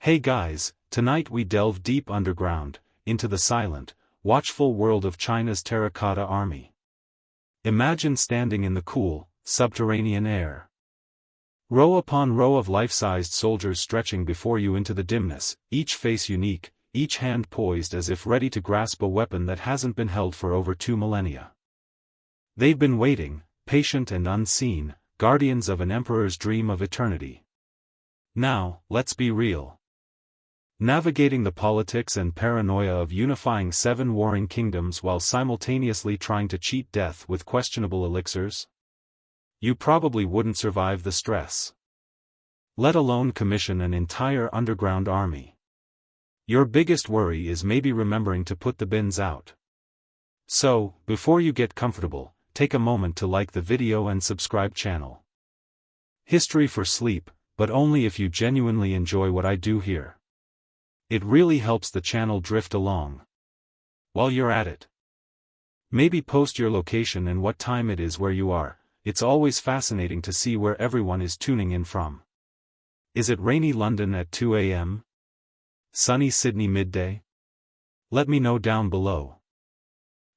Hey guys, tonight we delve deep underground, into the silent, watchful world of China's Terracotta Army. Imagine standing in the cool, subterranean air. Row upon row of life-sized soldiers stretching before you into the dimness, each face unique, each hand poised as if ready to grasp a weapon that hasn't been held for over 2 millennia. They've been waiting, patient and unseen, guardians of an emperor's dream of eternity. Now, let's be real. Navigating the politics and paranoia of unifying 7 warring kingdoms while simultaneously trying to cheat death with questionable elixirs? You probably wouldn't survive the stress. Let alone commission an entire underground army. Your biggest worry is maybe remembering to put the bins out. So, before you get comfortable, take a moment to like the video and subscribe channel. History for sleep, but only if you genuinely enjoy what I do here. It really helps the channel drift along. While you're at it, maybe post your location and what time it is where you are. It's always fascinating to see where everyone is tuning in from. Is it rainy London at 2 a.m.? Sunny Sydney midday? Let me know down below.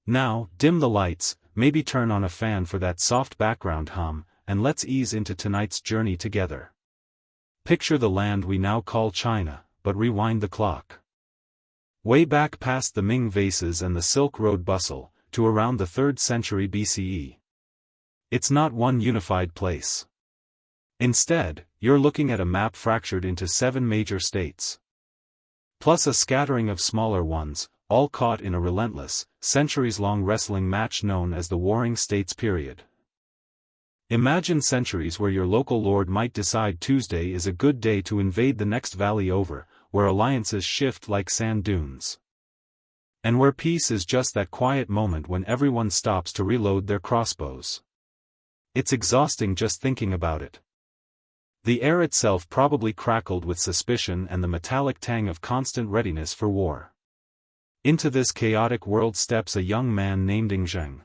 Now, dim the lights, maybe turn on a fan for that soft background hum, and let's ease into tonight's journey together. Picture the land we now call China, but rewind the clock. Way back past the Ming vases and the Silk Road bustle, to around the 3rd century BCE. It's not one unified place. Instead, you're looking at a map fractured into 7 major states. Plus a scattering of smaller ones, all caught in a relentless, centuries-long wrestling match known as the Warring States period. Imagine centuries where your local lord might decide Tuesday is a good day to invade the next valley over, where alliances shift like sand dunes. And where peace is just that quiet moment when everyone stops to reload their crossbows. It's exhausting just thinking about it. The air itself probably crackled with suspicion and the metallic tang of constant readiness for war. Into this chaotic world steps a young man named Ingenious.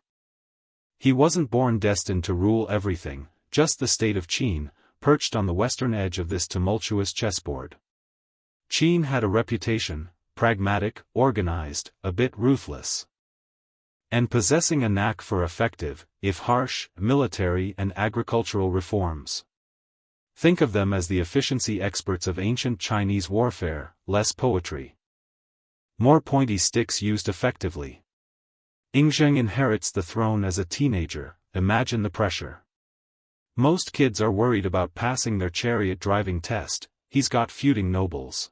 He wasn't born destined to rule everything, just the state of Qin, perched on the western edge of this tumultuous chessboard. Qin had a reputation, pragmatic, organized, a bit ruthless. And possessing a knack for effective, if harsh, military and agricultural reforms. Think of them as the efficiency experts of ancient Chinese warfare, less poetry. More pointy sticks used effectively. Ingenious inherits the throne as a teenager, imagine the pressure. Most kids are worried about passing their chariot driving test, he's got feuding nobles.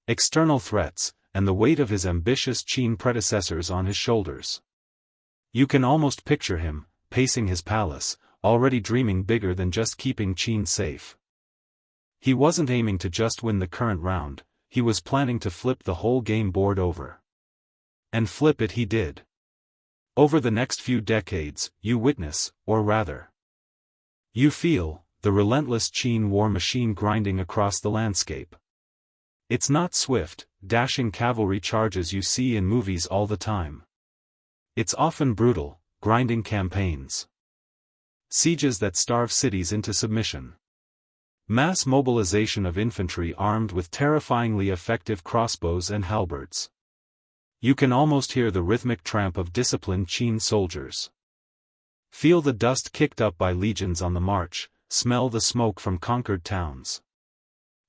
External threats, and the weight of his ambitious Qin predecessors on his shoulders. You can almost picture him, pacing his palace, already dreaming bigger than just keeping Qin safe. He wasn't aiming to just win the current round, he was planning to flip the whole game board over. And flip it he did. Over the next few decades, you witness, or rather, you feel, the relentless Qin war machine grinding across the landscape. It's not swift, dashing cavalry charges you see in movies all the time. It's often brutal, grinding campaigns. Sieges that starve cities into submission. Mass mobilization of infantry armed with terrifyingly effective crossbows and halberds. You can almost hear the rhythmic tramp of disciplined Qin soldiers. Feel the dust kicked up by legions on the march, smell the smoke from conquered towns.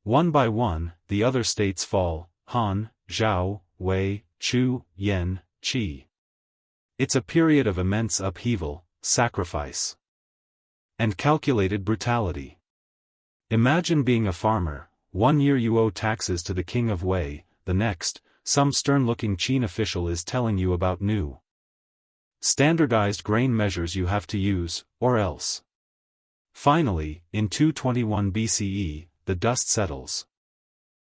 One by one, the other states fall, Han, Zhao, Wei, Chu, Yan, Qi. It's a period of immense upheaval, sacrifice, and calculated brutality. Imagine being a farmer. One year you owe taxes to the king of Wei, the next, some stern-looking Qin official is telling you about new, standardized grain measures you have to use, or else. Finally, in 221 BCE, the dust settles.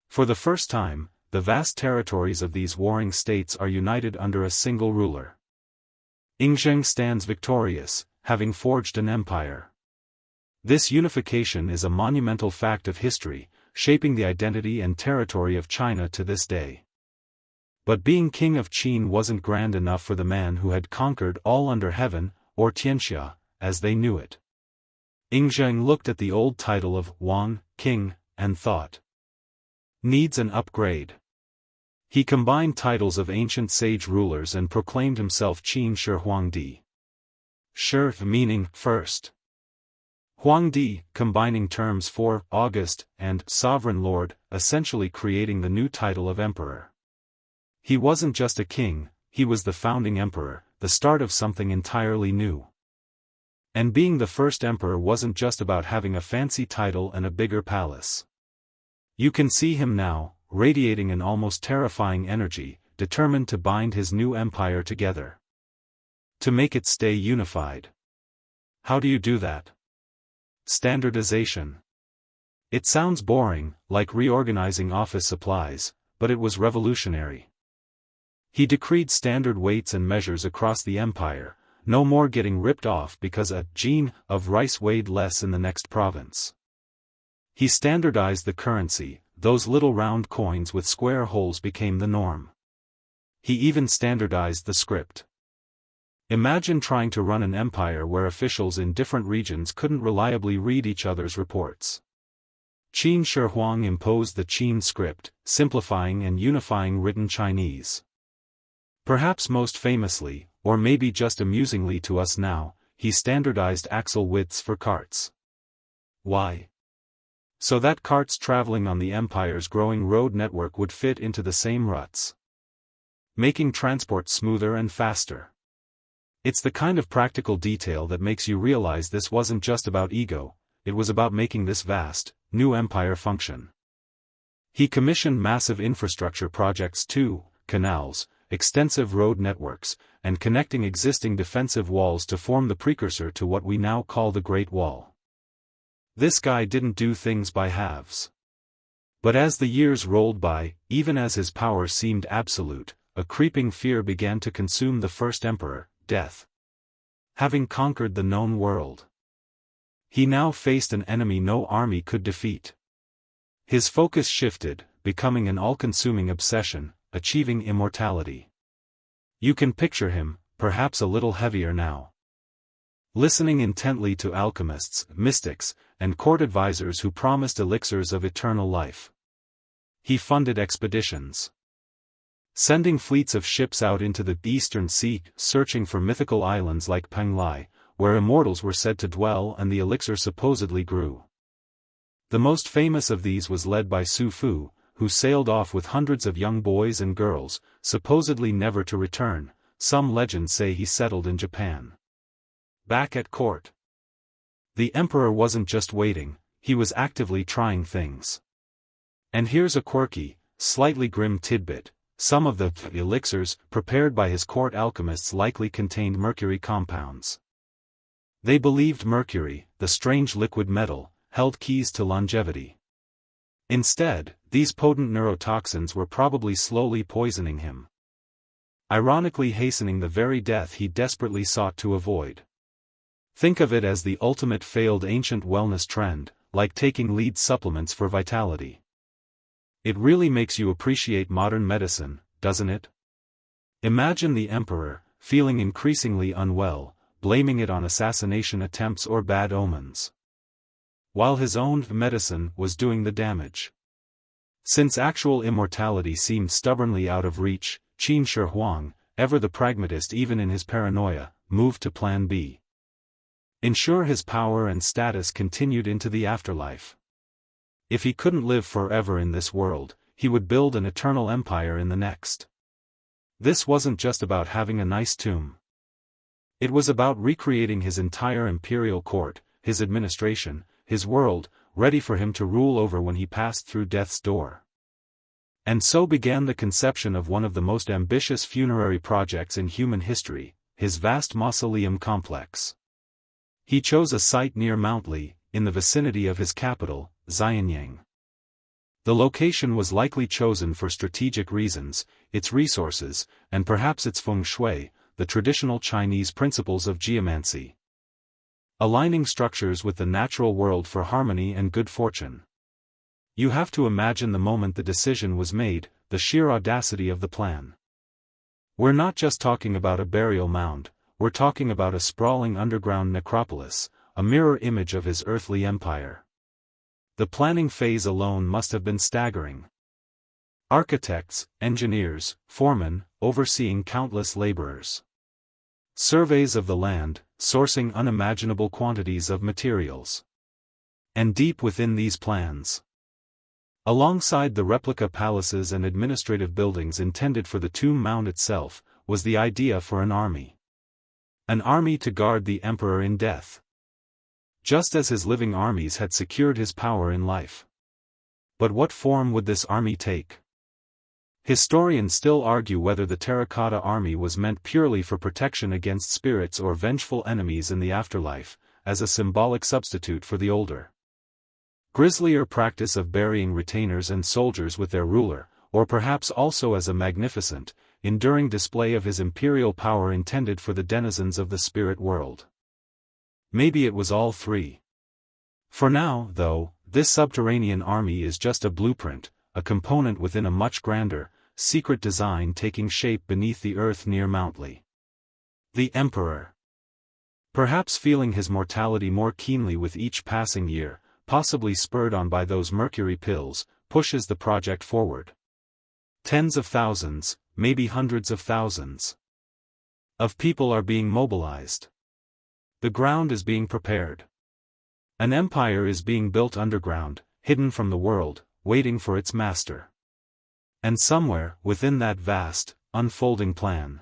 For the first time, the vast territories of these warring states are united under a single ruler. Ingenious stands victorious, having forged an empire. This unification is a monumental fact of history, shaping the identity and territory of China to this day. But being king of Qin wasn't grand enough for the man who had conquered all under heaven, or Tianxia, as they knew it. Ingenious looked at the old title of Wang, king, and thought. Needs an upgrade. He combined titles of ancient sage rulers and proclaimed himself Qin Shi Huang Di. Shi meaning first. Huang Di, combining terms for August and sovereign lord, essentially creating the new title of emperor. He wasn't just a king, he was the founding emperor, the start of something entirely new. And being the first emperor wasn't just about having a fancy title and a bigger palace. You can see him now, radiating an almost terrifying energy, determined to bind his new empire together. To make it stay unified. How do you do that? Standardization. It sounds boring, like reorganizing office supplies, but it was revolutionary. He decreed standard weights and measures across the empire, no more getting ripped off because a gene of rice weighed less in the next province. He standardized the currency, those little round coins with square holes became the norm. He even standardized the script. Imagine trying to run an empire where officials in different regions couldn't reliably read each other's reports. Qin Shi Huang imposed the Qin script, simplifying and unifying written Chinese. Perhaps most famously, or maybe just amusingly to us now, he standardized axle widths for carts. Why? So that carts traveling on the empire's growing road network would fit into the same ruts, making transport smoother and faster. It's the kind of practical detail that makes you realize this wasn't just about ego, it was about making this vast, new empire function. He commissioned massive infrastructure projects too, canals, extensive road networks, and connecting existing defensive walls to form the precursor to what we now call the Great Wall. This guy didn't do things by halves. But as the years rolled by, even as his power seemed absolute, a creeping fear began to consume the first emperor, death. Having conquered the known world, he now faced an enemy no army could defeat. His focus shifted, becoming an all-consuming obsession, achieving immortality. You can picture him, perhaps a little heavier now, listening intently to alchemists, mystics, and court advisors who promised elixirs of eternal life. He funded expeditions, sending fleets of ships out into the eastern sea, searching for mythical islands like Penglai, where immortals were said to dwell and the elixir supposedly grew. The most famous of these was led by Su Fu, who sailed off with hundreds of young boys and girls, supposedly never to return. Some legends say he settled in Japan. Back at court, the emperor wasn't just waiting, he was actively trying things. And here's a quirky, slightly grim tidbit: some of the elixirs prepared by his court alchemists likely contained mercury compounds. They believed mercury, the strange liquid metal, held keys to longevity. Instead, these potent neurotoxins were probably slowly poisoning him, ironically hastening the very death he desperately sought to avoid. Think of it as the ultimate failed ancient wellness trend, like taking lead supplements for vitality. It really makes you appreciate modern medicine, doesn't it? Imagine the emperor, feeling increasingly unwell, blaming it on assassination attempts or bad omens, while his own medicine was doing the damage. Since actual immortality seemed stubbornly out of reach, Qin Shi Huang, ever the pragmatist even in his paranoia, moved to Plan B. Ensure his power and status continued into the afterlife. If he couldn't live forever in this world, he would build an eternal empire in the next. This wasn't just about having a nice tomb. It was about recreating his entire imperial court, his administration, his world, ready for him to rule over when he passed through death's door. And so began the conception of one of the most ambitious funerary projects in human history, his vast mausoleum complex. He chose a site near Mount Li, in the vicinity of his capital, Xi'an. The location was likely chosen for strategic reasons, its resources, and perhaps its feng shui, the traditional Chinese principles of geomancy, aligning structures with the natural world for harmony and good fortune. You have to imagine the moment the decision was made, the sheer audacity of the plan. We're not just talking about a burial mound, we're talking about a sprawling underground necropolis, a mirror image of his earthly empire. The planning phase alone must have been staggering. Architects, engineers, foremen, overseeing countless laborers. Surveys of the land, sourcing unimaginable quantities of materials. And deep within these plans, alongside the replica palaces and administrative buildings intended for the tomb mound itself, was the idea for an army. An army to guard the emperor in death. Just as his living armies had secured his power in life. But what form would this army take? Historians still argue whether the Terracotta Army was meant purely for protection against spirits or vengeful enemies in the afterlife, as a symbolic substitute for the older, grislier practice of burying retainers and soldiers with their ruler, or perhaps also as a magnificent, enduring display of his imperial power intended for the denizens of the spirit world. Maybe it was all three. For now, though, this subterranean army is just a blueprint, a component within a much grander, secret design taking shape beneath the earth near Mount Li. The Emperor, perhaps feeling his mortality more keenly with each passing year, possibly spurred on by those mercury pills, pushes the project forward. Tens of thousands, maybe hundreds of thousands, of people are being mobilized. The ground is being prepared. An empire is being built underground, hidden from the world, waiting for its master. And somewhere, within that vast, unfolding plan,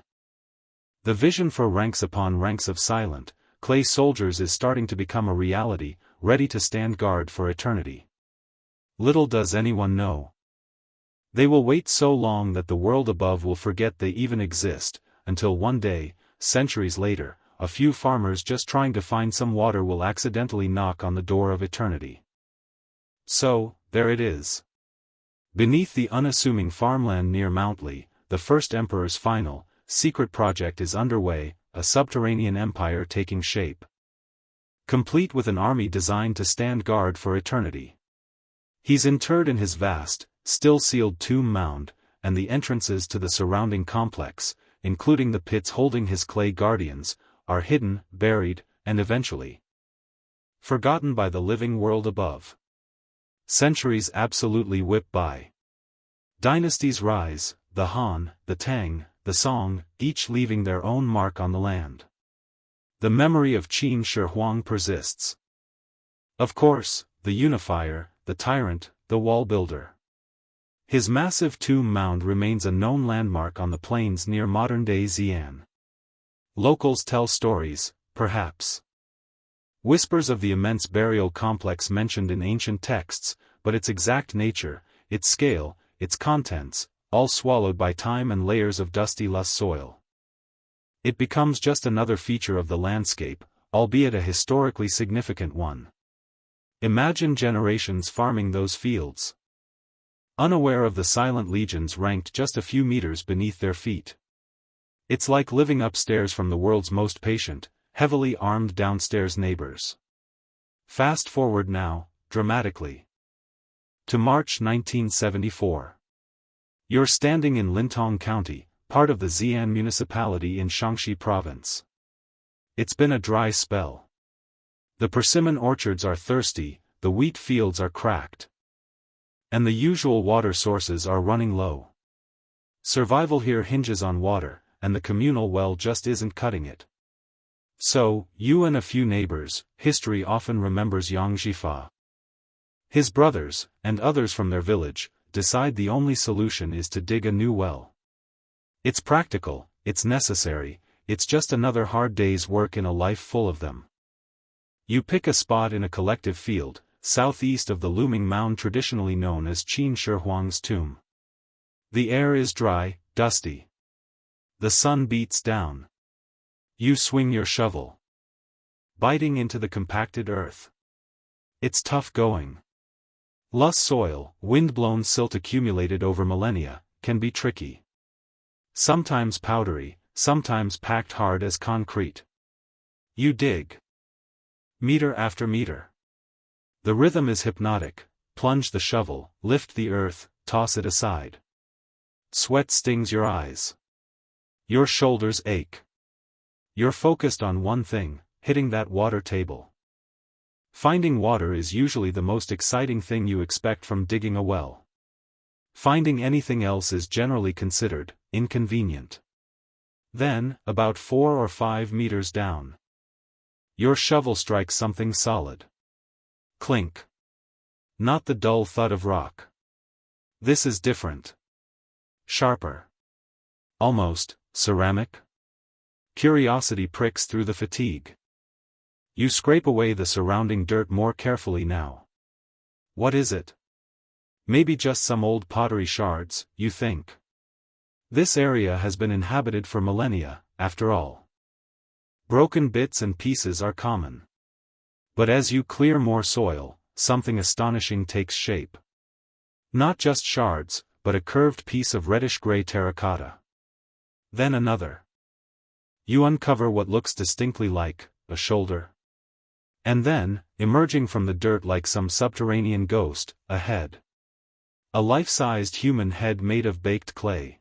the vision for ranks upon ranks of silent, clay soldiers is starting to become a reality, ready to stand guard for eternity. Little does anyone know. They will wait so long that the world above will forget they even exist, until one day, centuries later, a few farmers just trying to find some water will accidentally knock on the door of eternity. So, there it is. Beneath the unassuming farmland near Mount Li, the first emperor's final, secret project is underway, a subterranean empire taking shape. Complete with an army designed to stand guard for eternity. He's interred in his vast, still-sealed tomb mound, and the entrances to the surrounding complex, including the pits holding his clay guardians, are hidden, buried, and eventually forgotten by the living world above. Centuries absolutely whip by. Dynasties rise, the Han, the Tang, the Song, each leaving their own mark on the land. The memory of Qin Shi Huang persists. Of course, the unifier, the tyrant, the wall builder. His massive tomb mound remains a known landmark on the plains near modern-day Xi'an. Locals tell stories, perhaps. Whispers of the immense burial complex mentioned in ancient texts, but its exact nature, its scale, its contents, all swallowed by time and layers of dusty loess soil. It becomes just another feature of the landscape, albeit a historically significant one. Imagine generations farming those fields, unaware of the silent legions ranked just a few meters beneath their feet. It's like living upstairs from the world's most patient, heavily armed downstairs neighbors. Fast forward now, dramatically, to March 1974. You're standing in Lintong County, part of the Xi'an municipality in Shaanxi province. It's been a dry spell. The persimmon orchards are thirsty, the wheat fields are cracked, and the usual water sources are running low. Survival here hinges on water, and the communal well just isn't cutting it. So, you and a few neighbors, history often remembers Yang Zhifa. His brothers, and others from their village, decide the only solution is to dig a new well. It's practical, it's necessary, it's just another hard day's work in a life full of them. You pick a spot in a collective field, southeast of the looming mound traditionally known as Qin Shi Huang's tomb. The air is dry, dusty. The sun beats down. You swing your shovel, biting into the compacted earth. It's tough going. Loess soil, wind-blown silt accumulated over millennia, can be tricky. Sometimes powdery, sometimes packed hard as concrete. You dig, meter after meter. The rhythm is hypnotic. Plunge the shovel, lift the earth, toss it aside. Sweat stings your eyes. Your shoulders ache. You're focused on one thing, hitting that water table. Finding water is usually the most exciting thing you expect from digging a well. Finding anything else is generally considered inconvenient. Then, about 4 or 5 meters down, your shovel strikes something solid. Clink. Not the dull thud of rock. This is different. Sharper. Almost ceramic. Curiosity pricks through the fatigue. You scrape away the surrounding dirt more carefully now. What is it? Maybe just some old pottery shards, you think. This area has been inhabited for millennia, after all. Broken bits and pieces are common. But as you clear more soil, something astonishing takes shape. Not just shards, but a curved piece of reddish-gray terracotta. Then another. You uncover what looks distinctly like a shoulder. And then, emerging from the dirt like some subterranean ghost, a head. A life-sized human head made of baked clay.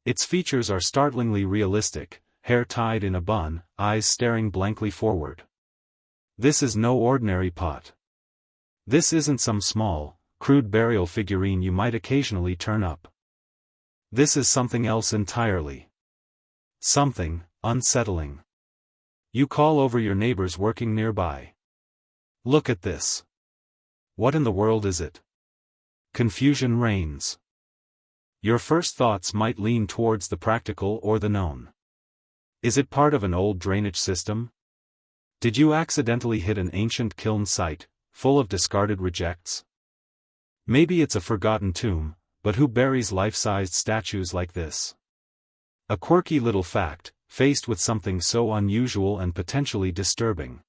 Its features are startlingly realistic, hair tied in a bun, eyes staring blankly forward. This is no ordinary pot. This isn't some small, crude burial figurine you might occasionally turn up. This is something else entirely. Something unsettling. You call over your neighbors working nearby. Look at this. What in the world is it? Confusion reigns. Your first thoughts might lean towards the practical or the known. Is it part of an old drainage system? Did you accidentally hit an ancient kiln site, full of discarded rejects? Maybe it's a forgotten tomb, but who buries life-sized statues like this? A quirky little fact, faced with something so unusual and potentially disturbing.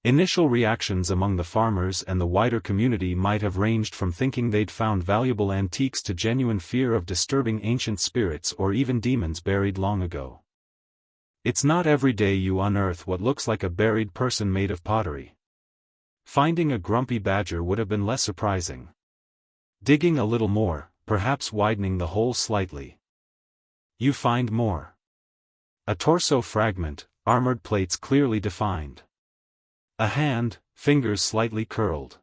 Initial reactions among the farmers and the wider community might have ranged from thinking they'd found valuable antiques to genuine fear of disturbing ancient spirits or even demons buried long ago. It's not every day you unearth what looks like a buried person made of pottery. Finding a grumpy badger would have been less surprising. Digging a little more, perhaps widening the hole slightly. You find more. A torso fragment, armored plates clearly defined. A hand, fingers slightly curled.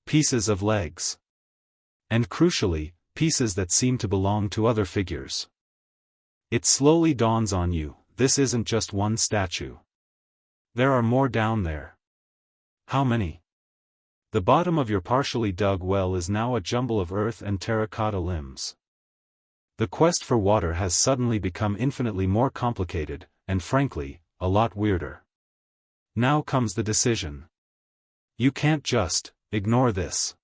Pieces of legs. And crucially, pieces that seem to belong to other figures. It slowly dawns on you, this isn't just one statue. There are more down there. How many? The bottom of your partially dug well is now a jumble of earth and terracotta limbs. The quest for water has suddenly become infinitely more complicated, and frankly, a lot weirder. Now comes the decision. You can't just ignore this.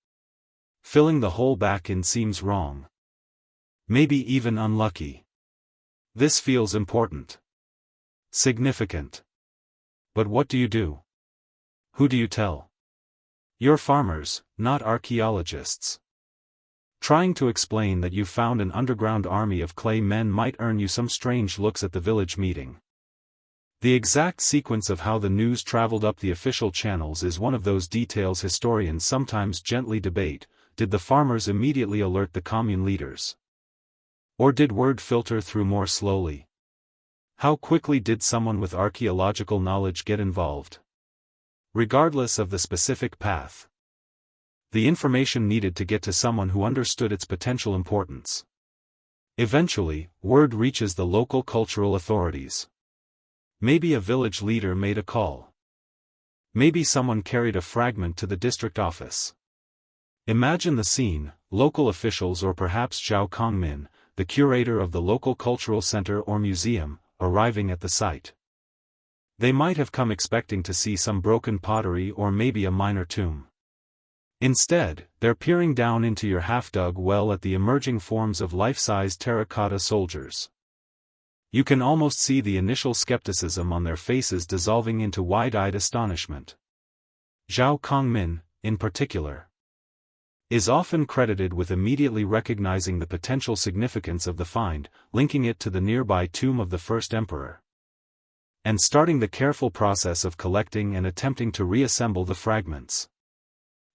Filling the hole back in seems wrong. Maybe even unlucky. This feels important. Significant. But what do you do? Who do you tell? You're farmers, not archaeologists. Trying to explain that you found an underground army of clay men might earn you some strange looks at the village meeting. The exact sequence of how the news traveled up the official channels is one of those details historians sometimes gently debate. Did the farmers immediately alert the commune leaders? Or did word filter through more slowly? How quickly did someone with archaeological knowledge get involved? Regardless of the specific path, the information needed to get to someone who understood its potential importance. Eventually, word reaches the local cultural authorities. Maybe a village leader made a call. Maybe someone carried a fragment to the district office. Imagine the scene, local officials or perhaps Zhao Kongmin, the curator of the local cultural center or museum, arriving at the site. They might have come expecting to see some broken pottery or maybe a minor tomb. Instead, they're peering down into your half-dug well at the emerging forms of life-size terracotta soldiers. You can almost see the initial skepticism on their faces dissolving into wide-eyed astonishment. Zhao Kongmin, in particular, is often credited with immediately recognizing the potential significance of the find, linking it to the nearby tomb of the first emperor, and starting the careful process of collecting and attempting to reassemble the fragments.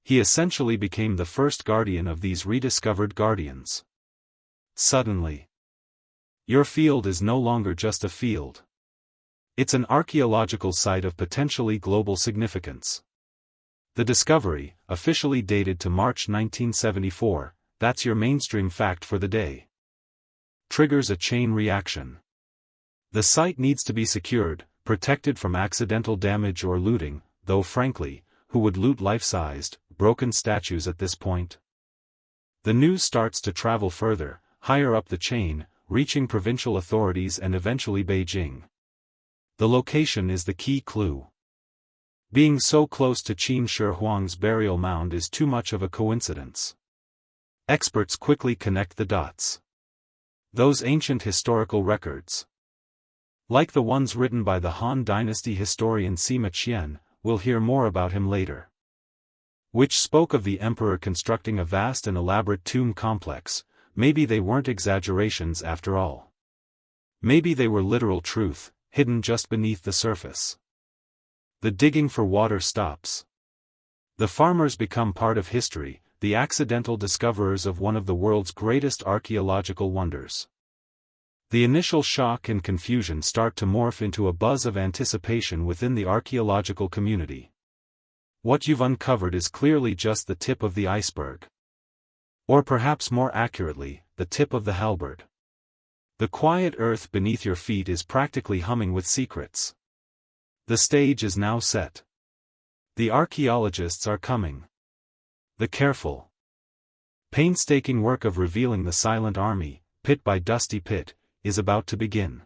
He essentially became the first guardian of these rediscovered guardians. Suddenly, your field is no longer just a field. It's an archaeological site of potentially global significance. The discovery, officially dated to March 1974, that's your mainstream fact for the day. Triggers a chain reaction. The site needs to be secured, protected from accidental damage or looting, though frankly, who would loot life-sized, broken statues at this point? The news starts to travel further, higher up the chain, reaching provincial authorities and eventually Beijing. The location is the key clue. Being so close to Qin Shi Huang's burial mound is too much of a coincidence. Experts quickly connect the dots. Those ancient historical records, like the ones written by the Han Dynasty historian Sima Qian, we'll hear more about him later, which spoke of the emperor constructing a vast and elaborate tomb complex. Maybe they weren't exaggerations after all. Maybe they were literal truth, hidden just beneath the surface. The digging for water stops. The farmers become part of history, the accidental discoverers of one of the world's greatest archaeological wonders. The initial shock and confusion start to morph into a buzz of anticipation within the archaeological community. What you've uncovered is clearly just the tip of the iceberg. Or perhaps more accurately, the tip of the halberd. The quiet earth beneath your feet is practically humming with secrets. The stage is now set. The archaeologists are coming. The careful, painstaking work of revealing the silent army, pit by dusty pit, is about to begin.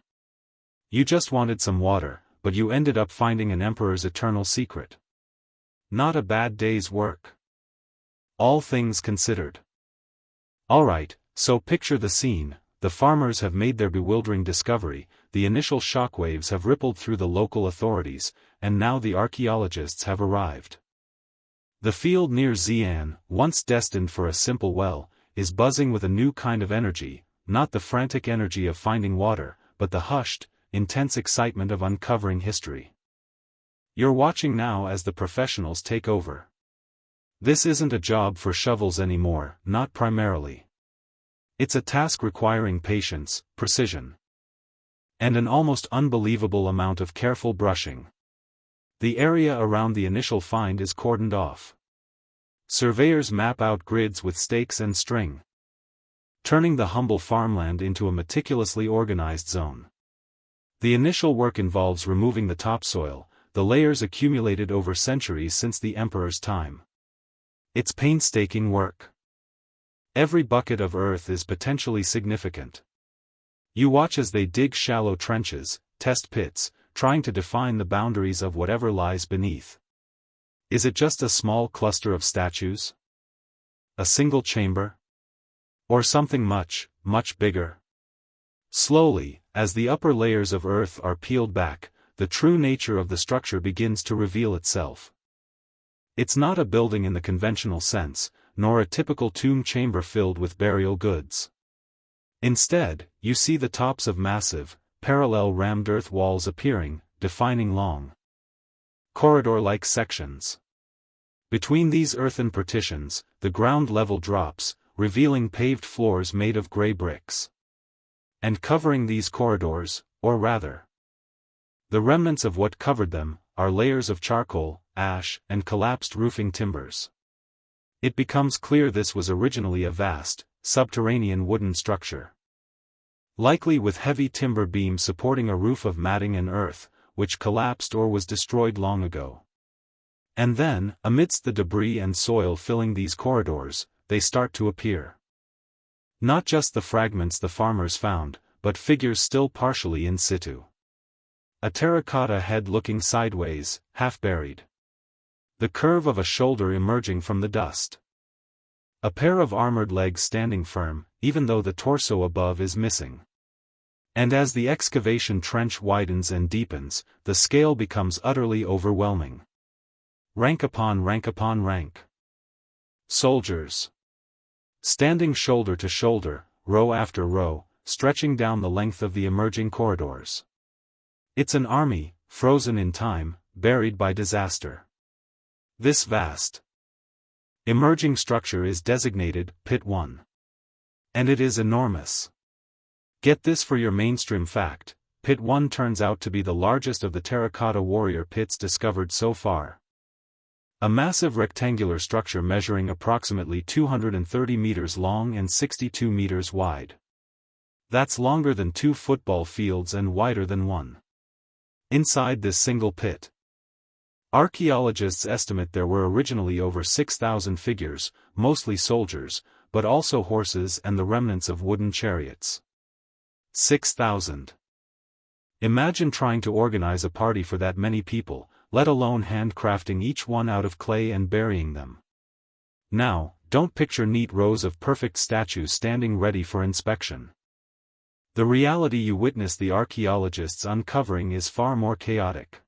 You just wanted some water, but you ended up finding an emperor's eternal secret. Not a bad day's work. All things considered. Alright, so picture the scene. The farmers have made their bewildering discovery, the initial shockwaves have rippled through the local authorities, and now the archaeologists have arrived. The field near Xi'an, once destined for a simple well, is buzzing with a new kind of energy, not the frantic energy of finding water, but the hushed, intense excitement of uncovering history. You're watching now as the professionals take over. This isn't a job for shovels anymore, not primarily. It's a task requiring patience, precision, and an almost unbelievable amount of careful brushing. The area around the initial find is cordoned off. Surveyors map out grids with stakes and string, turning the humble farmland into a meticulously organized zone. The initial work involves removing the topsoil, the layers accumulated over centuries since the emperor's time. It's painstaking work. Every bucket of earth is potentially significant. You watch as they dig shallow trenches, test pits, trying to define the boundaries of whatever lies beneath. Is it just a small cluster of statues? A single chamber? Or something much, much bigger? Slowly, as the upper layers of earth are peeled back, the true nature of the structure begins to reveal itself. It's not a building in the conventional sense, nor a typical tomb chamber filled with burial goods. Instead, you see the tops of massive, parallel rammed earth walls appearing, defining long, corridor-like sections. Between these earthen partitions, the ground level drops, revealing paved floors made of gray bricks. And covering these corridors, or rather, the remnants of what covered them, are layers of charcoal, ash, and collapsed roofing timbers. It becomes clear this was originally a vast, subterranean wooden structure. Likely with heavy timber beams supporting a roof of matting and earth, which collapsed or was destroyed long ago. And then, amidst the debris and soil filling these corridors, they start to appear. Not just the fragments the farmers found, but figures still partially in situ. A terracotta head looking sideways, half buried. The curve of a shoulder emerging from the dust. A pair of armored legs standing firm, even though the torso above is missing. And as the excavation trench widens and deepens, the scale becomes utterly overwhelming. Rank upon rank upon rank. Soldiers. Standing shoulder to shoulder, row after row, stretching down the length of the emerging corridors. It's an army, frozen in time, buried by disaster. This vast, emerging structure is designated Pit 1. And it is enormous. Get this for your mainstream fact, Pit 1 turns out to be the largest of the terracotta warrior pits discovered so far. A massive rectangular structure measuring approximately 230 meters long and 62 meters wide. That's longer than 2 football fields and wider than one. Inside this single pit, archaeologists estimate there were originally over 6,000 figures, mostly soldiers, but also horses and the remnants of wooden chariots. 6,000. Imagine trying to organize a party for that many people, let alone handcrafting each one out of clay and burying them. Now, don't picture neat rows of perfect statues standing ready for inspection. The reality you witness the archaeologists uncovering is far more chaotic.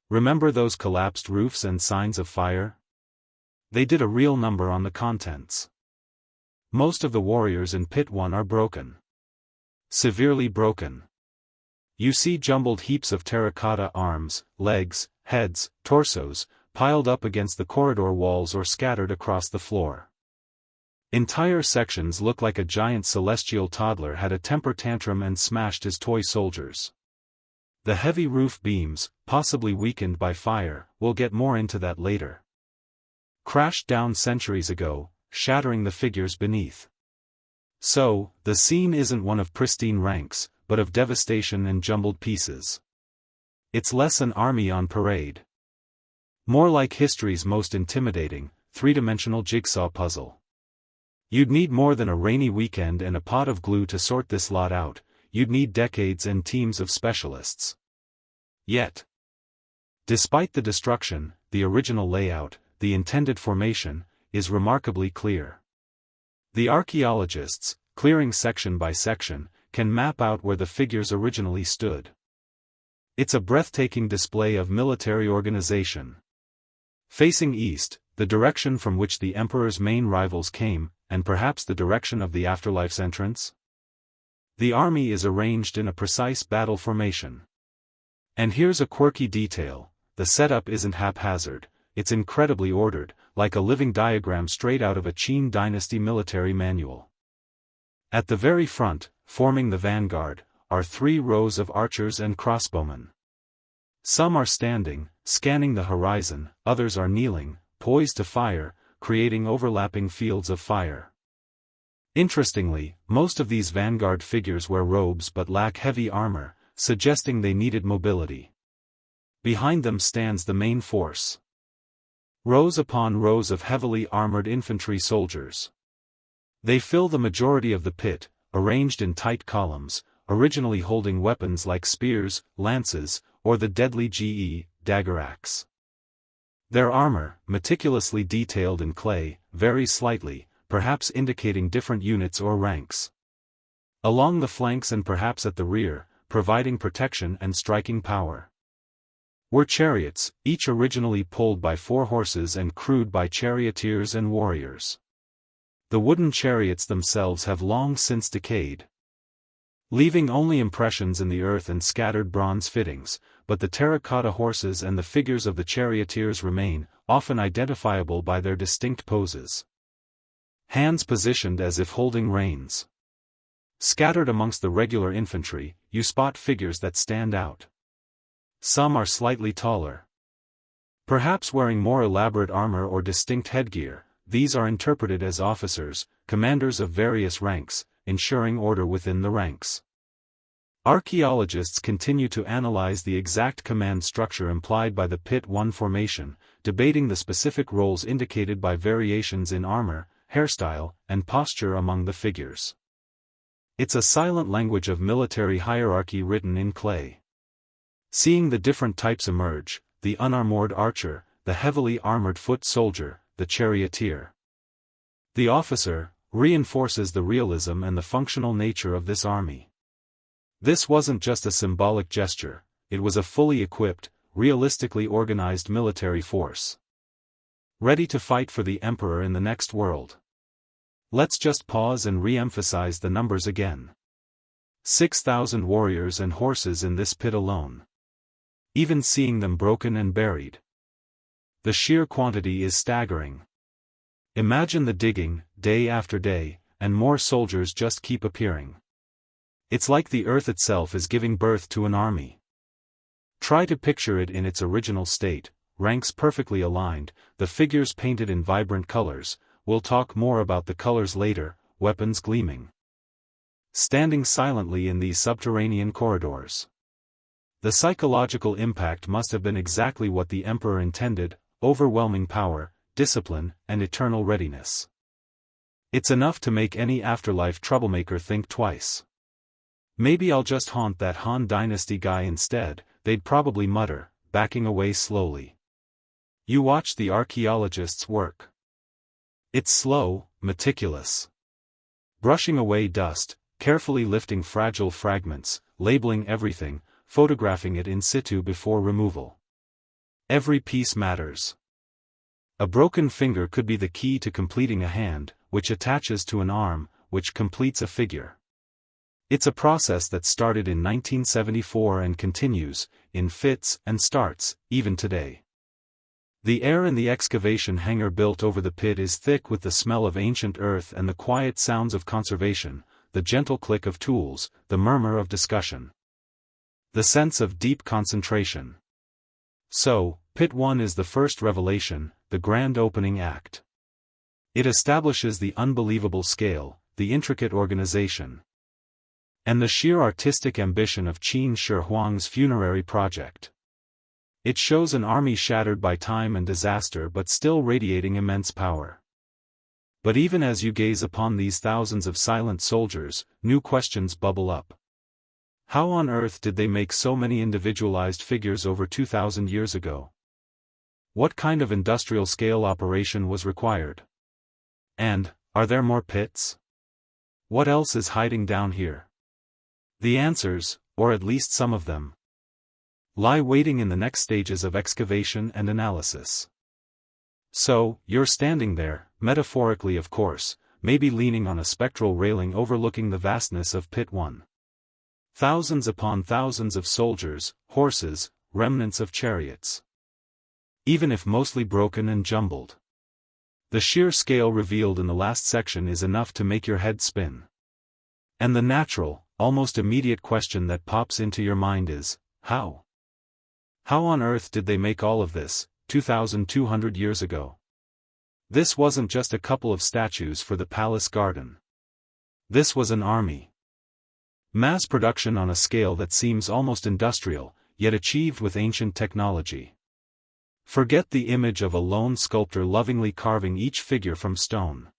Remember those collapsed roofs and signs of fire? They did a real number on the contents. Most of the warriors in Pit 1 are broken. Severely broken. You see jumbled heaps of terracotta arms, legs, heads, torsos, piled up against the corridor walls or scattered across the floor. Entire sections look like a giant celestial toddler had a temper tantrum and smashed his toy soldiers. The heavy roof beams, possibly weakened by fire, we'll get more into that later, crashed down centuries ago, shattering the figures beneath. So, the scene isn't one of pristine ranks, but of devastation and jumbled pieces. It's less an army on parade. More like history's most intimidating, three-dimensional jigsaw puzzle. You'd need more than a rainy weekend and a pot of glue to sort this lot out, you'd need decades and teams of specialists. Yet, despite the destruction, the original layout, the intended formation, is remarkably clear. The archaeologists, clearing section by section, can map out where the figures originally stood. It's a breathtaking display of military organization. Facing east, the direction from which the emperor's main rivals came, and perhaps the direction of the afterlife's entrance? The army is arranged in a precise battle formation. And here's a quirky detail, the setup isn't haphazard, it's incredibly ordered, like a living diagram straight out of a Qin dynasty military manual. At the very front, forming the vanguard, are 3 rows of archers and crossbowmen. Some are standing, scanning the horizon, others are kneeling, poised to fire, creating overlapping fields of fire. Interestingly, most of these vanguard figures wear robes but lack heavy armor, suggesting they needed mobility. Behind them stands the main force. Rows upon rows of heavily armored infantry soldiers. They fill the majority of the pit, arranged in tight columns, originally holding weapons like spears, lances, or the deadly dagger axe. Their armor, meticulously detailed in clay, varies slightly, perhaps indicating different units or ranks. Along the flanks and perhaps at the rear, providing protection and striking power, were chariots, each originally pulled by 4 horses and crewed by charioteers and warriors. The wooden chariots themselves have long since decayed, leaving only impressions in the earth and scattered bronze fittings, but the terracotta horses and the figures of the charioteers remain, often identifiable by their distinct poses. Hands positioned as if holding reins. Scattered amongst the regular infantry, you spot figures that stand out. Some are slightly taller, perhaps wearing more elaborate armor or distinct headgear. These are interpreted as officers, commanders of various ranks, ensuring order within the ranks. Archaeologists continue to analyze the exact command structure implied by the Pit 1 formation, debating the specific roles indicated by variations in armor, hairstyle, and posture among the figures. It's a silent language of military hierarchy written in clay. Seeing the different types emerge, the unarmored archer, the heavily armored foot soldier, the charioteer, the officer, reinforces the realism and the functional nature of this army. This wasn't just a symbolic gesture, it was a fully equipped, realistically organized military force, ready to fight for the emperor in the next world. Let's just pause and re-emphasize the numbers again. 6,000 warriors and horses in this pit alone. Even seeing them broken and buried, the sheer quantity is staggering. Imagine the digging, day after day, and more soldiers just keep appearing. It's like the earth itself is giving birth to an army. Try to picture it in its original state, ranks perfectly aligned, the figures painted in vibrant colors. We'll talk more about the colors later, weapons gleaming. Standing silently in these subterranean corridors. The psychological impact must have been exactly what the emperor intended: overwhelming power, discipline, and eternal readiness. It's enough to make any afterlife troublemaker think twice. "Maybe I'll just haunt that Han Dynasty guy instead," they'd probably mutter, backing away slowly. You watch the archaeologists work. It's slow, meticulous. Brushing away dust, carefully lifting fragile fragments, labeling everything, photographing it in situ before removal. Every piece matters. A broken finger could be the key to completing a hand, which attaches to an arm, which completes a figure. It's a process that started in 1974 and continues, in fits and starts, even today. The air in the excavation hangar built over the pit is thick with the smell of ancient earth and the quiet sounds of conservation, the gentle click of tools, the murmur of discussion. The sense of deep concentration. So, Pit 1 is the first revelation, the grand opening act. It establishes the unbelievable scale, the intricate organization, and the sheer artistic ambition of Qin Shi Huang's funerary project. It shows an army shattered by time and disaster but still radiating immense power. But even as you gaze upon these thousands of silent soldiers, new questions bubble up. How on earth did they make so many individualized figures over 2,000 years ago? What kind of industrial scale operation was required? And, are there more pits? What else is hiding down here? The answers, or at least some of them, lie waiting in the next stages of excavation and analysis. So, you're standing there, metaphorically of course, maybe leaning on a spectral railing overlooking the vastness of Pit 1. Thousands upon thousands of soldiers, horses, remnants of chariots. Even if mostly broken and jumbled. The sheer scale revealed in the last section is enough to make your head spin. And the natural, almost immediate question that pops into your mind is, how? How on earth did they make all of this, 2,200 years ago? This wasn't just a couple of statues for the palace garden. This was an army. Mass production on a scale that seems almost industrial, yet achieved with ancient technology. Forget the image of a lone sculptor lovingly carving each figure from stone.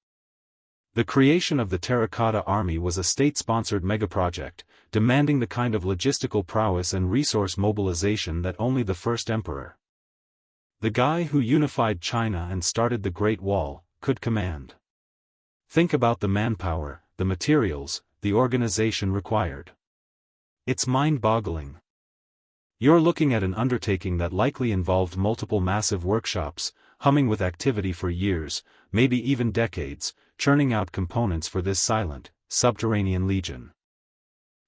The creation of the Terracotta Army was a state-sponsored megaproject, demanding the kind of logistical prowess and resource mobilization that only the first emperor, the guy who unified China and started the Great Wall, could command. Think about the manpower, the materials, the organization required. It's mind-boggling. You're looking at an undertaking that likely involved multiple massive workshops, humming with activity for years, maybe even decades, churning out components for this silent, subterranean legion.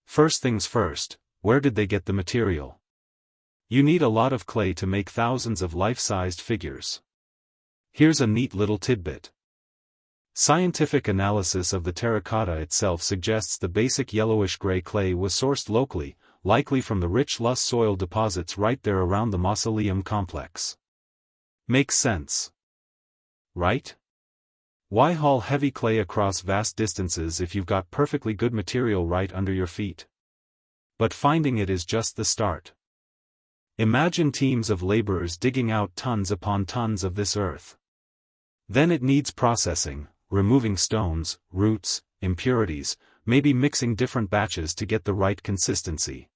First things first, where did they get the material? You need a lot of clay to make thousands of life-sized figures. Here's a neat little tidbit. Scientific analysis of the terracotta itself suggests the basic yellowish-gray clay was sourced locally, likely from the rich loess soil deposits right there around the mausoleum complex. Makes sense, right? Why haul heavy clay across vast distances if you've got perfectly good material right under your feet? But finding it is just the start. Imagine teams of laborers digging out tons upon tons of this earth. Then it needs processing, removing stones, roots, impurities, maybe mixing different batches to get the right consistency.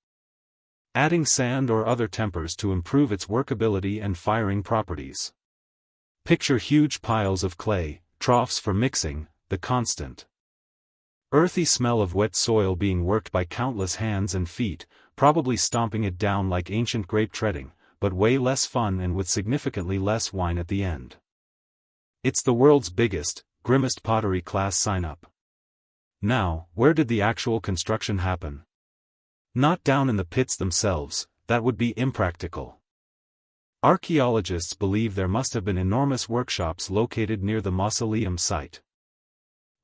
Adding sand or other tempers to improve its workability and firing properties. Picture huge piles of clay, troughs for mixing, the constant earthy smell of wet soil being worked by countless hands and feet, probably stomping it down like ancient grape treading, but way less fun and with significantly less wine at the end. It's the world's biggest, grimmest pottery class sign-up. Now, where did the actual construction happen? Not down in the pits themselves, that would be impractical. Archaeologists believe there must have been enormous workshops located near the mausoleum site.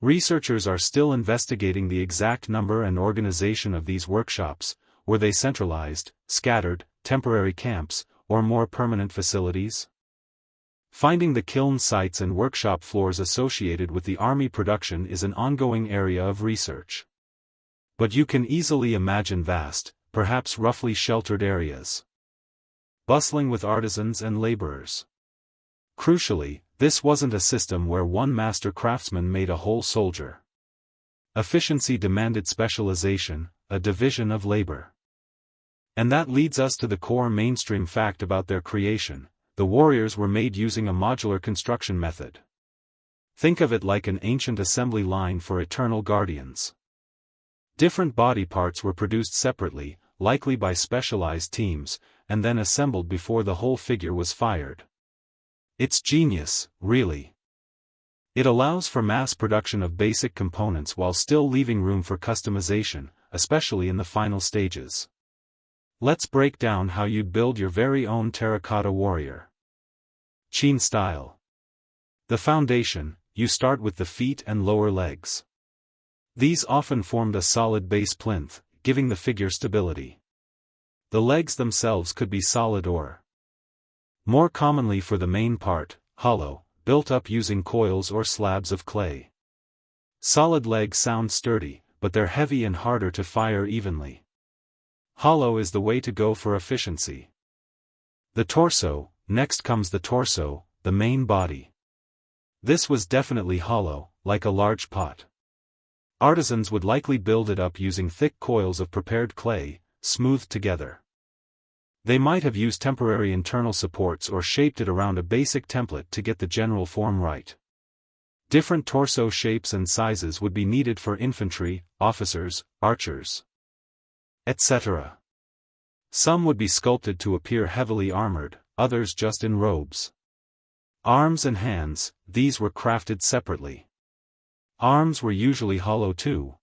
Researchers are still investigating the exact number and organization of these workshops. Were they centralized, scattered, temporary camps, or more permanent facilities? Finding the kiln sites and workshop floors associated with the army production is an ongoing area of research. But you can easily imagine vast, perhaps roughly sheltered areas, bustling with artisans and laborers. Crucially, this wasn't a system where one master craftsman made a whole soldier. Efficiency demanded specialization, a division of labor. And that leads us to the core mainstream fact about their creation: the warriors were made using a modular construction method. Think of it like an ancient assembly line for eternal guardians. Different body parts were produced separately, likely by specialized teams, and then assembled before the whole figure was fired. It's genius, really. It allows for mass production of basic components while still leaving room for customization, especially in the final stages. Let's break down how you'd build your very own terracotta warrior. Qin style. The foundation: you start with the feet and lower legs. These often formed a solid base plinth, giving the figure stability. The legs themselves could be solid or, more commonly for the main part, hollow, built up using coils or slabs of clay. Solid legs sound sturdy, but they're heavy and harder to fire evenly. Hollow is the way to go for efficiency. The torso: next comes the torso, the main body. This was definitely hollow, like a large pot. Artisans would likely build it up using thick coils of prepared clay, smoothed together. They might have used temporary internal supports or shaped it around a basic template to get the general form right. Different torso shapes and sizes would be needed for infantry, officers, archers, etc. Some would be sculpted to appear heavily armored, others just in robes. Arms and hands: these were crafted separately. Arms were usually hollow too,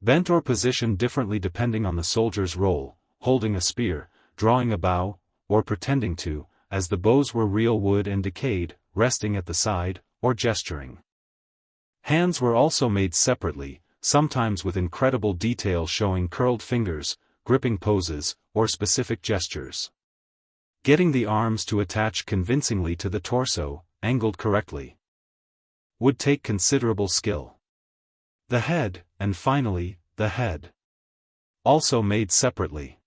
bent or positioned differently depending on the soldier's role, holding a spear, drawing a bow, or pretending to, as the bows were real wood and decayed, resting at the side, or gesturing. Hands were also made separately, sometimes with incredible detail showing curled fingers, gripping poses, or specific gestures. Getting the arms to attach convincingly to the torso, angled correctly, would take considerable skill. The head, and finally, the head, also made separately.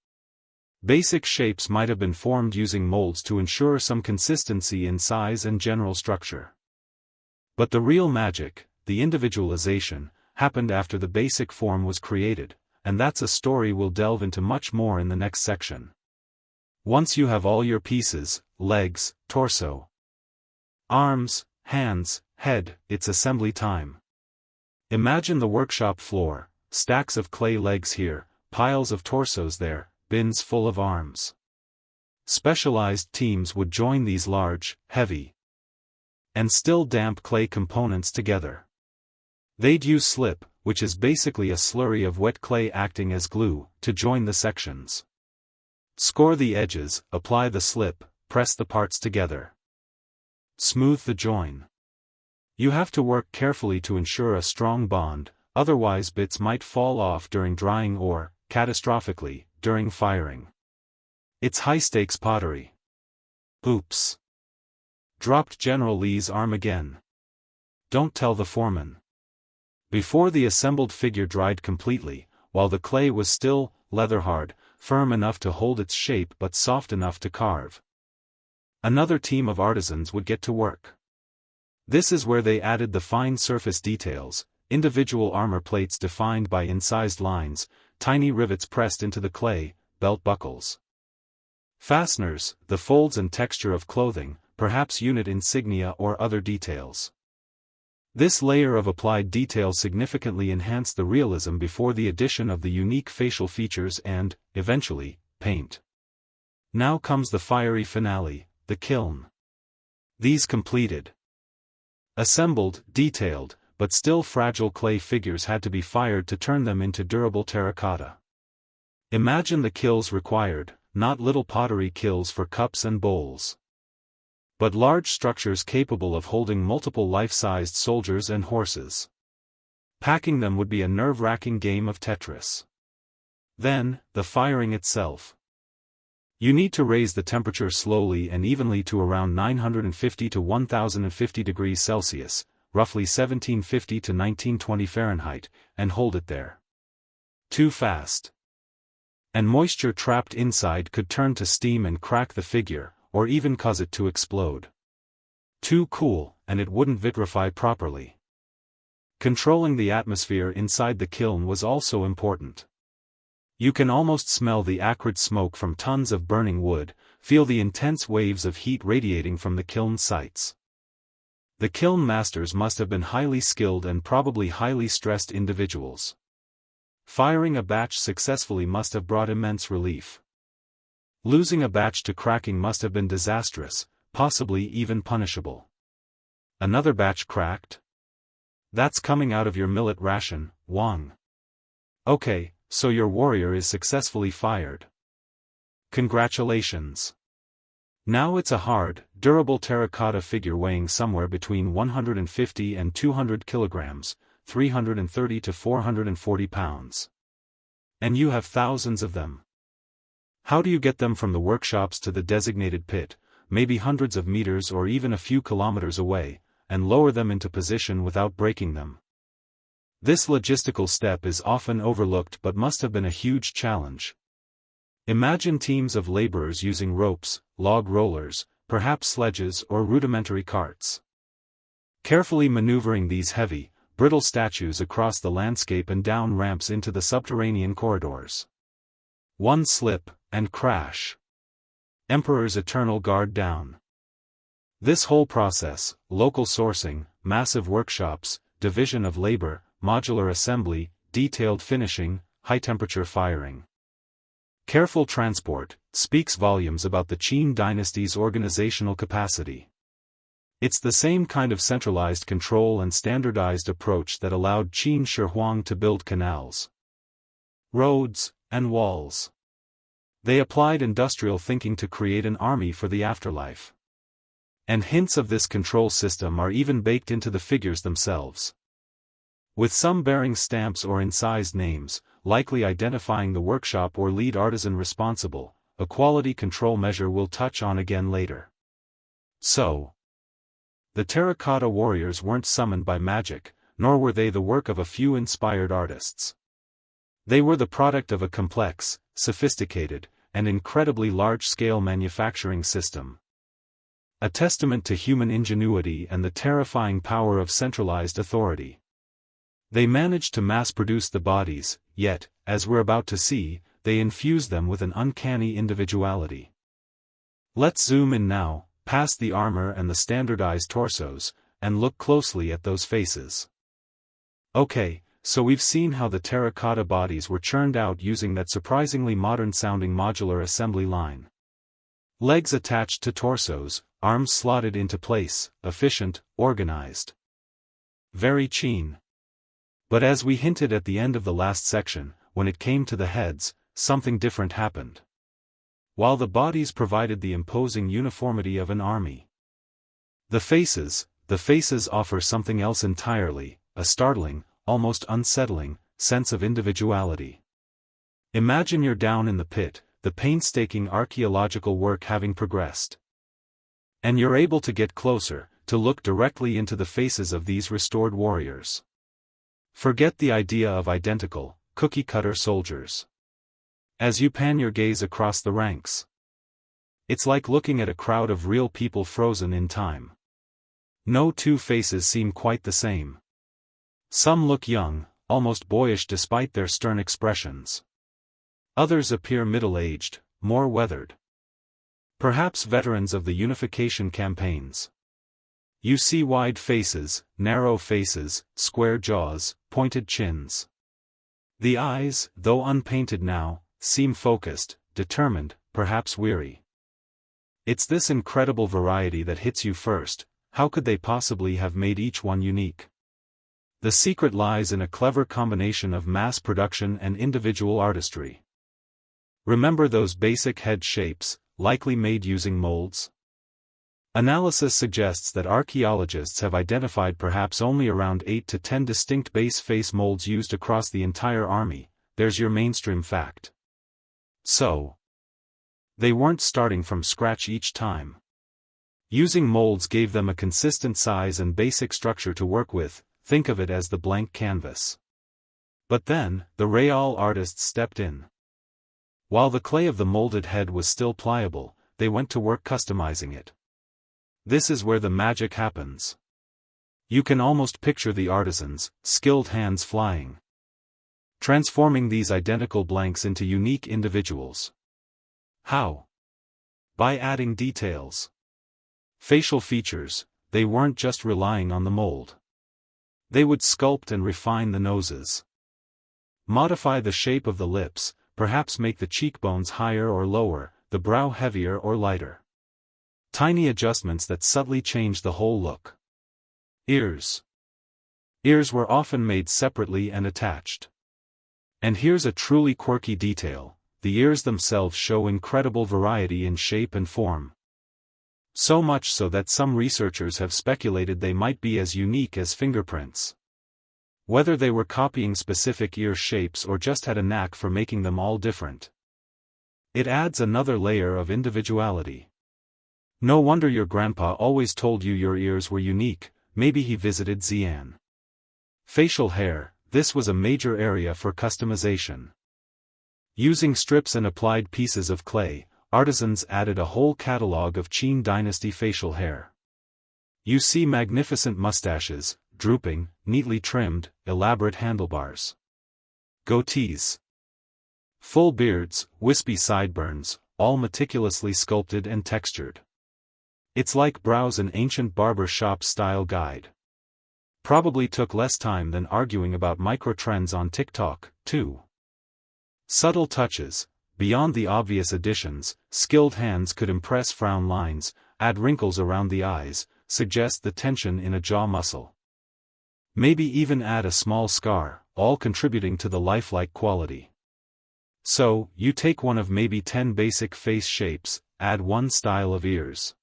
Basic shapes might have been formed using molds to ensure some consistency in size and general structure. But the real magic, the individualization, happened after the basic form was created, and that's a story we'll delve into much more in the next section. Once you have all your pieces: legs, torso, arms, hands, head, it's assembly time. Imagine the workshop floor: stacks of clay legs here, piles of torsos there, bins full of arms. Specialized teams would join these large, heavy, and still damp clay components together. They'd use slip, which is basically a slurry of wet clay acting as glue, to join the sections. Score the edges, apply the slip, press the parts together. Smooth the join. You have to work carefully to ensure a strong bond, otherwise bits might fall off during drying or, catastrophically, during firing. It's high-stakes pottery. Oops. Dropped General Lee's arm again. Don't tell the foreman. Before the assembled figure dried completely, while the clay was still leather-hard, firm enough to hold its shape but soft enough to carve, another team of artisans would get to work. This is where they added the fine surface details: individual armor plates defined by incised lines, tiny rivets pressed into the clay, belt buckles, fasteners, the folds and texture of clothing, perhaps unit insignia or other details. This layer of applied detail significantly enhanced the realism before the addition of the unique facial features and, eventually, paint. Now comes the fiery finale, the kiln. These completed, assembled, detailed, but still fragile clay figures had to be fired to turn them into durable terracotta. Imagine the kills required: not little pottery kilns for cups and bowls, but large structures capable of holding multiple life-sized soldiers and horses. Packing them would be a nerve-wracking game of Tetris. Then, the firing itself. You need to raise the temperature slowly and evenly to around 950 to 1050 degrees Celsius, roughly 1750 to 1920 Fahrenheit, and hold it there. Too fast. And moisture trapped inside could turn to steam and crack the figure, or even cause it to explode. Too cool, and it wouldn't vitrify properly. Controlling the atmosphere inside the kiln was also important. You can almost smell the acrid smoke from tons of burning wood, feel the intense waves of heat radiating from the kiln sites. The kiln masters must have been highly skilled and probably highly stressed individuals. Firing a batch successfully must have brought immense relief. Losing a batch to cracking must have been disastrous, possibly even punishable. Another batch cracked? That's coming out of your millet ration, Huang. Okay, so your warrior is successfully fired. Congratulations. Now it's a hard, durable terracotta figure weighing somewhere between 150 and 200 kilograms, 330 to 440 pounds. And you have thousands of them. How do you get them from the workshops to the designated pit, maybe hundreds of meters or even a few kilometers away, and lower them into position without breaking them? This logistical step is often overlooked but must have been a huge challenge. Imagine teams of laborers using ropes, log rollers, perhaps sledges or rudimentary carts. Carefully maneuvering these heavy, brittle statues across the landscape and down ramps into the subterranean corridors. One slip, and crash. Emperor's eternal guard down. This whole process, local sourcing, massive workshops, division of labor, modular assembly, detailed finishing, high-temperature firing. Careful transport, speaks volumes about the Qin dynasty's organizational capacity. It's the same kind of centralized control and standardized approach that allowed Qin Shi Huang to build canals, roads, and walls. They applied industrial thinking to create an army for the afterlife. And hints of this control system are even baked into the figures themselves. With some bearing stamps or incised names, likely identifying the workshop or lead artisan responsible, a quality control measure we'll touch on again later. So, the terracotta warriors weren't summoned by magic, nor were they the work of a few inspired artists. They were the product of a complex, sophisticated, and incredibly large-scale manufacturing system. A testament to human ingenuity and the terrifying power of centralized authority. They managed to mass-produce the bodies, yet, as we're about to see, they infused them with an uncanny individuality. Let's zoom in now, past the armor and the standardized torsos, and look closely at those faces. Okay, so we've seen how the terracotta bodies were churned out using that surprisingly modern-sounding modular assembly line. Legs attached to torsos, arms slotted into place, efficient, organized. Very Qin. But as we hinted at the end of the last section, when it came to the heads, something different happened. While the bodies provided the imposing uniformity of an army, the faces offer something else entirely, a startling, almost unsettling, sense of individuality. Imagine you're down in the pit, the painstaking archaeological work having progressed. And you're able to get closer, to look directly into the faces of these restored warriors. Forget the idea of identical, cookie-cutter soldiers. As you pan your gaze across the ranks, it's like looking at a crowd of real people frozen in time. No two faces seem quite the same. Some look young, almost boyish despite their stern expressions. Others appear middle-aged, more weathered. Perhaps veterans of the unification campaigns. You see wide faces, narrow faces, square jaws, pointed chins. The eyes, though unpainted now, seem focused, determined, perhaps weary. It's this incredible variety that hits you first. How could they possibly have made each one unique? The secret lies in a clever combination of mass production and individual artistry. Remember those basic head shapes, likely made using molds? Analysis suggests that archaeologists have identified perhaps only around 8 to 10 distinct base face molds used across the entire army. There's your mainstream fact. So, They weren't starting from scratch each time. Using molds gave them a consistent size and basic structure to work with, think of it as the blank canvas. But then, the real artists stepped in. While the clay of the molded head was still pliable, they went to work customizing it. This is where the magic happens. You can almost picture the artisans, skilled hands flying, transforming these identical blanks into unique individuals. How? By adding details. Facial features. They weren't just relying on the mold. They would sculpt and refine the noses, modify the shape of the lips, perhaps make the cheekbones higher or lower, the brow heavier or lighter. Tiny adjustments that subtly change the whole look. Ears. Ears were often made separately and attached. And here's a truly quirky detail: the ears themselves show incredible variety in shape and form. So much so that some researchers have speculated they might be as unique as fingerprints. Whether they were copying specific ear shapes or just had a knack for making them all different. It adds another layer of individuality. No wonder your grandpa always told you your ears were unique. Maybe he visited Xi'an. Facial hair. This was a major area for customization. Using strips and applied pieces of clay, artisans added a whole catalog of Qin dynasty facial hair. You see magnificent mustaches, drooping, neatly trimmed, elaborate handlebars, goatees, full beards, wispy sideburns, all meticulously sculpted and textured. It's like browse an ancient barber shop style guide. Probably took less time than arguing about micro-trends on TikTok, too. Subtle touches. Beyond the obvious additions, skilled hands could impress frown lines, add wrinkles around the eyes, suggest the tension in a jaw muscle. Maybe even add a small scar, all contributing to the lifelike quality. So, you take one of maybe 10 basic face shapes, add one style of ears.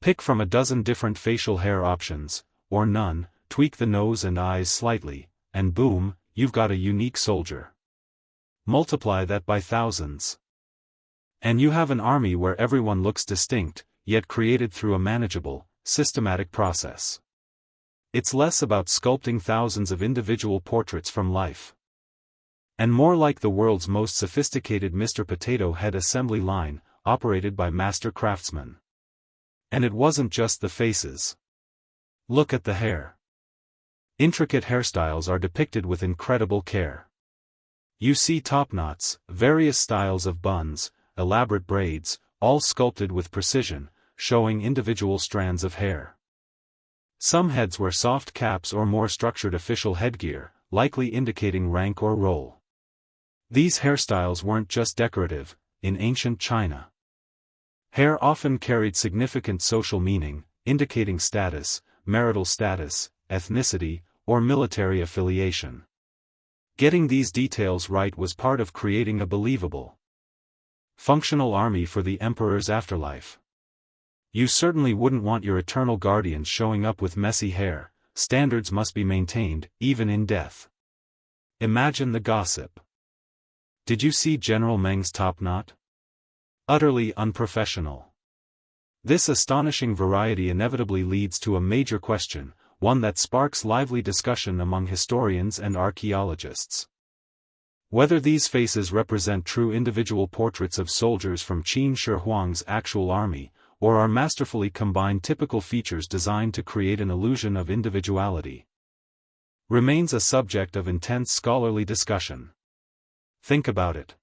Pick from a dozen different facial hair options, or none, tweak the nose and eyes slightly, and boom, you've got a unique soldier. Multiply that by thousands. And you have an army where everyone looks distinct, yet created through a manageable, systematic process. It's less about sculpting thousands of individual portraits from life, and more like the world's most sophisticated Mr. Potato Head assembly line, operated by master craftsmen. And it wasn't just the faces. Look at the hair. Intricate hairstyles are depicted with incredible care. You see top knots, various styles of buns, elaborate braids, all sculpted with precision, showing individual strands of hair. Some heads wear soft caps or more structured official headgear, likely indicating rank or role. These hairstyles weren't just decorative. In ancient China, hair often carried significant social meaning, indicating status, marital status, ethnicity, or military affiliation. Getting these details right was part of creating a believable, functional army for the emperor's afterlife. You certainly wouldn't want your eternal guardians showing up with messy hair. Standards must be maintained, even in death. Imagine the gossip. Did you see General Meng's top knot? Utterly unprofessional. This astonishing variety inevitably leads to a major question, one that sparks lively discussion among historians and archaeologists. Whether these faces represent true individual portraits of soldiers from Qin Shi Huang's actual army, or are masterfully combined typical features designed to create an illusion of individuality, remains a subject of intense scholarly discussion. Think about it.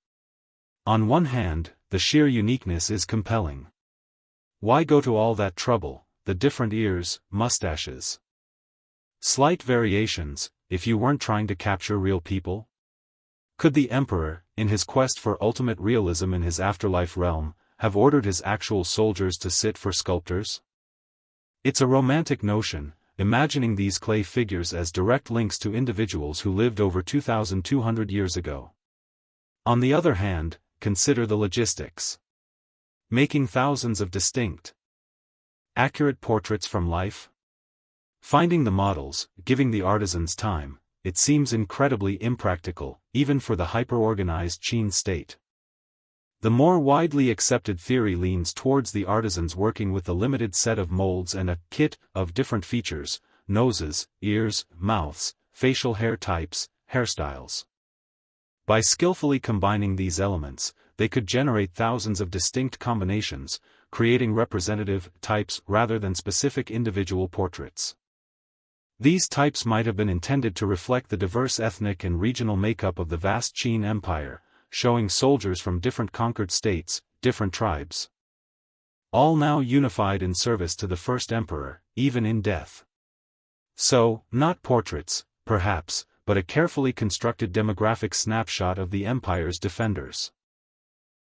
On one hand, the sheer uniqueness is compelling. Why go to all that trouble, the different ears, mustaches, slight variations, if you weren't trying to capture real people? Could the emperor, in his quest for ultimate realism in his afterlife realm, have ordered his actual soldiers to sit for sculptors? It's a romantic notion, imagining these clay figures as direct links to individuals who lived over 2,200 years ago. On the other hand, consider the logistics. Making thousands of distinct, accurate portraits from life? Finding the models, giving the artisans time, it seems incredibly impractical, even for the hyper-organized Qin state. The more widely accepted theory leans towards the artisans working with a limited set of molds and a kit of different features: noses, ears, mouths, facial hair types, hairstyles. By skillfully combining these elements, they could generate thousands of distinct combinations, creating representative types rather than specific individual portraits. These types might have been intended to reflect the diverse ethnic and regional makeup of the vast Qin Empire, showing soldiers from different conquered states, different tribes, all now unified in service to the first emperor, even in death. So, not portraits, perhaps, but a carefully constructed demographic snapshot of the empire's defenders.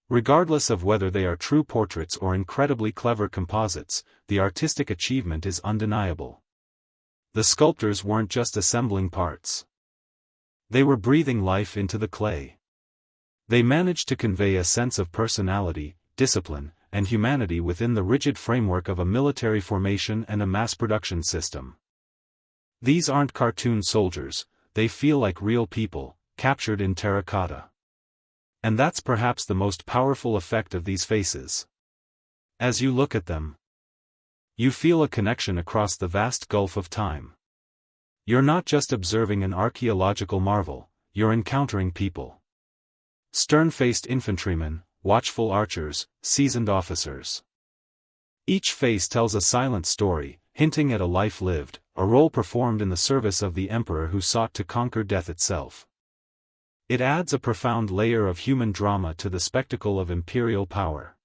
Regardless of whether they are true portraits or incredibly clever composites, the artistic achievement is undeniable. The sculptors weren't just assembling parts. They were breathing life into the clay. They managed to convey a sense of personality, discipline, and humanity within the rigid framework of a military formation and a mass production system. These aren't cartoon soldiers, they feel like real people, captured in terracotta. And that's perhaps the most powerful effect of these faces. As you look at them, you feel a connection across the vast gulf of time. You're not just observing an archaeological marvel, you're encountering people. Stern-faced infantrymen, watchful archers, seasoned officers. Each face tells a silent story, hinting at a life lived, a role performed in the service of the emperor who sought to conquer death itself. It adds a profound layer of human drama to the spectacle of imperial power.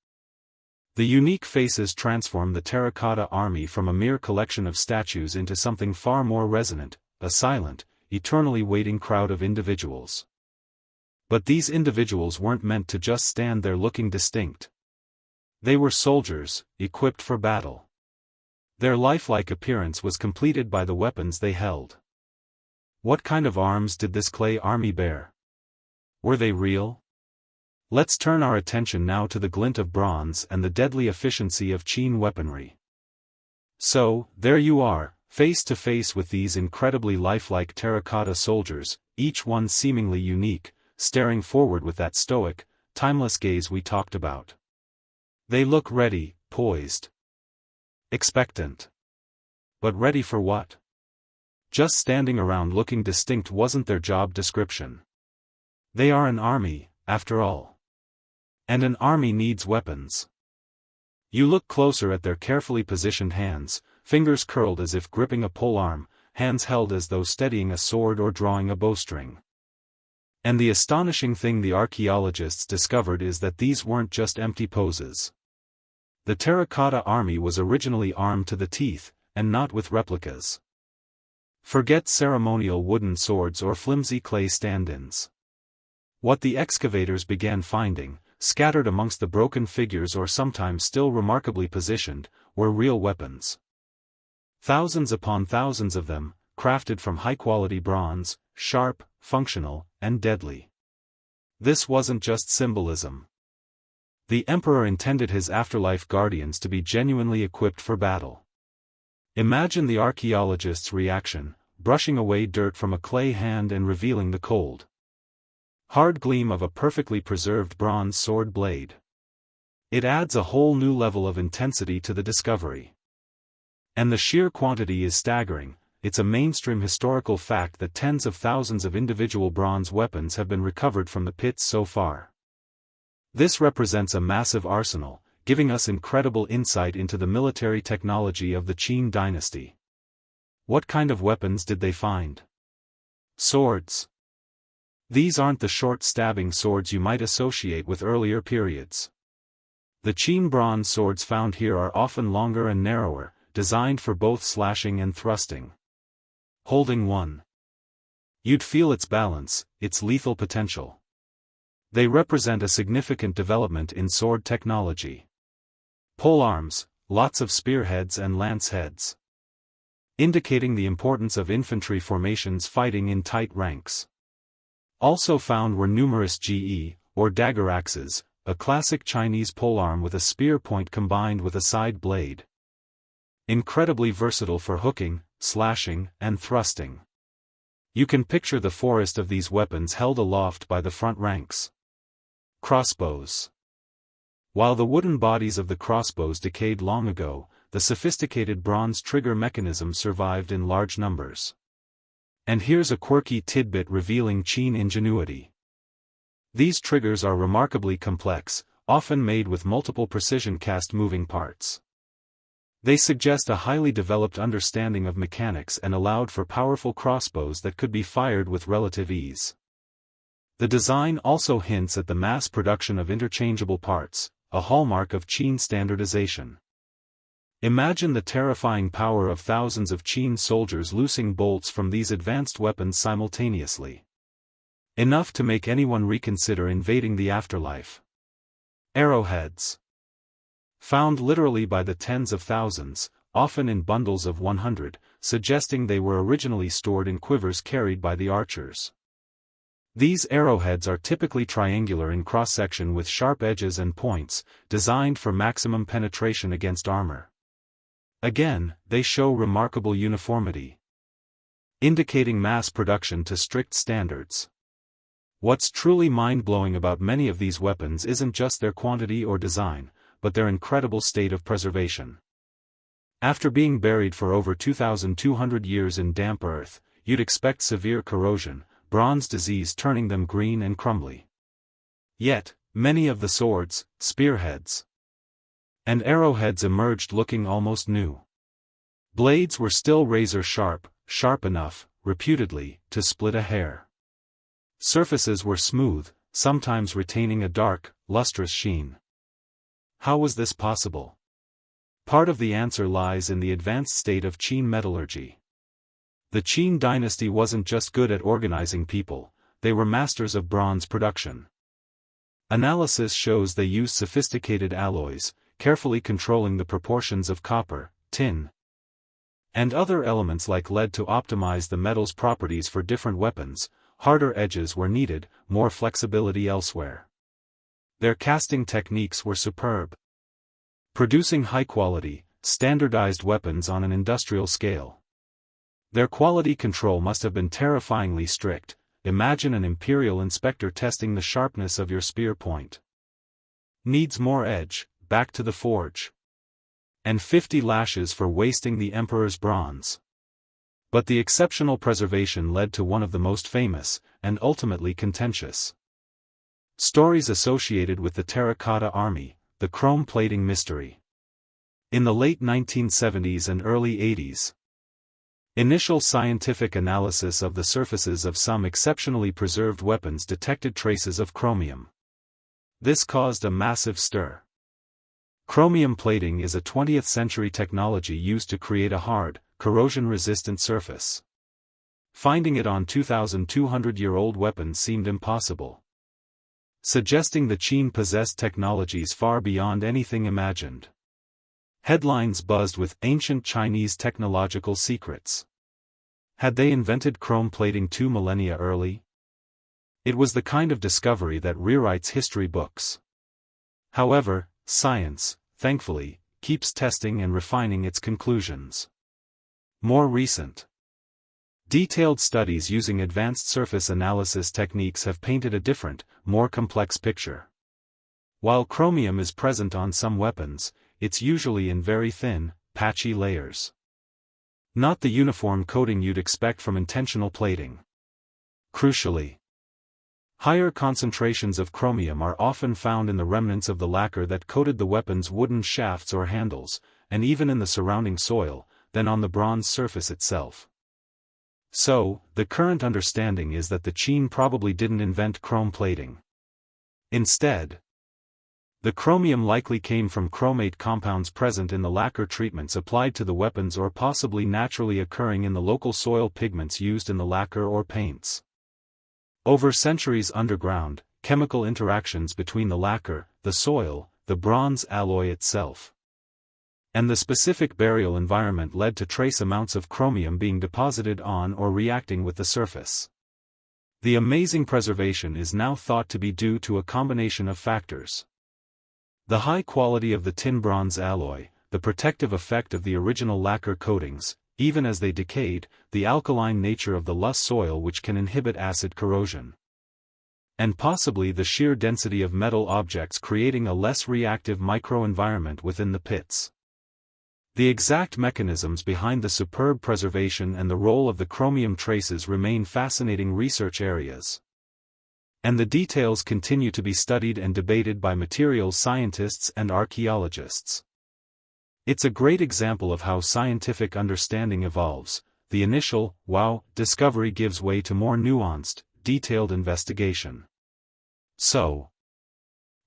The unique faces transform the Terracotta Army from a mere collection of statues into something far more resonant, a silent, eternally waiting crowd of individuals. But these individuals weren't meant to just stand there looking distinct. They were soldiers, equipped for battle. Their lifelike appearance was completed by the weapons they held. What kind of arms did this clay army bear? Were they real? Let's turn our attention now to the glint of bronze and the deadly efficiency of Qin weaponry. So, there you are, face to face with these incredibly lifelike terracotta soldiers, each one seemingly unique, staring forward with that stoic, timeless gaze we talked about. They look ready, poised, expectant. But ready for what? Just standing around looking distinct wasn't their job description. They are an army, after all. And an army needs weapons. You look closer at their carefully positioned hands, fingers curled as if gripping a polearm, hands held as though steadying a sword or drawing a bowstring. And the astonishing thing the archaeologists discovered is that these weren't just empty poses. The Terracotta Army was originally armed to the teeth, and not with replicas. Forget ceremonial wooden swords or flimsy clay stand-ins. What the excavators began finding, scattered amongst the broken figures or sometimes still remarkably positioned, were real weapons. Thousands upon thousands of them, crafted from high-quality bronze, sharp, functional, and deadly. This wasn't just symbolism. The emperor intended his afterlife guardians to be genuinely equipped for battle. Imagine the archaeologist's reaction, brushing away dirt from a clay hand and revealing the cold, hard gleam of a perfectly preserved bronze sword blade. It adds a whole new level of intensity to the discovery. And the sheer quantity is staggering. It's a mainstream historical fact that tens of thousands of individual bronze weapons have been recovered from the pits so far. This represents a massive arsenal, giving us incredible insight into the military technology of the Qin dynasty. What kind of weapons did they find? Swords. These aren't the short stabbing swords you might associate with earlier periods. The Qin bronze swords found here are often longer and narrower, designed for both slashing and thrusting. Holding one, you'd feel its balance, its lethal potential. They represent a significant development in sword technology. Polearms, lots of spearheads and lance heads, indicating the importance of infantry formations fighting in tight ranks. Also found were numerous ge, or dagger axes, a classic Chinese polearm with a spear point combined with a side blade. Incredibly versatile for hooking, slashing, and thrusting. You can picture the forest of these weapons held aloft by the front ranks. Crossbows. While the wooden bodies of the crossbows decayed long ago, the sophisticated bronze trigger mechanism survived in large numbers. And here's a quirky tidbit revealing Qin ingenuity. These triggers are remarkably complex, often made with multiple precision-cast moving parts. They suggest a highly developed understanding of mechanics and allowed for powerful crossbows that could be fired with relative ease. The design also hints at the mass production of interchangeable parts, a hallmark of Qin standardization. Imagine the terrifying power of thousands of Qin soldiers loosing bolts from these advanced weapons simultaneously. Enough to make anyone reconsider invading the afterlife. Arrowheads. Found literally by the tens of thousands, often in bundles of 100, suggesting they were originally stored in quivers carried by the archers. These arrowheads are typically triangular in cross-section with sharp edges and points, designed for maximum penetration against armor. Again, they show remarkable uniformity, indicating mass production to strict standards. What's truly mind-blowing about many of these weapons isn't just their quantity or design, but their incredible state of preservation. After being buried for over 2,200 years in damp earth, you'd expect severe corrosion, bronze disease turning them green and crumbly. Yet, many of the swords, spearheads, and arrowheads emerged looking almost new. Blades were still razor-sharp, sharp enough, reputedly, to split a hair. Surfaces were smooth, sometimes retaining a dark, lustrous sheen. How was this possible? Part of the answer lies in the advanced state of Qin metallurgy. The Qin dynasty wasn't just good at organizing people, they were masters of bronze production. Analysis shows they used sophisticated alloys, carefully controlling the proportions of copper, tin, and other elements like lead to optimize the metal's properties for different weapons. Harder edges were needed, more flexibility elsewhere. Their casting techniques were superb, producing high-quality, standardized weapons on an industrial scale. Their quality control must have been terrifyingly strict. Imagine an imperial inspector testing the sharpness of your spear point. Needs more edge, back to the forge. And 50 lashes for wasting the emperor's bronze. But the exceptional preservation led to one of the most famous, and ultimately contentious, stories associated with the Terracotta Army, the chrome plating mystery. In the late 1970s and early 80s, initial scientific analysis of the surfaces of some exceptionally preserved weapons detected traces of chromium. This caused a massive stir. Chromium plating is a 20th-century technology used to create a hard, corrosion-resistant surface. Finding it on 2,200-year-old weapons seemed impossible, suggesting the Qin possessed technologies far beyond anything imagined. Headlines buzzed with ancient Chinese technological secrets. Had they invented chrome plating 2 millennia early? It was the kind of discovery that rewrites history books. However, science, thankfully, keeps testing and refining its conclusions. More recent, detailed studies using advanced surface analysis techniques have painted a different, more complex picture. While chromium is present on some weapons, it's usually in very thin, patchy layers. Not the uniform coating you'd expect from intentional plating. Crucially, higher concentrations of chromium are often found in the remnants of the lacquer that coated the weapon's wooden shafts or handles, and even in the surrounding soil, than on the bronze surface itself. So, the current understanding is that the Qin probably didn't invent chrome plating. Instead, the chromium likely came from chromate compounds present in the lacquer treatments applied to the weapons or possibly naturally occurring in the local soil pigments used in the lacquer or paints. Over centuries underground, chemical interactions between the lacquer, the soil, the bronze alloy itself, and the specific burial environment led to trace amounts of chromium being deposited on or reacting with the surface. The amazing preservation is now thought to be due to a combination of factors. The high quality of the tin-bronze alloy, the protective effect of the original lacquer coatings, even as they decayed, the alkaline nature of the loess soil which can inhibit acid corrosion, and possibly the sheer density of metal objects creating a less reactive microenvironment within the pits. The exact mechanisms behind the superb preservation and the role of the chromium traces remain fascinating research areas. And the details continue to be studied and debated by materials scientists and archaeologists. It's a great example of how scientific understanding evolves. The initial, wow, discovery gives way to more nuanced, detailed investigation. So,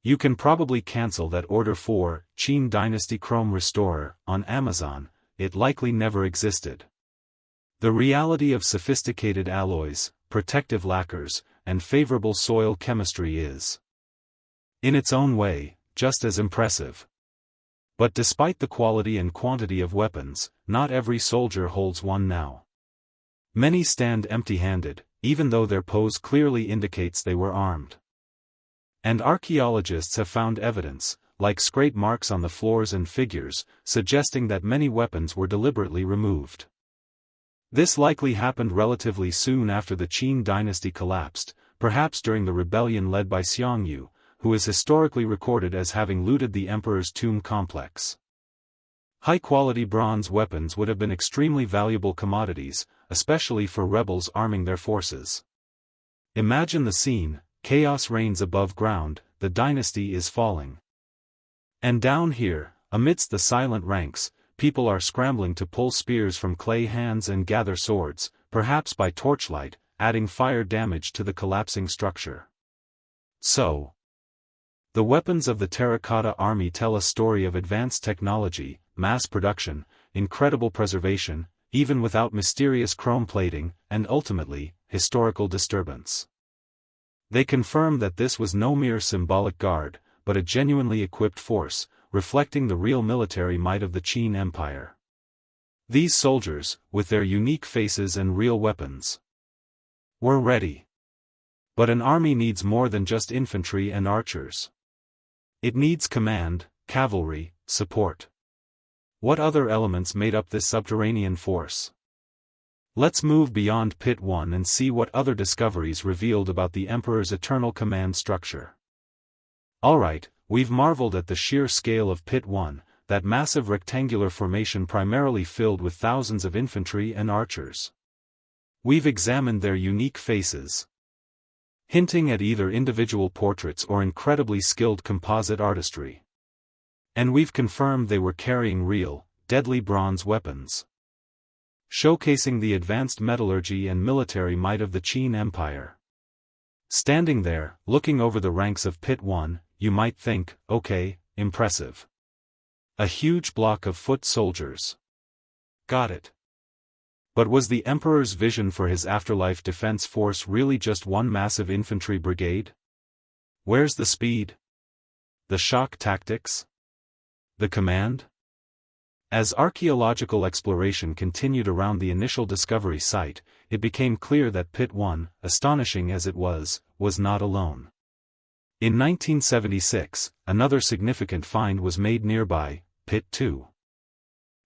you can probably cancel that order for Qin Dynasty Chrome Restorer on Amazon. It likely never existed. The reality of sophisticated alloys, protective lacquers, and favorable soil chemistry is, in its own way, just as impressive. But despite the quality and quantity of weapons, not every soldier holds one now. Many stand empty-handed, even though their pose clearly indicates they were armed. And archaeologists have found evidence, like scrape marks on the floors and figures, suggesting that many weapons were deliberately removed. This likely happened relatively soon after the Qin dynasty collapsed, perhaps during the rebellion led by Xiangyu, who is historically recorded as having looted the emperor's tomb complex. High-quality bronze weapons would have been extremely valuable commodities, especially for rebels arming their forces. Imagine the scene: chaos reigns above ground, the dynasty is falling. And down here, amidst the silent ranks, people are scrambling to pull spears from clay hands and gather swords, perhaps by torchlight, adding fire damage to the collapsing structure. So, the weapons of the Terracotta Army tell a story of advanced technology, mass production, incredible preservation, even without mysterious chrome plating, and ultimately, historical disturbance. They confirm that this was no mere symbolic guard, but a genuinely equipped force, reflecting the real military might of the Qin Empire. These soldiers, with their unique faces and real weapons, were ready. But an army needs more than just infantry and archers. It needs command, cavalry, support. What other elements made up this subterranean force? Let's move beyond Pit 1 and see what other discoveries revealed about the Emperor's eternal command structure. Alright, we've marveled at the sheer scale of Pit 1, that massive rectangular formation primarily filled with thousands of infantry and archers. We've examined their unique faces, hinting at either individual portraits or incredibly skilled composite artistry. And we've confirmed they were carrying real, deadly bronze weapons, showcasing the advanced metallurgy and military might of the Qin Empire. Standing there, looking over the ranks of Pit 1, you might think, okay, impressive. A huge block of foot soldiers. Got it. But was the Emperor's vision for his afterlife defense force really just one massive infantry brigade? Where's the speed? The shock tactics? The command? As archaeological exploration continued around the initial discovery site, it became clear that Pit 1, astonishing as it was not alone. In 1976, another significant find was made nearby, Pit 2.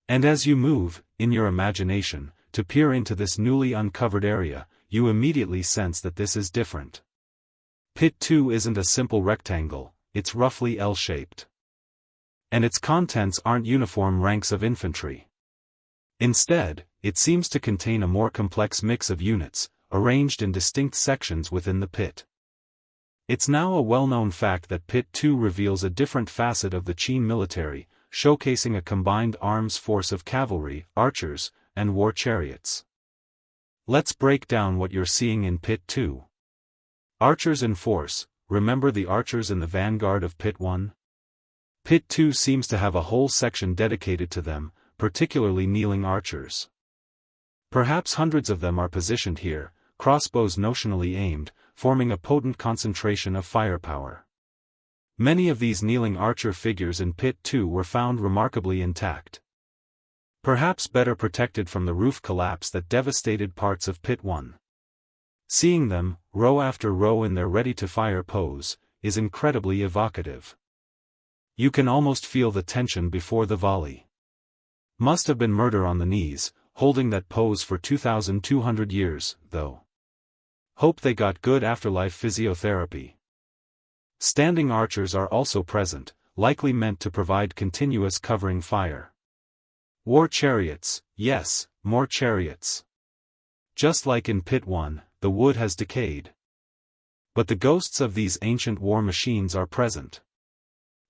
And as you move, in your imagination, to peer into this newly uncovered area, you immediately sense that this is different. Pit 2 isn't a simple rectangle, it's roughly L-shaped. And its contents aren't uniform ranks of infantry. Instead, it seems to contain a more complex mix of units, arranged in distinct sections within the pit. It's now a well-known fact that Pit 2 reveals a different facet of the Qin military, showcasing a combined arms force of cavalry, archers, and war chariots. Let's break down what you're seeing in Pit 2. Archers in force. Remember the archers in the vanguard of Pit 1? Pit 2 seems to have a whole section dedicated to them, particularly kneeling archers. Perhaps hundreds of them are positioned here, crossbows notionally aimed, forming a potent concentration of firepower. Many of these kneeling archer figures in Pit 2 were found remarkably intact. Perhaps better protected from the roof collapse that devastated parts of Pit 1. Seeing them, row after row in their ready-to-fire pose, is incredibly evocative. You can almost feel the tension before the volley. Must have been murder on the knees, holding that pose for 2,200 years, though. Hope they got good afterlife physiotherapy. Standing archers are also present, likely meant to provide continuous covering fire. War chariots, yes, more chariots. Just like in Pit 1, the wood has decayed. But the ghosts of these ancient war machines are present.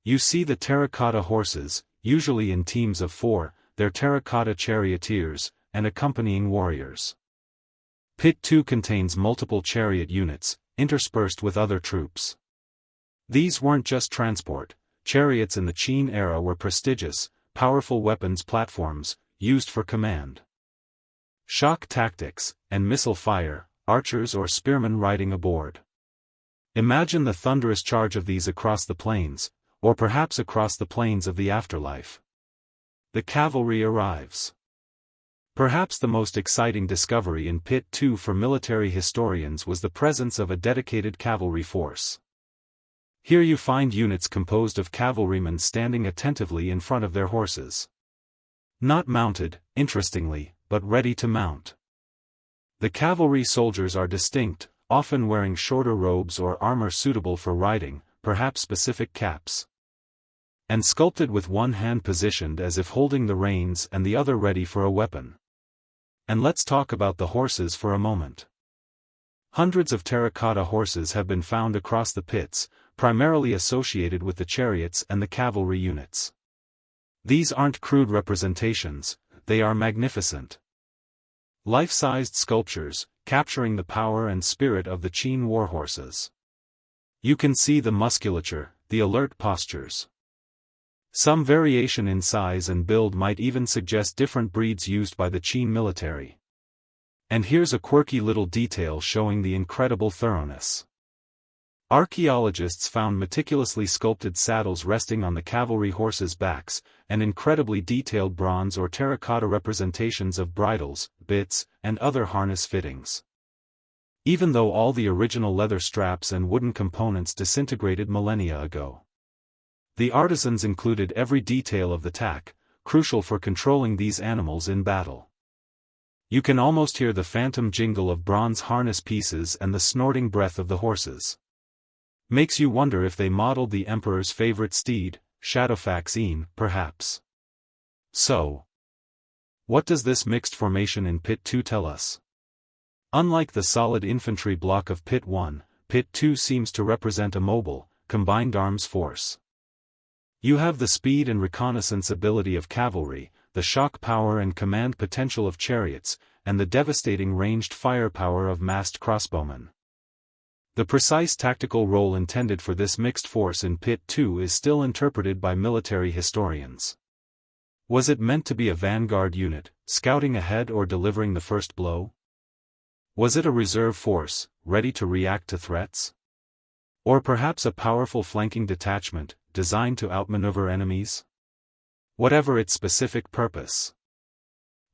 You see the terracotta horses, usually in teams of 4, their terracotta charioteers, and accompanying warriors. Pit 2 contains multiple chariot units, interspersed with other troops. These weren't just transport. Chariots in the Qin era were prestigious, powerful weapons platforms, used for command. Shock tactics, and missile fire, archers or spearmen riding aboard. Imagine the thunderous charge of these across the plains, or perhaps across the plains of the afterlife. The cavalry arrives. Perhaps the most exciting discovery in Pit 2 for military historians was the presence of a dedicated cavalry force. Here you find units composed of cavalrymen standing attentively in front of their horses. Not mounted, interestingly, but ready to mount. The cavalry soldiers are distinct, often wearing shorter robes or armor suitable for riding, perhaps specific caps. And sculpted with one hand positioned as if holding the reins and the other ready for a weapon. And let's talk about the horses for a moment. Hundreds of terracotta horses have been found across the pits, primarily associated with the chariots and the cavalry units. These aren't crude representations, they are magnificent. Life-sized sculptures, capturing the power and spirit of the Qin warhorses. You can see the musculature, the alert postures. Some variation in size and build might even suggest different breeds used by the Qin military. And here's a quirky little detail showing the incredible thoroughness. Archaeologists found meticulously sculpted saddles resting on the cavalry horses' backs, and incredibly detailed bronze or terracotta representations of bridles, bits, and other harness fittings. Even though all the original leather straps and wooden components disintegrated millennia ago. The artisans included every detail of the tack, crucial for controlling these animals in battle. You can almost hear the phantom jingle of bronze harness pieces and the snorting breath of the horses. Makes you wonder if they modeled the emperor's favorite steed, Shadowfax Xi'an, perhaps. So, what does this mixed formation in Pit 2 tell us? Unlike the solid infantry block of Pit 1, Pit 2 seems to represent a mobile, combined arms force. You have the speed and reconnaissance ability of cavalry, the shock power and command potential of chariots, and the devastating ranged firepower of massed crossbowmen. The precise tactical role intended for this mixed force in Pit 2 is still interpreted by military historians. Was it meant to be a vanguard unit, scouting ahead or delivering the first blow? Was it a reserve force, ready to react to threats? Or perhaps a powerful flanking detachment, designed to outmaneuver enemies? Whatever its specific purpose.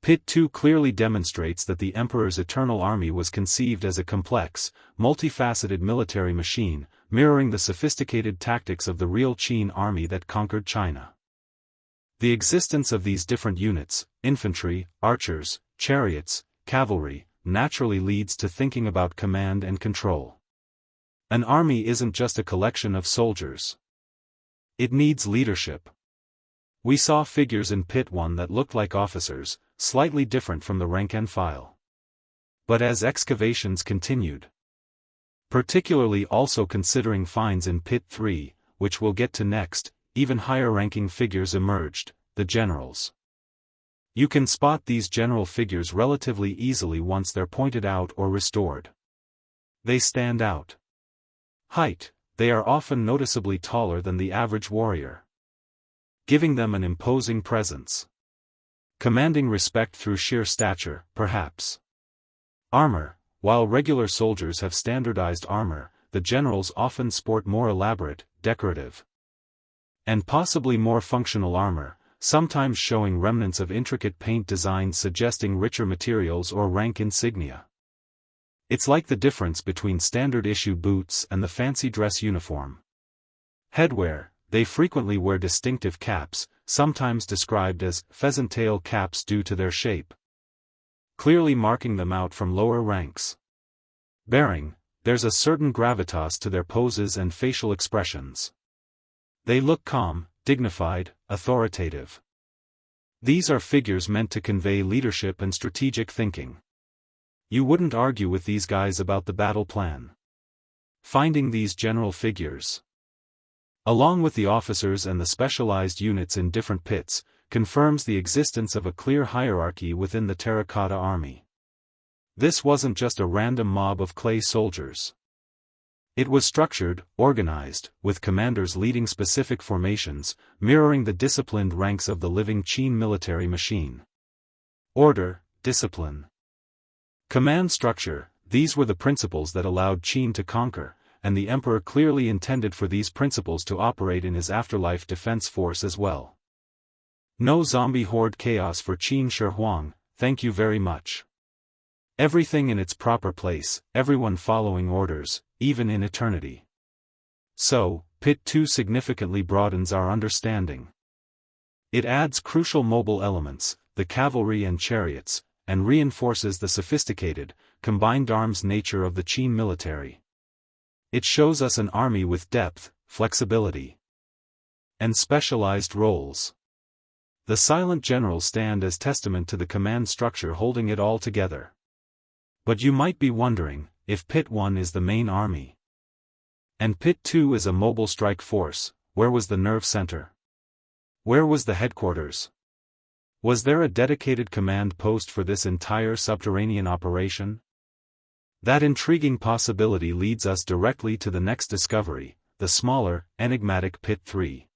Pit 2 clearly demonstrates that the Emperor's Eternal Army was conceived as a complex, multifaceted military machine, mirroring the sophisticated tactics of the real Qin army that conquered China. The existence of these different units, infantry, archers, chariots, cavalry, naturally leads to thinking about command and control. An army isn't just a collection of soldiers. It needs leadership. We saw figures in Pit 1 that looked like officers, slightly different from the rank and file. But as excavations continued, particularly also considering finds in Pit 3, which we'll get to next, even higher-ranking figures emerged, the generals. You can spot these general figures relatively easily once they're pointed out or restored. They stand out. Height. They are often noticeably taller than the average warrior, giving them an imposing presence. Commanding respect through sheer stature, perhaps. Armor. While regular soldiers have standardized armor, the generals often sport more elaborate, decorative, and possibly more functional armor, sometimes showing remnants of intricate paint designs suggesting richer materials or rank insignia. It's like the difference between standard-issue boots and the fancy dress uniform. Headwear. They frequently wear distinctive caps, sometimes described as pheasant-tail caps due to their shape, clearly marking them out from lower ranks. bearing, there's a certain gravitas to their poses and facial expressions. They look calm, dignified, authoritative. These are figures meant to convey leadership and strategic thinking. You wouldn't argue with these guys about the battle plan. Finding these general figures, along with the officers and the specialized units in different pits, confirms the existence of a clear hierarchy within the Terracotta Army. This wasn't just a random mob of clay soldiers. It was structured, organized, with commanders leading specific formations, mirroring the disciplined ranks of the living Qin military machine. Order, discipline, command structure, these were the principles that allowed Qin to conquer, and the emperor clearly intended for these principles to operate in his afterlife defense force as well. No zombie horde chaos for Qin Shi Huang, thank you very much. Everything in its proper place, everyone following orders, even in eternity. So, Pit 2 significantly broadens our understanding. It adds crucial mobile elements, the cavalry and chariots, and reinforces the sophisticated, combined arms nature of the Qin military. It shows us an army with depth, flexibility, and specialized roles. The silent generals stand as testament to the command structure holding it all together. But you might be wondering, if Pit 1 is the main army, and Pit 2 is a mobile strike force, where was the nerve center? Where was the headquarters? Was there a dedicated command post for this entire subterranean operation? That intriguing possibility leads us directly to the next discovery, the smaller, enigmatic Pit 3.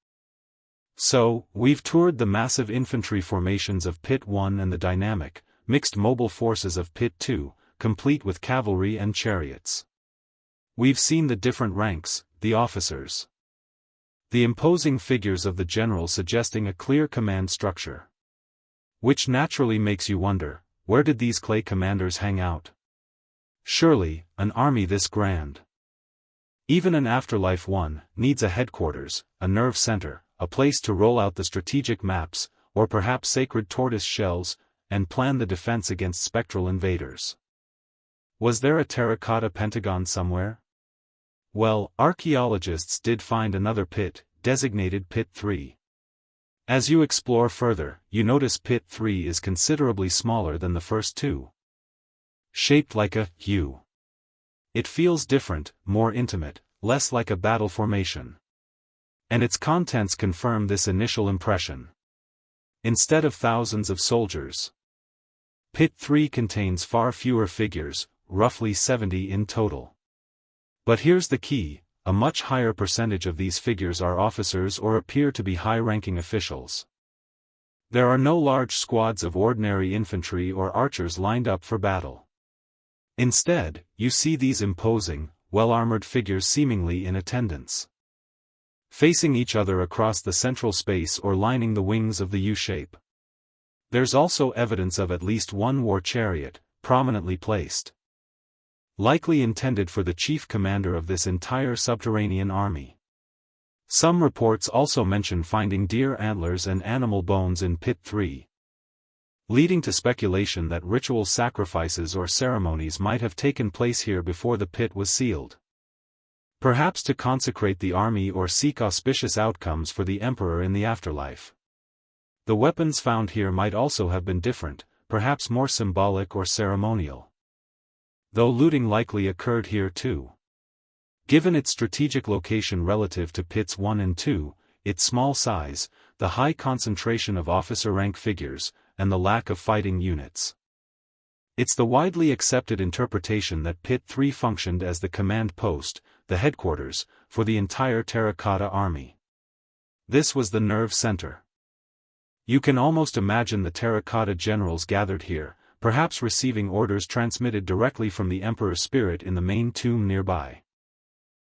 So, we've toured the massive infantry formations of Pit 1 and the dynamic, mixed mobile forces of Pit 2, complete with cavalry and chariots. We've seen the different ranks, the officers, the imposing figures of the generals suggesting a clear command structure. Which naturally makes you wonder, where did these clay commanders hang out? Surely, an army this grand, even an afterlife one, needs a headquarters, a nerve center, a place to roll out the strategic maps, or perhaps sacred tortoise shells, and plan the defense against spectral invaders. Was there a terracotta pentagon somewhere? Well, archaeologists did find another pit, designated Pit 3. As you explore further, you notice Pit 3 is considerably smaller than the first two. Shaped like a U. It feels different, more intimate, less like a battle formation. And its contents confirm this initial impression. Instead of thousands of soldiers, Pit 3 contains far fewer figures, roughly 70 in total. But here's the key, a much higher percentage of these figures are officers or appear to be high-ranking officials. There are no large squads of ordinary infantry or archers lined up for battle. Instead, you see these imposing, well-armored figures seemingly in attendance, facing each other across the central space or lining the wings of the U-shape. There's also evidence of at least one war chariot, prominently placed, likely intended for the chief commander of this entire subterranean army. Some reports also mention finding deer antlers and animal bones in Pit 3, leading to speculation that ritual sacrifices or ceremonies might have taken place here before the pit was sealed. Perhaps to consecrate the army or seek auspicious outcomes for the emperor in the afterlife. The weapons found here might also have been different, perhaps more symbolic or ceremonial. Though looting likely occurred here too. Given its strategic location relative to Pits 1 and 2, its small size, the high concentration of officer rank figures, and the lack of fighting units. It's the widely accepted interpretation that Pit 3 functioned as the command post, the headquarters, for the entire Terracotta Army. This was the nerve center. You can almost imagine the Terracotta generals gathered here, perhaps receiving orders transmitted directly from the Emperor's spirit in the main tomb nearby.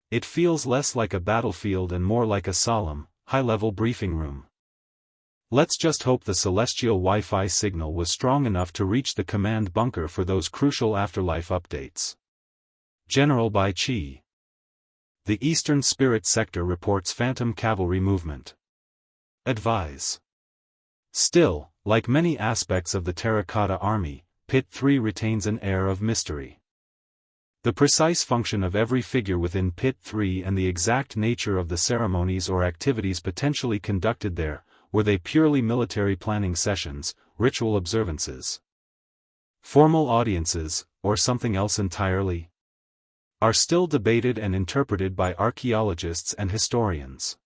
It feels less like a battlefield and more like a solemn, high-level briefing room. Let's just hope the celestial Wi-Fi signal was strong enough to reach the command bunker for those crucial afterlife updates. General Bai Qi. The Eastern Spirit Sector reports phantom cavalry movement. Advise. Still, like many aspects of the Terracotta Army, Pit 3 retains an air of mystery. The precise function of every figure within Pit 3 and the exact nature of the ceremonies or activities potentially conducted there, were they purely military planning sessions, ritual observances, formal audiences, or something else entirely, are still debated and interpreted by archaeologists and historians.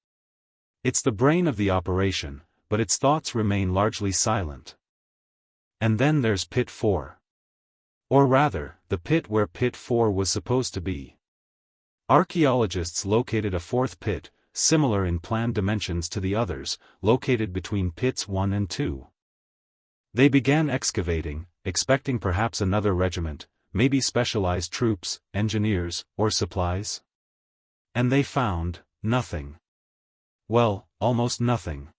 It's the brain of the operation, but its thoughts remain largely silent. And then there's Pit 4. Or rather, the pit where Pit 4 was supposed to be. Archaeologists located a fourth pit, similar in planned dimensions to the others, located between Pits 1 and 2. They began excavating, expecting perhaps another regiment, maybe specialized troops, engineers, or supplies. And they found nothing. Well, almost nothing.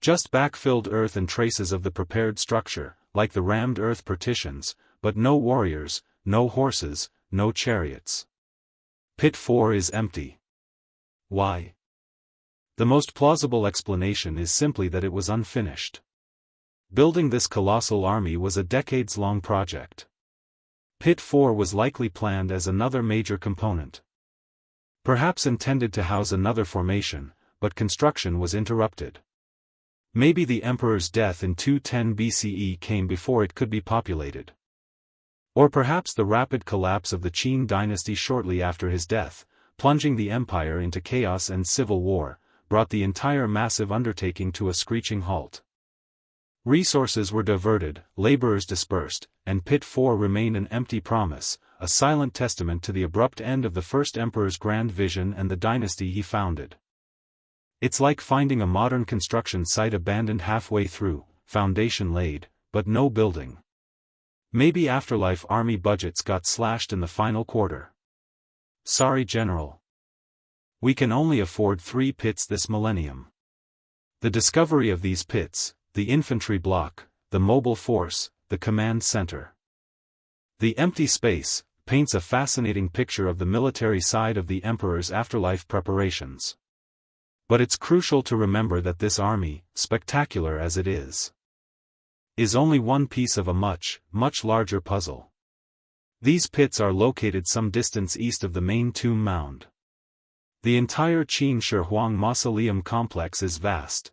Just backfilled earth and traces of the prepared structure, like the rammed earth partitions, but no warriors, no horses, no chariots. Pit 4 is empty. Why? The most plausible explanation is simply that it was unfinished. Building this colossal army was a decades-long project. Pit 4 was likely planned as another major component. Perhaps intended to house another formation, but construction was interrupted. Maybe the emperor's death in 210 BCE came before it could be populated. Or perhaps the rapid collapse of the Qin dynasty shortly after his death, plunging the empire into chaos and civil war, brought the entire massive undertaking to a screeching halt. Resources were diverted, laborers dispersed, and Pit 4 remained an empty promise, a silent testament to the abrupt end of the first emperor's grand vision and the dynasty he founded. It's like finding a modern construction site abandoned halfway through, foundation laid, but no building. Maybe afterlife army budgets got slashed in the final quarter. Sorry, General. We can only afford 3 pits this millennium. The discovery of these pits, the infantry block, the mobile force, the command center. The empty space paints a fascinating picture of the military side of the emperor's afterlife preparations. But it's crucial to remember that this army, spectacular as it is only one piece of a much, much larger puzzle. These pits are located some distance east of the main tomb mound. The entire Qin Shi Huang mausoleum complex is vast.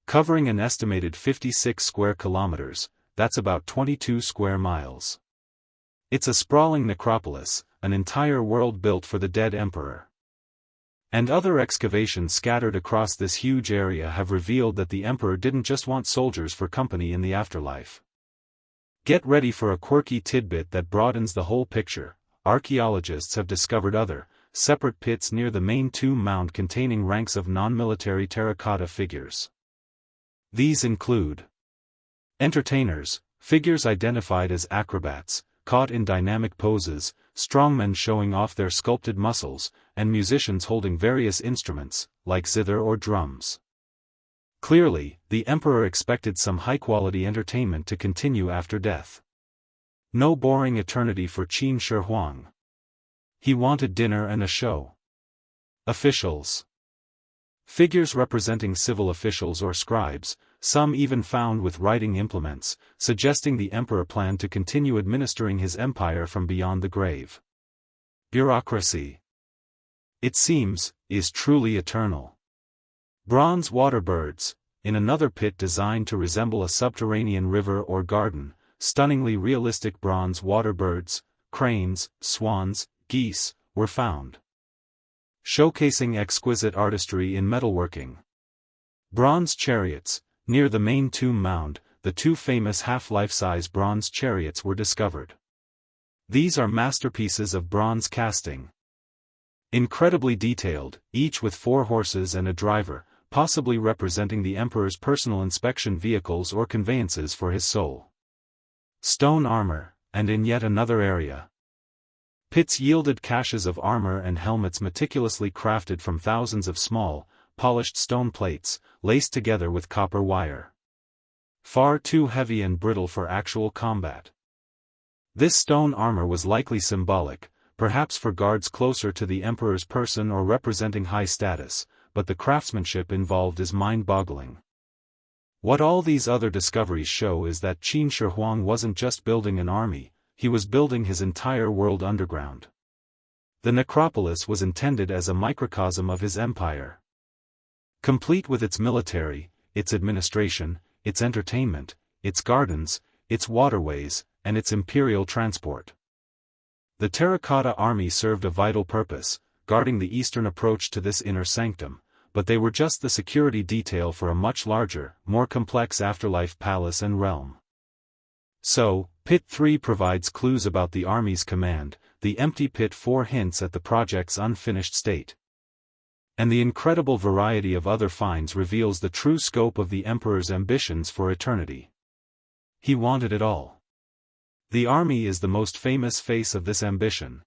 Covering an estimated 56 square kilometers, that's about 22 square miles. It's a sprawling necropolis, an entire world built for the dead emperor. And other excavations scattered across this huge area have revealed that the emperor didn't just want soldiers for company in the afterlife. Get ready for a quirky tidbit that broadens the whole picture. Archaeologists have discovered other, separate pits near the main tomb mound containing ranks of non-military terracotta figures. These include entertainers, figures identified as acrobats, caught in dynamic poses, strongmen showing off their sculpted muscles, and musicians holding various instruments, like zither or drums. Clearly, the emperor expected some high-quality entertainment to continue after death. No boring eternity for Qin Shi Huang. He wanted dinner and a show. Officials. Figures representing civil officials or scribes, some even found with writing implements, suggesting the emperor planned to continue administering his empire from beyond the grave. Bureaucracy, it seems, is truly eternal. Bronze water birds, in another pit designed to resemble a subterranean river or garden, stunningly realistic bronze water birds, cranes, swans, geese, were found. Showcasing exquisite artistry in metalworking. Bronze chariots, near the main tomb mound, the 2 famous half-life-size bronze chariots were discovered. These are masterpieces of bronze casting. Incredibly detailed, each with 4 horses and a driver, possibly representing the emperor's personal inspection vehicles or conveyances for his soul. Stone armor, and in yet another area. Pits yielded caches of armor and helmets meticulously crafted from thousands of small, polished stone plates, laced together with copper wire. Far too heavy and brittle for actual combat. This stone armor was likely symbolic, perhaps for guards closer to the emperor's person or representing high status, but the craftsmanship involved is mind-boggling. What all these other discoveries show is that Qin Shi Huang wasn't just building an army, he was building his entire world underground. The necropolis was intended as a microcosm of his empire. Complete with its military, its administration, its entertainment, its gardens, its waterways, and its imperial transport. The Terracotta Army served a vital purpose, guarding the eastern approach to this inner sanctum, but they were just the security detail for a much larger, more complex afterlife palace and realm. So, Pit 3 provides clues about the army's command, the empty Pit 4 hints at the project's unfinished state. And the incredible variety of other finds reveals the true scope of the Emperor's ambitions for eternity. He wanted it all. The army is the most famous face of this ambition.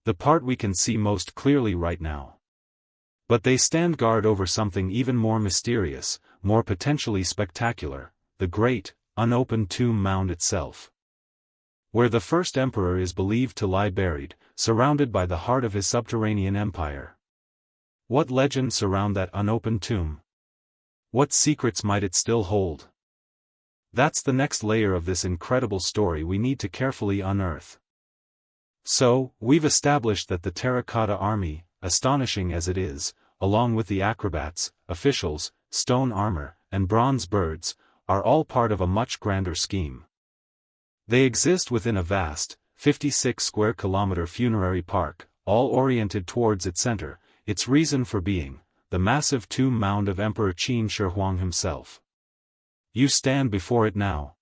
The part we can see most clearly right now. But they stand guard over something even more mysterious, more potentially spectacular, the great, unopened tomb mound itself. Where the first emperor is believed to lie buried, surrounded by the heart of his subterranean empire. What legends surround that unopened tomb? What secrets might it still hold? That's the next layer of this incredible story we need to carefully unearth. So, we've established that the Terracotta Army, astonishing as it is, along with the acrobats, officials, stone armor, and bronze birds, are all part of a much grander scheme. They exist within a vast, 56-square-kilometer funerary park, all oriented towards its center, its reason for being, the massive tomb mound of Emperor Qin Shi Huang himself. You stand before it now.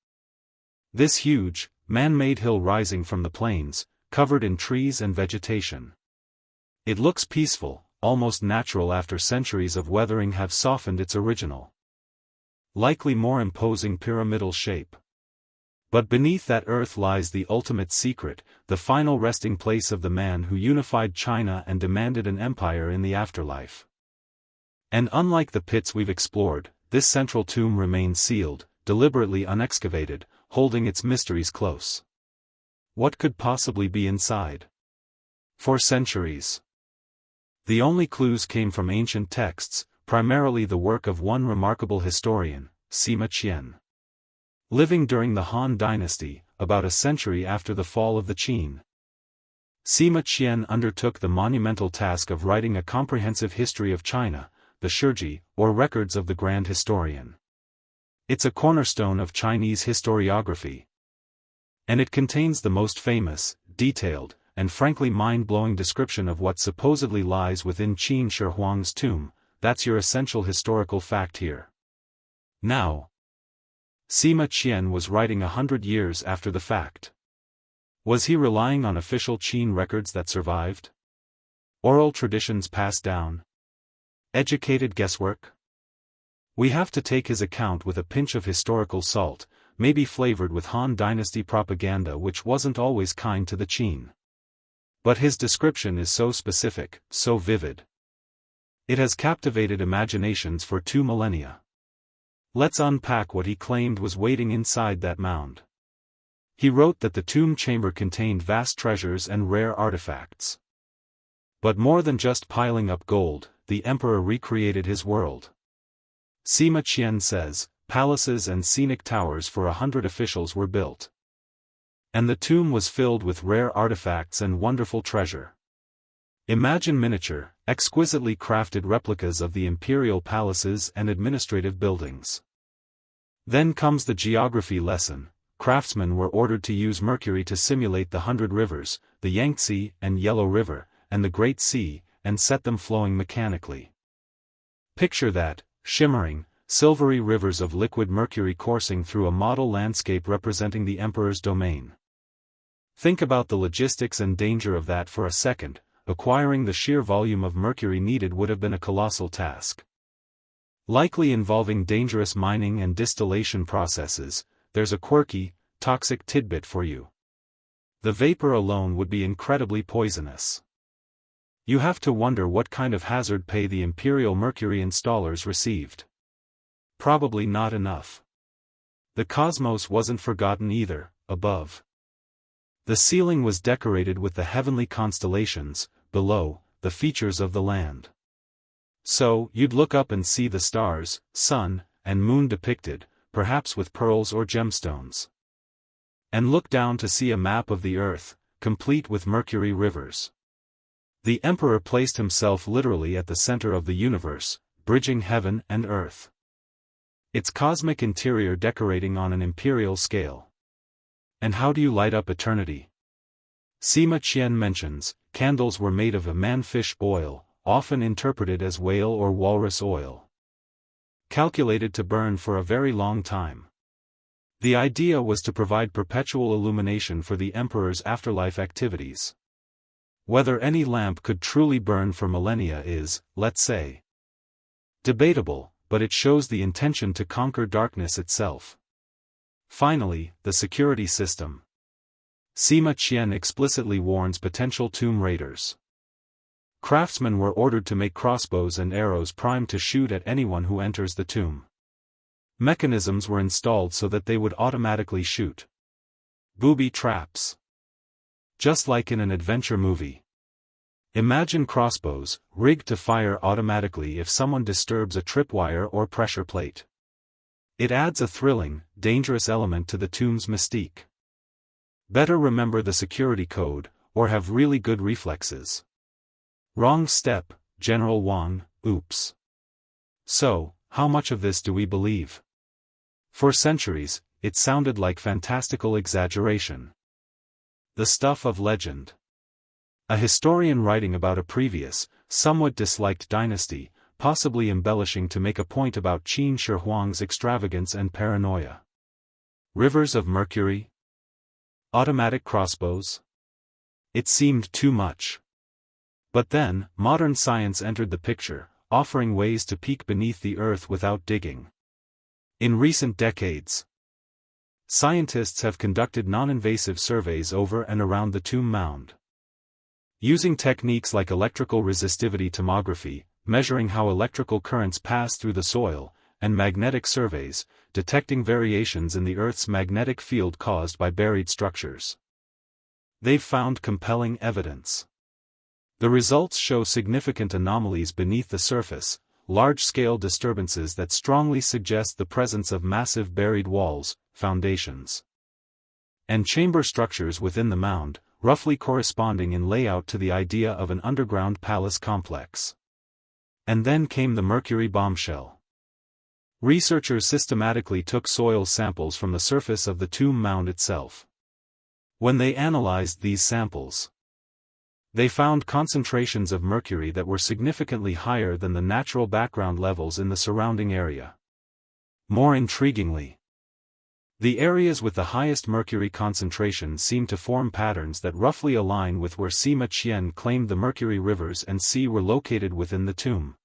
This huge, man-made hill rising from the plains, covered in trees and vegetation. It looks peaceful, almost natural after centuries of weathering have softened its original, likely more imposing pyramidal shape. But beneath that earth lies the ultimate secret, the final resting place of the man who unified China and demanded an empire in the afterlife. And unlike the pits we've explored, this central tomb remains sealed, deliberately unexcavated, holding its mysteries close. What could possibly be inside? For centuries, the only clues came from ancient texts, primarily the work of one remarkable historian, Sima Qian. Living during the Han Dynasty, about a century after the fall of the Qin, Sima Qian undertook the monumental task of writing a comprehensive history of China, the Shiji, or Records of the Grand Historian. It's a cornerstone of Chinese historiography. And it contains the most famous, detailed, and frankly mind-blowing description of what supposedly lies within Qin Shi Huang's tomb. That's your essential historical fact here. Now, Sima Qian was writing 100 years after the fact. Was he relying on official Qin records that survived? Oral traditions passed down? Educated guesswork? We have to take his account with a pinch of historical salt, maybe flavored with Han Dynasty propaganda which wasn't always kind to the Qin. But his description is so specific, so vivid. It has captivated imaginations for 2 millennia. Let's unpack what he claimed was waiting inside that mound. He wrote that the tomb chamber contained vast treasures and rare artifacts. But more than just piling up gold, the emperor recreated his world. Sima Qian says, palaces and scenic towers for 100 officials were built. And the tomb was filled with rare artifacts and wonderful treasure. Imagine miniature, exquisitely crafted replicas of the imperial palaces and administrative buildings. Then comes the geography lesson. Craftsmen were ordered to use mercury to simulate the 100 rivers, the Yangtze and Yellow River, and the Great Sea, and set them flowing mechanically. Picture that, shimmering, silvery rivers of liquid mercury coursing through a model landscape representing the emperor's domain. Think about the logistics and danger of that for a second. Acquiring the sheer volume of mercury needed would have been a colossal task. Likely involving dangerous mining and distillation processes. There's a quirky, toxic tidbit for you. The vapor alone would be incredibly poisonous. You have to wonder what kind of hazard pay the imperial mercury installers received. Probably not enough. The cosmos wasn't forgotten either. Above, the ceiling was decorated with the heavenly constellations, below, the features of the land. So, you'd look up and see the stars, sun, and moon depicted, perhaps with pearls or gemstones. and looked down to see a map of the earth, complete with mercury rivers. The emperor placed himself literally at the center of the universe, bridging heaven and earth. Its cosmic interior decorating on an imperial scale. And how do you light up eternity? Sima Qian mentions, candles were made of a man-fish oil, often interpreted as whale or walrus oil. Calculated to burn for a very long time. The idea was to provide perpetual illumination for the emperor's afterlife activities. Whether any lamp could truly burn for millennia is, let's say, debatable, but it shows the intention to conquer darkness itself. Finally, the security system. Sima Qian explicitly warns potential tomb raiders. Craftsmen were ordered to make crossbows and arrows primed to shoot at anyone who enters the tomb. Mechanisms were installed so that they would automatically shoot. Booby traps. Just like in an adventure movie. Imagine crossbows, rigged to fire automatically if someone disturbs a tripwire or pressure plate. It adds a thrilling, dangerous element to the tomb's mystique. Better remember the security code, or have really good reflexes. Wrong step, General Wang, oops. So, how much of this do we believe? For centuries, it sounded like fantastical exaggeration. The stuff of legend. A historian writing about a previous, somewhat disliked dynasty, possibly embellishing to make a point about Qin Shi Huang's extravagance and paranoia. Rivers of mercury? Automatic crossbows? It seemed too much. But then, modern science entered the picture, offering ways to peek beneath the earth without digging. In recent decades, scientists have conducted non-invasive surveys over and around the tomb mound. Using techniques like electrical resistivity tomography, measuring how electrical currents pass through the soil, and magnetic surveys, detecting variations in the Earth's magnetic field caused by buried structures. They've found compelling evidence. The results show significant anomalies beneath the surface, large-scale disturbances that strongly suggest the presence of massive buried walls, foundations, and chamber structures within the mound, roughly corresponding in layout to the idea of an underground palace complex. And then came the mercury bombshell. Researchers systematically took soil samples from the surface of the tomb mound itself. When they analyzed these samples, they found concentrations of mercury that were significantly higher than the natural background levels in the surrounding area. More intriguingly, the areas with the highest mercury concentration seem to form patterns that roughly align with where Sima Qian claimed the mercury rivers and sea were located within the tomb,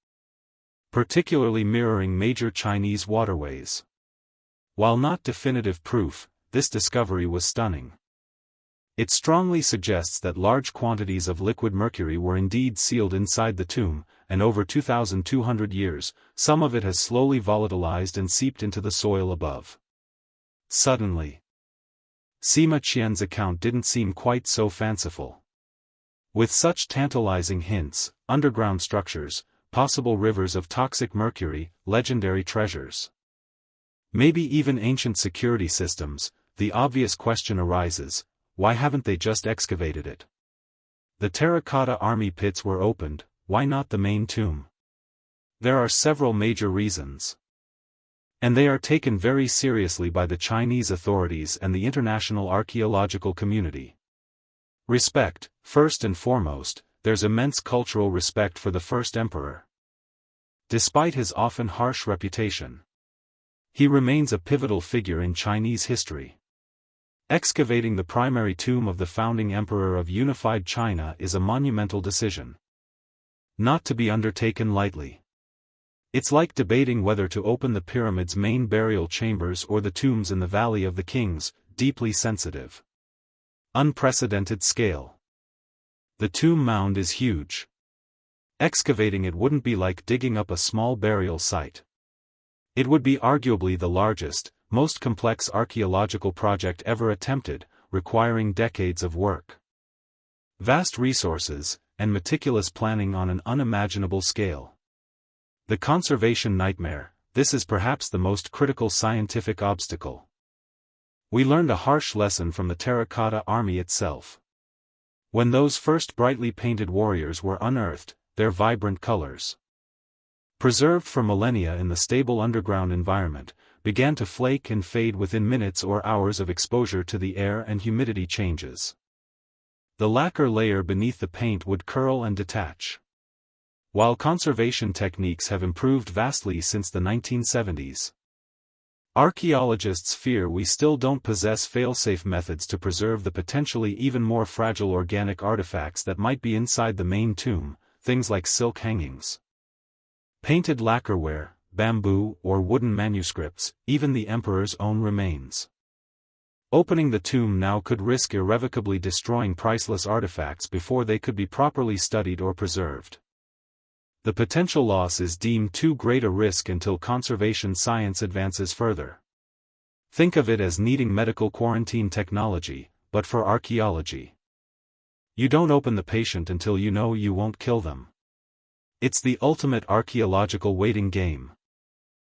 particularly mirroring major Chinese waterways. While not definitive proof, this discovery was stunning. It strongly suggests that large quantities of liquid mercury were indeed sealed inside the tomb, and over 2,200 years, some of it has slowly volatilized and seeped into the soil above. Suddenly, Sima Qian's account didn't seem quite so fanciful. With such tantalizing hints, underground structures, possible rivers of toxic mercury, legendary treasures, maybe even ancient security systems, the obvious question arises: why haven't they just excavated it? The Terracotta Army pits were opened, why not the main tomb? There are several major reasons. And they are taken very seriously by the Chinese authorities and the international archaeological community. Respect, first and foremost, there's immense cultural respect for the first emperor. Despite his often harsh reputation, he remains a pivotal figure in Chinese history. Excavating the primary tomb of the founding emperor of unified China is a monumental decision, not to be undertaken lightly. It's like debating whether to open the pyramid's main burial chambers or the tombs in the Valley of the Kings, deeply sensitive. Unprecedented scale. The tomb mound is huge. Excavating it wouldn't be like digging up a small burial site. It would be arguably the largest, most complex archaeological project ever attempted, requiring decades of work, vast resources, and meticulous planning on an unimaginable scale. The conservation nightmare, this is perhaps the most critical scientific obstacle. We learned a harsh lesson from the Terracotta Army itself. When those first brightly painted warriors were unearthed, their vibrant colors, preserved for millennia in the stable underground environment, began to flake and fade within minutes or hours of exposure to the air and humidity changes. The lacquer layer beneath the paint would curl and detach. While conservation techniques have improved vastly since the 1970s, archaeologists fear we still don't possess fail-safe methods to preserve the potentially even more fragile organic artifacts that might be inside the main tomb, things like silk hangings, painted lacquerware, bamboo or wooden manuscripts, even the emperor's own remains. Opening the tomb now could risk irrevocably destroying priceless artifacts before they could be properly studied or preserved. The potential loss is deemed too great a risk until conservation science advances further. Think of it as needing medical quarantine technology, but for archaeology. You don't open the patient until you know you won't kill them. It's the ultimate archaeological waiting game.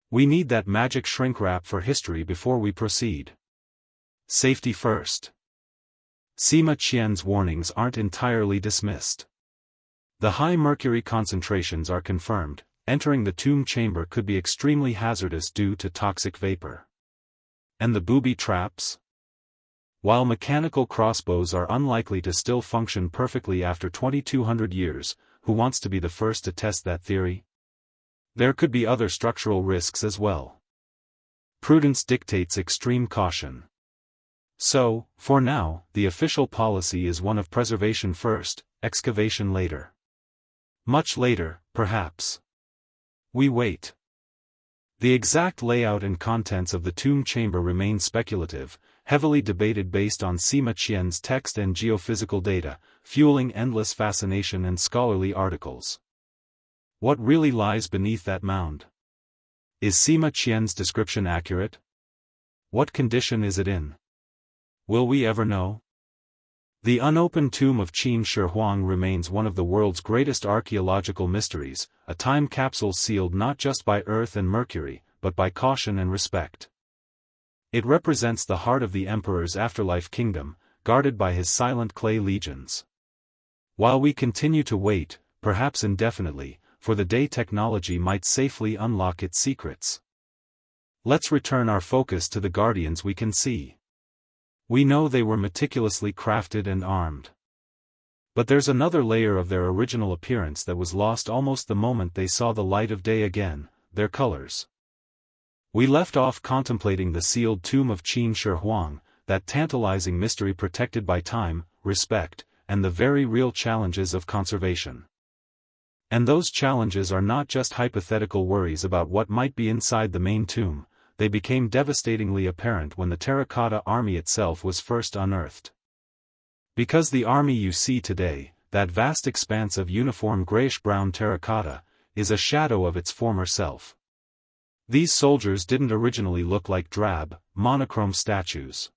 We need that magic shrink wrap for history before we proceed. Safety first. Sima Qian's warnings aren't entirely dismissed. The high mercury concentrations are confirmed. Entering the tomb chamber could be extremely hazardous due to toxic vapor. And the booby traps? While mechanical crossbows are unlikely to still function perfectly after 2200 years, who wants to be the first to test that theory? There could be other structural risks as well. Prudence dictates extreme caution. So, for now, the official policy is one of preservation first, excavation later. Much later, perhaps. We wait. The exact layout and contents of the tomb chamber remain speculative, heavily debated based on Sima Qian's text and geophysical data, fueling endless fascination and scholarly articles. What really lies beneath that mound? Is Sima Qian's description accurate? What condition is it in? Will we ever know? The unopened tomb of Qin Shi Huang remains one of the world's greatest archaeological mysteries, a time capsule sealed not just by earth and mercury, but by caution and respect. It represents the heart of the emperor's afterlife kingdom, guarded by his silent clay legions. While we continue to wait, perhaps indefinitely, for the day technology might safely unlock its secrets, let's return our focus to the guardians we can see. We know they were meticulously crafted and armed. But there's another layer of their original appearance that was lost almost the moment they saw the light of day again, their colors. We left off contemplating the sealed tomb of Qin Shi Huang, that tantalizing mystery protected by time, respect, and the very real challenges of conservation. And those challenges are not just hypothetical worries about what might be inside the main tomb. They became devastatingly apparent when the Terracotta Army itself was first unearthed. Because the army you see today, that vast expanse of uniform grayish-brown terracotta, is a shadow of its former self. These soldiers didn't originally look like drab, monochrome statues.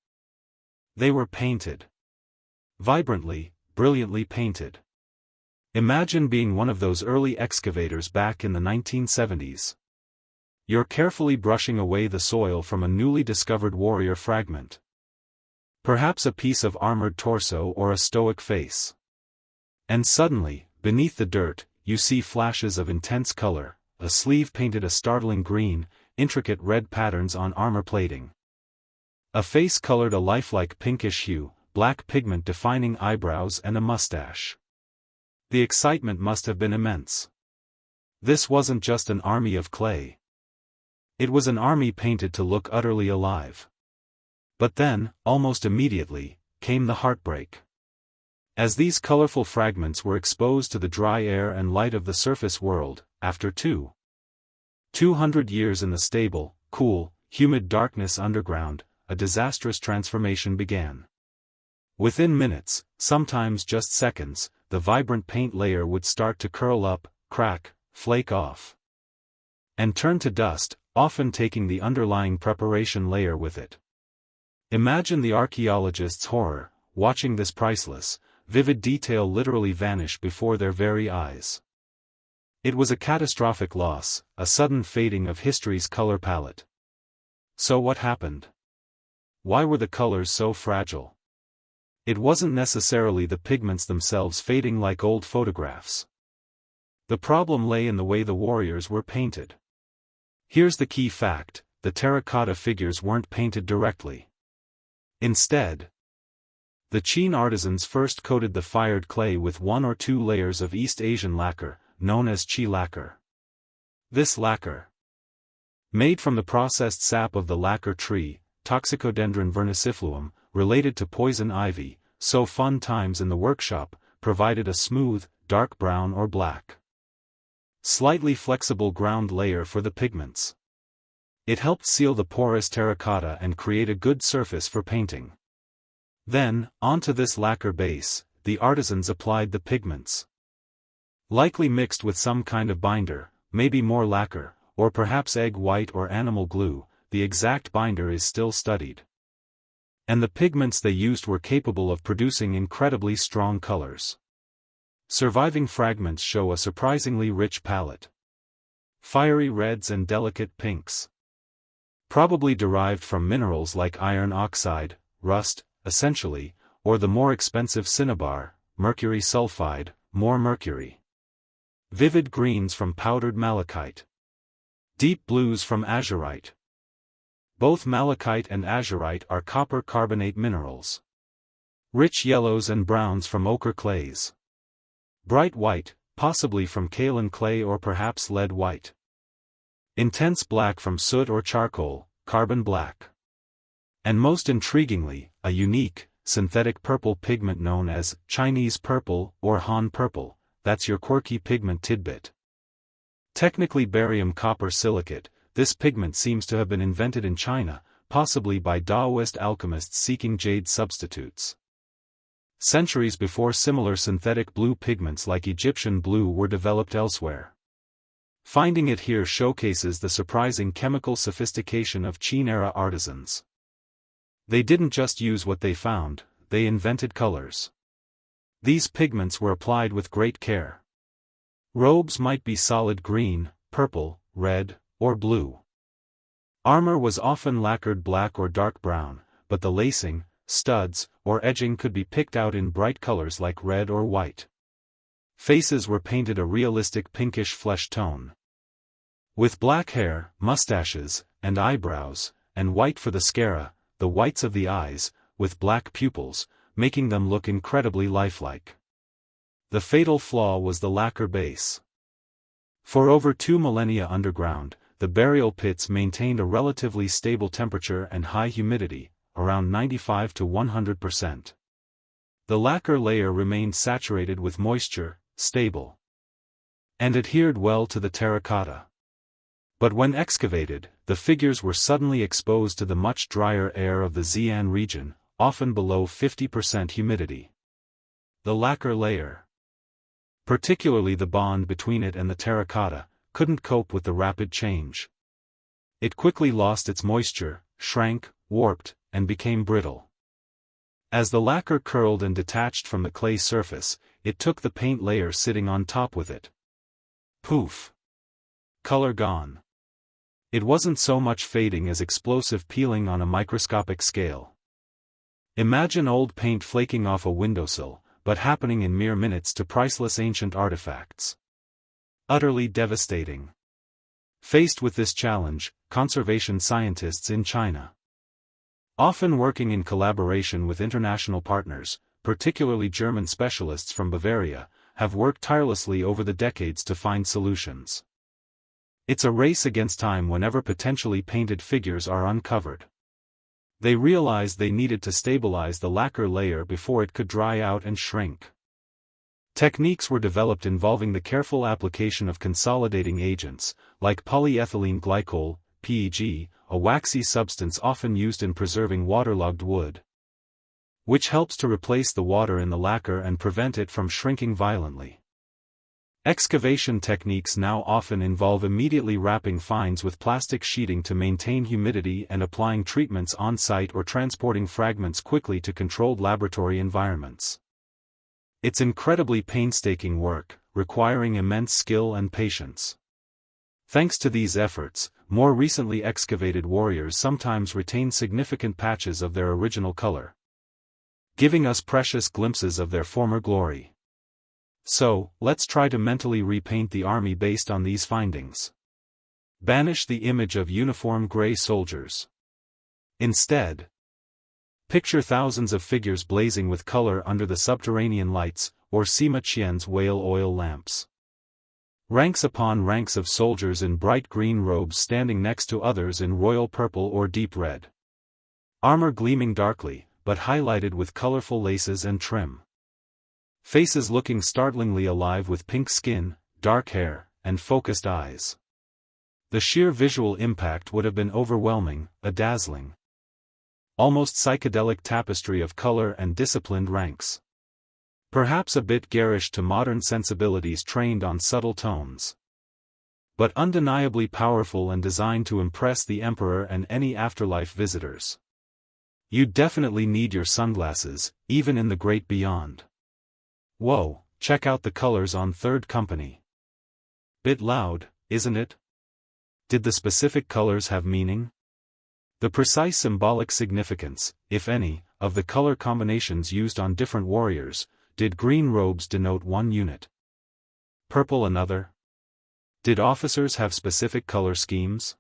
They were painted. Vibrantly, brilliantly painted. Imagine being one of those early excavators back in the 1970s. You're carefully brushing away the soil from a newly discovered warrior fragment. Perhaps a piece of armored torso or a stoic face. And suddenly, beneath the dirt, you see flashes of intense color, a sleeve painted a startling green, intricate red patterns on armor plating. A face colored a lifelike pinkish hue, black pigment defining eyebrows and a mustache. The excitement must have been immense. This wasn't just an army of clay. It was an army painted to look utterly alive. But then, almost immediately, came the heartbreak. As these colorful fragments were exposed to the dry air and light of the surface world, after 200 years in the stable, cool, humid darkness underground, a disastrous transformation began. Within minutes, sometimes just seconds, the vibrant paint layer would start to curl up, crack, flake off, and turn to dust, often taking the underlying preparation layer with it. Imagine the archaeologists' horror, watching this priceless, vivid detail literally vanish before their very eyes. It was a catastrophic loss, a sudden fading of history's color palette. So what happened? Why were the colors so fragile? It wasn't necessarily the pigments themselves fading like old photographs. The problem lay in the way the warriors were painted. Here's the key fact: the terracotta figures weren't painted directly. Instead, the Qin artisans first coated the fired clay with 1 or 2 layers of East Asian lacquer, known as Qi lacquer. This lacquer, made from the processed sap of the lacquer tree, Toxicodendron vernicifluum, related to poison ivy, so fun times in the workshop, provided a smooth, dark brown or black, slightly flexible ground layer for the pigments. It helped seal the porous terracotta and create a good surface for painting. Then, onto this lacquer base, the artisans applied the pigments. Likely mixed with some kind of binder, maybe more lacquer, or perhaps egg white or animal glue, the exact binder is still studied. And the pigments they used were capable of producing incredibly strong colors. Surviving fragments show a surprisingly rich palette. Fiery reds and delicate pinks. Probably derived from minerals like iron oxide, rust, essentially, or the more expensive cinnabar, mercury sulfide, more mercury. Vivid greens from powdered malachite. Deep blues from azurite. Both malachite and azurite are copper carbonate minerals. Rich yellows and browns from ochre clays. Bright white, possibly from kaolin clay or perhaps lead white. Intense black from soot or charcoal, carbon black. And most intriguingly, a unique, synthetic purple pigment known as Chinese purple or Han purple. That's your quirky pigment tidbit. Technically barium copper silicate, this pigment seems to have been invented in China, possibly by Taoist alchemists seeking jade substitutes. Centuries before similar synthetic blue pigments like Egyptian blue were developed elsewhere. Finding it here showcases the surprising chemical sophistication of Qin-era artisans. They didn't just use what they found, they invented colors. These pigments were applied with great care. Robes might be solid green, purple, red, or blue. Armor was often lacquered black or dark brown, but the lacing, studs, or edging could be picked out in bright colors like red or white. Faces were painted a realistic pinkish flesh tone. With black hair, mustaches, and eyebrows, and white for the sclera, the whites of the eyes, with black pupils, making them look incredibly lifelike. The fatal flaw was the lacquer base. For over 2 millennia underground, the burial pits maintained a relatively stable temperature and high humidity, around 95 to 100%. The lacquer layer remained saturated with moisture, stable, and adhered well to the terracotta. But when excavated, the figures were suddenly exposed to the much drier air of the Xi'an region, often below 50% humidity. The lacquer layer, particularly the bond between it and the terracotta, couldn't cope with the rapid change. It quickly lost its moisture, shrank, warped, and became brittle. As the lacquer curled and detached from the clay surface, it took the paint layer sitting on top with it. Poof! Color gone. It wasn't so much fading as explosive peeling on a microscopic scale. Imagine old paint flaking off a windowsill, but happening in mere minutes to priceless ancient artifacts. Utterly devastating. Faced with this challenge, conservation scientists in China, often working in collaboration with international partners, particularly German specialists from Bavaria, have worked tirelessly over the decades to find solutions. It's a race against time whenever potentially painted figures are uncovered. They realized they needed to stabilize the lacquer layer before it could dry out and shrink. Techniques were developed involving the careful application of consolidating agents, like polyethylene glycol, PEG, a waxy substance often used in preserving waterlogged wood, which helps to replace the water in the lacquer and prevent it from shrinking violently. Excavation techniques now often involve immediately wrapping finds with plastic sheeting to maintain humidity and applying treatments on-site or transporting fragments quickly to controlled laboratory environments. It's incredibly painstaking work, requiring immense skill and patience. Thanks to these efforts, more recently excavated warriors sometimes retain significant patches of their original color, giving us precious glimpses of their former glory. So, let's try to mentally repaint the army based on these findings. Banish the image of uniformed gray soldiers. Instead, picture thousands of figures blazing with color under the subterranean lights, or Sima Qian's whale oil lamps. Ranks upon ranks of soldiers in bright green robes standing next to others in royal purple or deep red. Armor gleaming darkly, but highlighted with colorful laces and trim. Faces looking startlingly alive with pink skin, dark hair, and focused eyes. The sheer visual impact would have been overwhelming, a dazzling, almost psychedelic tapestry of color and disciplined ranks. Perhaps a bit garish to modern sensibilities trained on subtle tones, but undeniably powerful and designed to impress the emperor and any afterlife visitors. You'd definitely need your sunglasses, even in the great beyond. Whoa, check out the colors on Third Company. Bit loud, isn't it? Did the specific colors have meaning? The precise symbolic significance, if any, of the color combinations used on different warriors. Did green robes denote one unit? Purple another? Did officers have specific color schemes?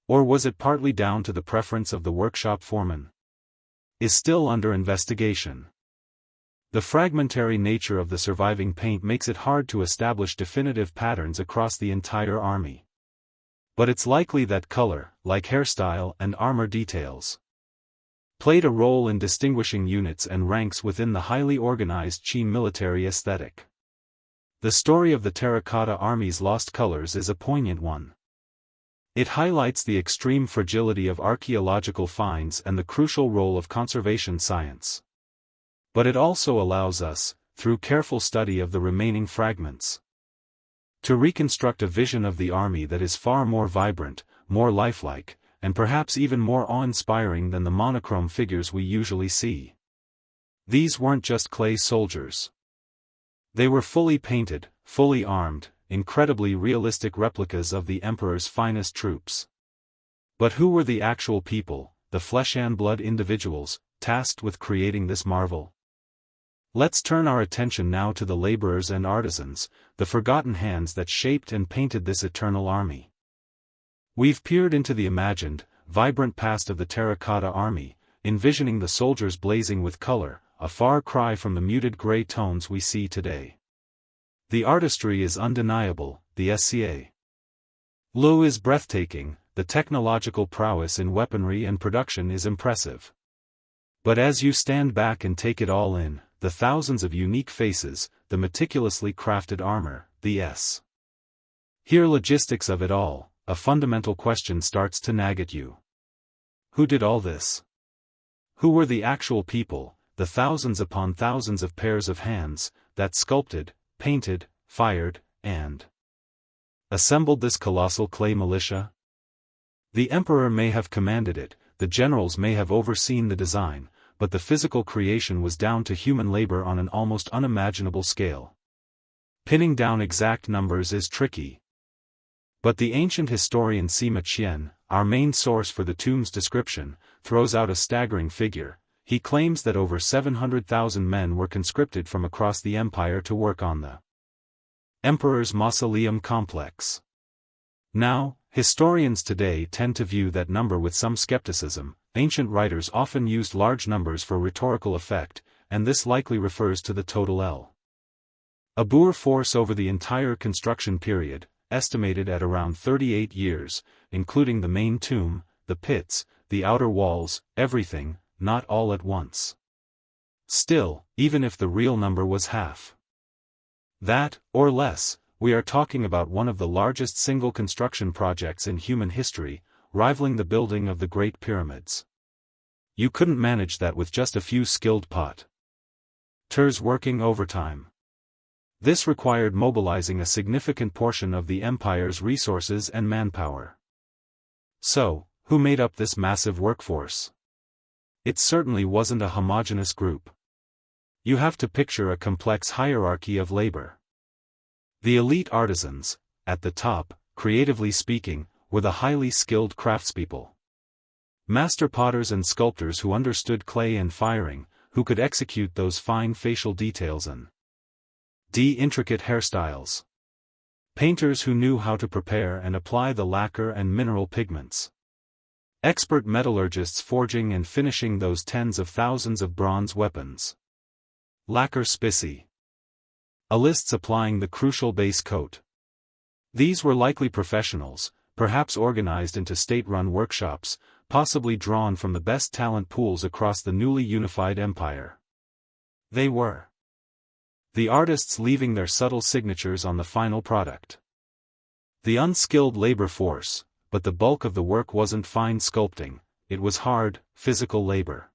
Or was it partly down to the preference of the workshop foreman? Is still under investigation. The fragmentary nature of the surviving paint makes it hard to establish definitive patterns across the entire army. But it's likely that color, like hairstyle and armor details, played a role in distinguishing units and ranks within the highly organized Qin military aesthetic. The story of the Terracotta Army's lost colors is a poignant one. It highlights the extreme fragility of archaeological finds and the crucial role of conservation science. But it also allows us, through careful study of the remaining fragments, to reconstruct a vision of the army that is far more vibrant, more lifelike, and perhaps even more awe-inspiring than the monochrome figures we usually see. These weren't just clay soldiers. They were fully painted, fully armed, incredibly realistic replicas of the emperor's finest troops. But who were the actual people, the flesh-and-blood individuals, tasked with creating this marvel? Let's turn our attention now to the laborers and artisans, the forgotten hands that shaped and painted this eternal army. We've peered into the imagined, vibrant past of the Terracotta Army, envisioning the soldiers blazing with color, a far cry from the muted gray tones we see today. The artistry is undeniable, the SCA. Lu is breathtaking, the technological prowess in weaponry and production is impressive. But as you stand back and take it all in, the thousands of unique faces, the meticulously crafted armor, the S. Here logistics of it all. A fundamental question starts to nag at you. Who did all this? Who were the actual people, the thousands upon thousands of pairs of hands, that sculpted, painted, fired, and assembled this colossal clay militia? The emperor may have commanded it, the generals may have overseen the design, but the physical creation was down to human labor on an almost unimaginable scale. Pinning down exact numbers is tricky. But the ancient historian Sima Qian, our main source for the tomb's description, throws out a staggering figure. He claims that over 700,000 men were conscripted from across the empire to work on the emperor's mausoleum complex. Now, historians today tend to view that number with some skepticism. Ancient writers often used large numbers for rhetorical effect, and this likely refers to the total labor force over the entire construction period, estimated at around 38 years, including the main tomb, the pits, the outer walls, everything, not all at once. Still, even if the real number was half that, or less, we are talking about one of the largest single construction projects in human history, rivaling the building of the Great Pyramids. You couldn't manage that with just a few skilled potters working overtime. This required mobilizing a significant portion of the empire's resources and manpower. So, who made up this massive workforce? It certainly wasn't a homogeneous group. You have to picture a complex hierarchy of labor. The elite artisans, at the top, creatively speaking, were the highly skilled craftspeople. Master potters and sculptors who understood clay and firing, who could execute those fine facial details and intricate hairstyles. Painters who knew how to prepare and apply the lacquer and mineral pigments. Expert metallurgists forging and finishing those tens of thousands of bronze weapons. Lacquer spici. Alists applying the crucial base coat. These were likely professionals, perhaps organized into state-run workshops, possibly drawn from the best talent pools across the newly unified empire. They were the artists leaving their subtle signatures on the final product. The unskilled labor force, but the bulk of the work wasn't fine sculpting, it was hard, physical labor.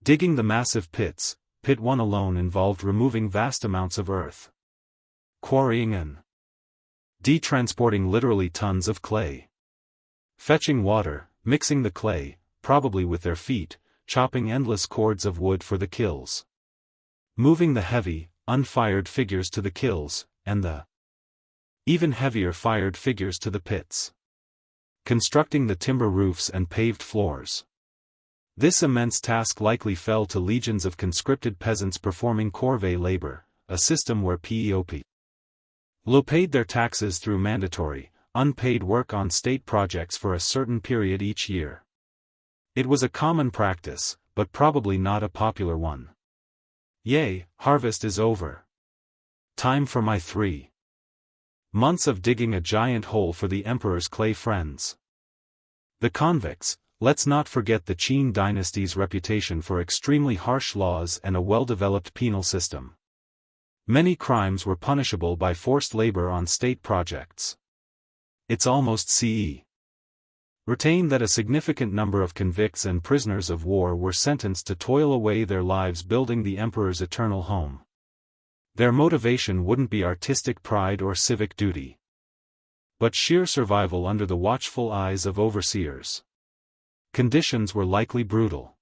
Digging the massive pits, pit 1 alone involved removing vast amounts of earth. Quarrying and transporting literally tons of clay. Fetching water, mixing the clay, probably with their feet, chopping endless cords of wood for the kilns. Moving the heavy, unfired figures to the kilns, and the even heavier fired figures to the pits. Constructing the timber roofs and paved floors. This immense task likely fell to legions of conscripted peasants performing corvée labor, a system where PEOP paid their taxes through mandatory, unpaid work on state projects for a certain period each year. It was a common practice, but probably not a popular one. Yay, harvest is over. Time for my 3 months of digging a giant hole for the emperor's clay friends. The convicts. Let's not forget the Qin dynasty's reputation for extremely harsh laws and a well-developed penal system. Many crimes were punishable by forced labor on state projects. It's almost CE. Retain that a significant number of convicts and prisoners of war were sentenced to toil away their lives building the emperor's eternal home. Their motivation wouldn't be artistic pride or civic duty, but sheer survival under the watchful eyes of overseers. Conditions were likely brutal.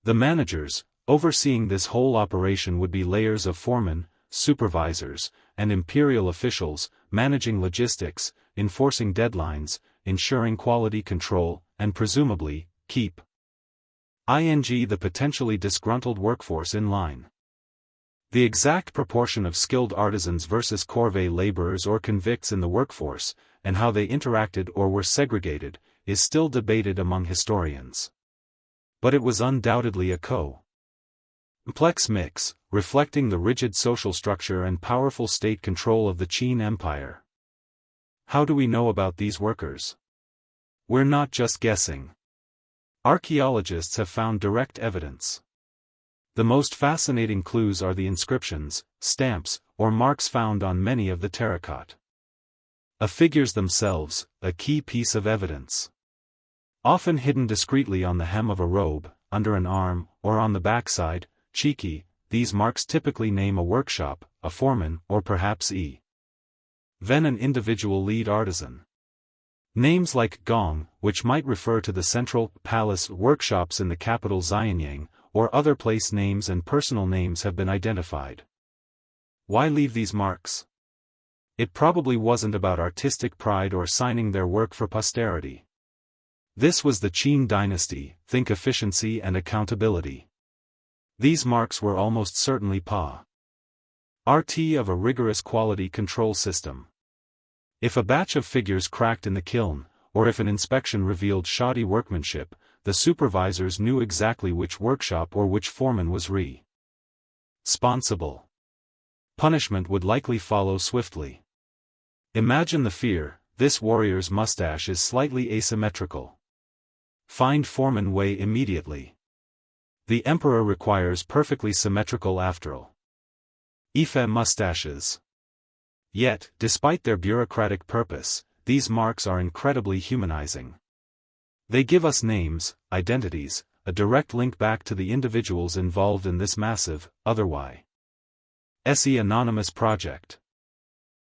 The managers, overseeing this whole operation would be layers of foremen, supervisors, and imperial officials, managing logistics, enforcing deadlines, ensuring quality control, and presumably, keep the potentially disgruntled workforce in line. The exact proportion of skilled artisans versus corvée laborers or convicts in the workforce, and how they interacted or were segregated, is still debated among historians. But it was undoubtedly a complex mix, reflecting the rigid social structure and powerful state control of the Qin Empire. How do we know about these workers? We're not just guessing. Archaeologists have found direct evidence. The most fascinating clues are the inscriptions, stamps, or marks found on many of the terracotta figures themselves, a key piece of evidence. Often hidden discreetly on the hem of a robe, under an arm, or on the backside, cheeky, these marks typically name a workshop, a foreman, or perhaps even an individual lead artisan. Names like Gong, which might refer to the central palace workshops in the capital Xi'an, or other place names and personal names have been identified. Why leave these marks? It probably wasn't about artistic pride or signing their work for posterity. This was the Qin dynasty, think efficiency and accountability. These marks were almost certainly RT of a rigorous quality control system. If a batch of figures cracked in the kiln, or if an inspection revealed shoddy workmanship, the supervisors knew exactly which workshop or which foreman was responsible. Punishment would likely follow swiftly. Imagine the fear, this warrior's mustache is slightly asymmetrical. Find foreman way immediately. The emperor requires perfectly symmetrical mustaches. Yet, despite their bureaucratic purpose, these marks are incredibly humanizing. They give us names, identities, a direct link back to the individuals involved in this massive, otherwise anonymous project.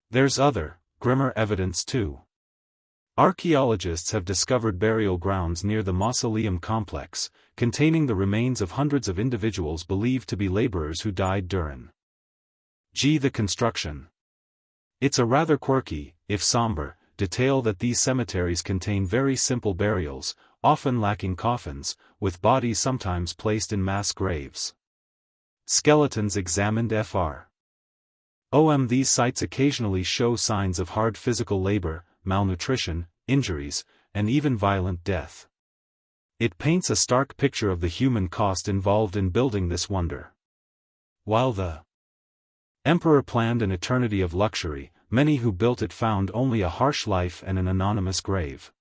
There's other, grimmer evidence too. Archaeologists have discovered burial grounds near the mausoleum complex, containing the remains of hundreds of individuals believed to be laborers who died during the construction. It's a rather quirky, if somber, detail that these cemeteries contain very simple burials, often lacking coffins, with bodies sometimes placed in mass graves. Skeletons examined fr. These sites occasionally show signs of hard physical labor, malnutrition, injuries, and even violent death. It paints a stark picture of the human cost involved in building this wonder. While the emperor planned an eternity of luxury, many who built it found only a harsh life and an anonymous grave.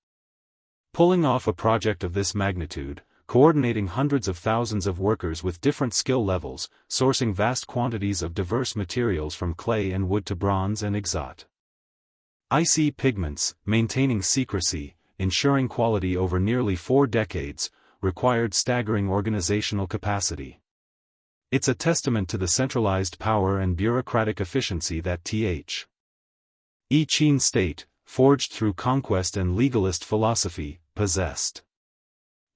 Pulling off a project of this magnitude, coordinating hundreds of thousands of workers with different skill levels, sourcing vast quantities of diverse materials from clay and wood to bronze and exotic icy pigments, maintaining secrecy, ensuring quality over nearly 4 decades, required staggering organizational capacity. It's a testament to the centralized power and bureaucratic efficiency that Qin state, forged through conquest and legalist philosophy, possessed.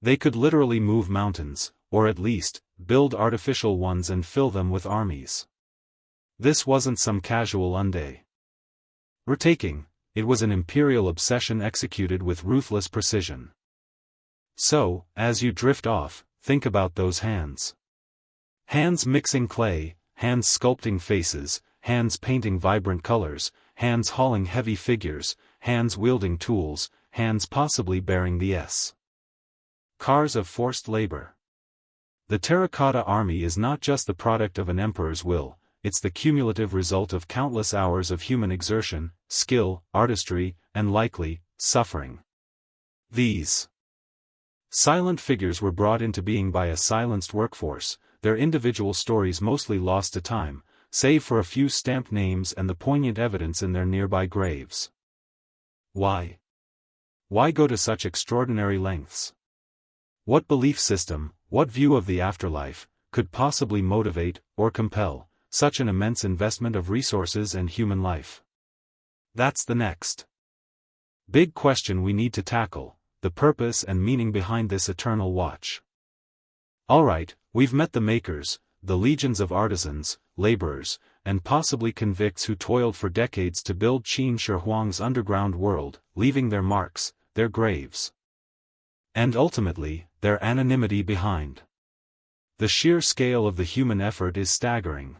They could literally move mountains, or at least, build artificial ones and fill them with armies. This wasn't some casual undertaking, it was an imperial obsession executed with ruthless precision. So, as you drift off, think about those hands. Hands mixing clay, hands sculpting faces, hands painting vibrant colors, hands hauling heavy figures, hands wielding tools, hands possibly bearing the cars of forced labor. The Terracotta Army is not just the product of an emperor's will, it's the cumulative result of countless hours of human exertion, skill, artistry, and likely, suffering. These silent figures were brought into being by a silenced workforce, their individual stories mostly lost to time, save for a few stamped names and the poignant evidence in their nearby graves. Why? Why go to such extraordinary lengths? What belief system, what view of the afterlife, could possibly motivate, or compel, such an immense investment of resources and human life? That's the next big question we need to tackle, the purpose and meaning behind this eternal watch. Alright, we've met the makers, the legions of artisans, laborers, and possibly convicts who toiled for decades to build Qin Shi Huang's underground world, leaving their marks, their graves, and ultimately, their anonymity behind. The sheer scale of the human effort is staggering.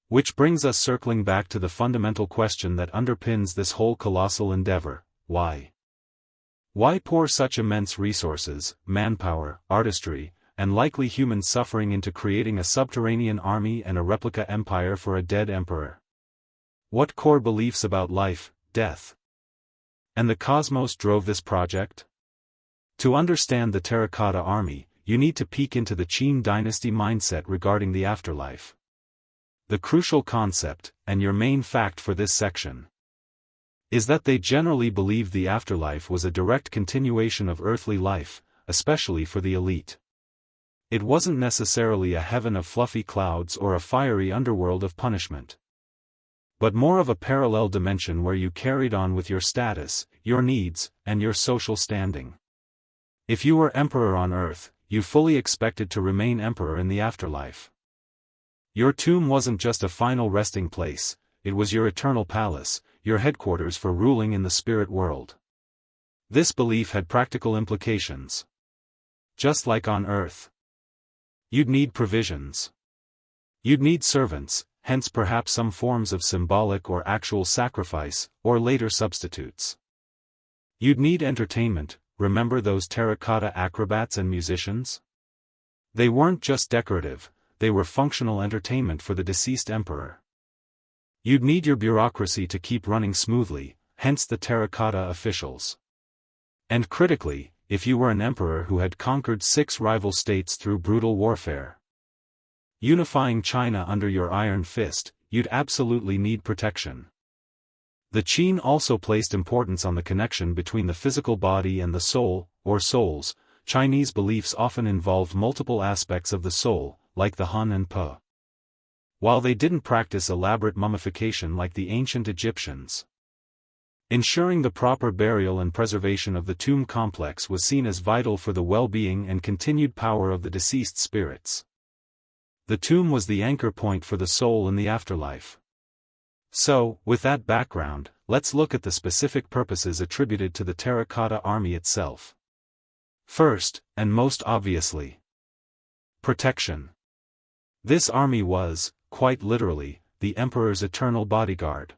Which brings us circling back to the fundamental question that underpins this whole colossal endeavor: why? Why pour such immense resources, manpower, artistry, and likely human suffering into creating a subterranean army and a replica empire for a dead emperor? What core beliefs about life, death, and the cosmos drove this project? To understand the Terracotta Army, you need to peek into the Qin dynasty mindset regarding the afterlife. The crucial concept, and your main fact for this section, is that they generally believed the afterlife was a direct continuation of earthly life, especially for the elite. It wasn't necessarily a heaven of fluffy clouds or a fiery underworld of punishment, but more of a parallel dimension where you carried on with your status, your needs, and your social standing. If you were emperor on Earth, you fully expected to remain emperor in the afterlife. Your tomb wasn't just a final resting place, it was your eternal palace, your headquarters for ruling in the spirit world. This belief had practical implications. Just like on Earth, you'd need provisions. You'd need servants, hence perhaps some forms of symbolic or actual sacrifice, or later substitutes. You'd need entertainment. Remember those terracotta acrobats and musicians? They weren't just decorative, they were functional entertainment for the deceased emperor. You'd need your bureaucracy to keep running smoothly, hence the terracotta officials. And critically, if you were an emperor who had conquered 6 rival states through brutal warfare, unifying China under your iron fist, you'd absolutely need protection. The Qin also placed importance on the connection between the physical body and the soul, or souls. Chinese beliefs often involved multiple aspects of the soul, like the Hun and Po. While they didn't practice elaborate mummification like the ancient Egyptians, ensuring the proper burial and preservation of the tomb complex was seen as vital for the well-being and continued power of the deceased spirits. The tomb was the anchor point for the soul in the afterlife. So, with that background, let's look at the specific purposes attributed to the Terracotta Army itself. First, and most obviously, protection. This army was, quite literally, the emperor's eternal bodyguard.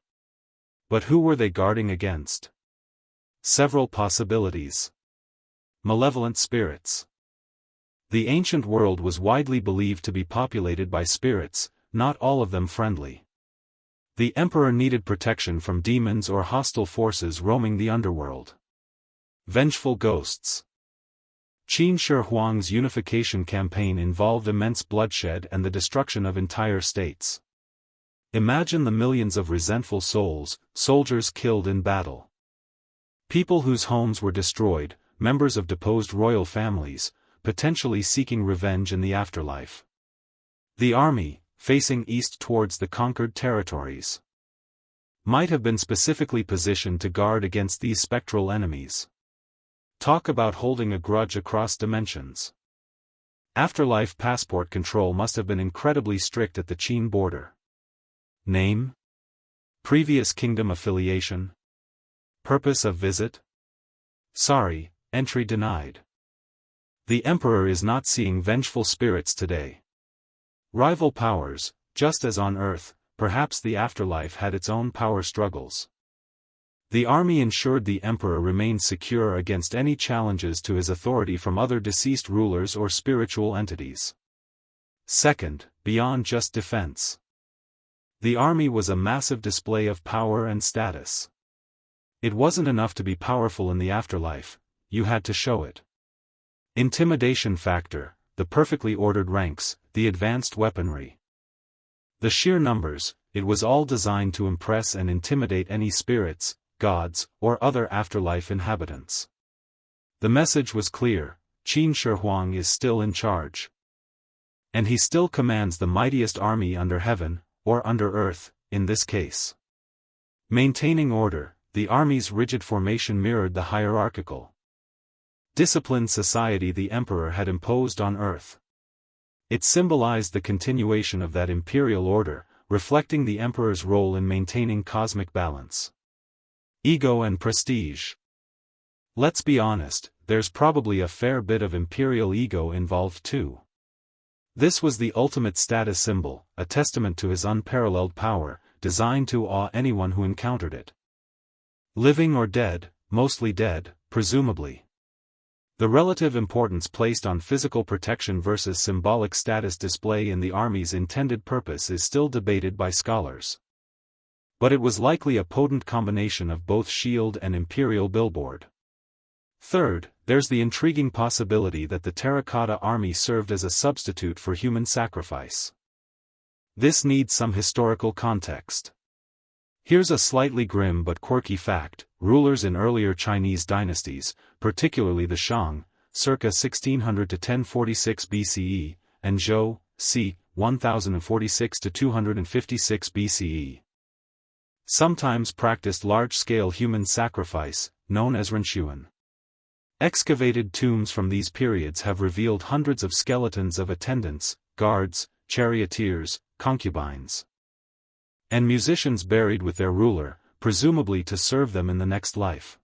But who were they guarding against? Several possibilities. Malevolent spirits. The ancient world was widely believed to be populated by spirits, not all of them friendly. The emperor needed protection from demons or hostile forces roaming the underworld. Vengeful ghosts. Qin Shi Huang's unification campaign involved immense bloodshed and the destruction of entire states. Imagine the millions of resentful souls, soldiers killed in battle. People whose homes were destroyed, members of deposed royal families, potentially seeking revenge in the afterlife. The army, facing east towards the conquered territories, might have been specifically positioned to guard against these spectral enemies. Talk about holding a grudge across dimensions. Afterlife passport control must have been incredibly strict at the Qin border. Name? Previous kingdom affiliation? Purpose of visit? Sorry, entry denied. The emperor is not seeing vengeful spirits today. Rival powers, just as on Earth, perhaps the afterlife had its own power struggles. The army ensured the emperor remained secure against any challenges to his authority from other deceased rulers or spiritual entities. Second, beyond just defense. The army was a massive display of power and status. It wasn't enough to be powerful in the afterlife, you had to show it. Intimidation factor, the perfectly ordered ranks, the advanced weaponry. The sheer numbers, it was all designed to impress and intimidate any spirits, gods, or other afterlife inhabitants. The message was clear: Qin Shi Huang is still in charge. And he still commands the mightiest army under heaven, or under earth, in this case. Maintaining order, the army's rigid formation mirrored the hierarchical, disciplined society the emperor had imposed on earth. It symbolized the continuation of that imperial order, reflecting the emperor's role in maintaining cosmic balance. Ego and prestige. Let's be honest, there's probably a fair bit of imperial ego involved too. This was the ultimate status symbol, a testament to his unparalleled power, designed to awe anyone who encountered it. Living or dead, mostly dead, presumably. The relative importance placed on physical protection versus symbolic status display in the army's intended purpose is still debated by scholars. But it was likely a potent combination of both shield and imperial billboard. Third, there's the intriguing possibility that the Terracotta Army served as a substitute for human sacrifice. This needs some historical context. Here's a slightly grim but quirky fact: rulers in earlier Chinese dynasties, particularly the Shang, circa 1600 to 1046 BCE, and Zhou, c. 1046 to 256 BCE, sometimes practiced large-scale human sacrifice, known as Xi'an. Excavated tombs from these periods have revealed hundreds of skeletons of attendants, guards, charioteers, concubines, and musicians buried with their ruler, presumably to serve them in the next life.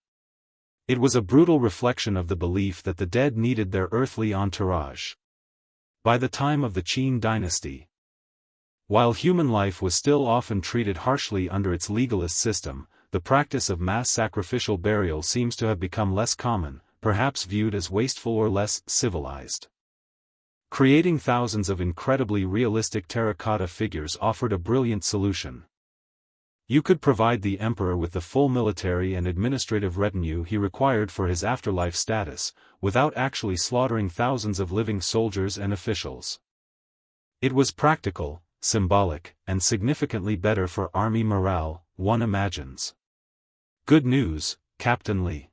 It was a brutal reflection of the belief that the dead needed their earthly entourage. By the time of the Qin dynasty, while human life was still often treated harshly under its legalist system, the practice of mass sacrificial burial seems to have become less common, perhaps viewed as wasteful or less civilized. Creating thousands of incredibly realistic terracotta figures offered a brilliant solution. You could provide the emperor with the full military and administrative retinue he required for his afterlife status, without actually slaughtering thousands of living soldiers and officials. It was practical, symbolic, and significantly better for army morale, one imagines. Good news, Captain Li.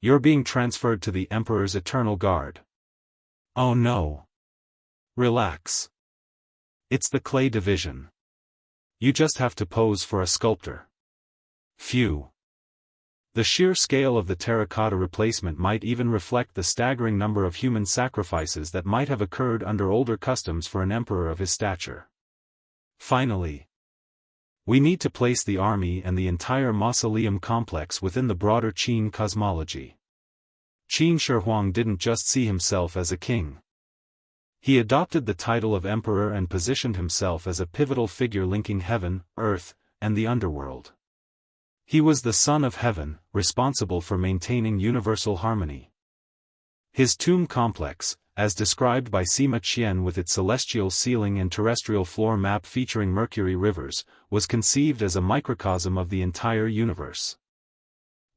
You're being transferred to the Emperor's Eternal Guard. Oh no. Relax. It's the clay division. You just have to pose for a sculptor. Phew. The sheer scale of the terracotta replacement might even reflect the staggering number of human sacrifices that might have occurred under older customs for an emperor of his stature. Finally, We need to place the army and the entire mausoleum complex within the broader Qin cosmology. Qin Shi Huang didn't just see himself as a king. He adopted the title of emperor and positioned himself as a pivotal figure linking heaven, earth, and the underworld. He was the son of heaven, responsible for maintaining universal harmony. His tomb complex, as described by Sima Qian with its celestial ceiling and terrestrial floor map featuring Mercury rivers, was conceived as a microcosm of the entire universe,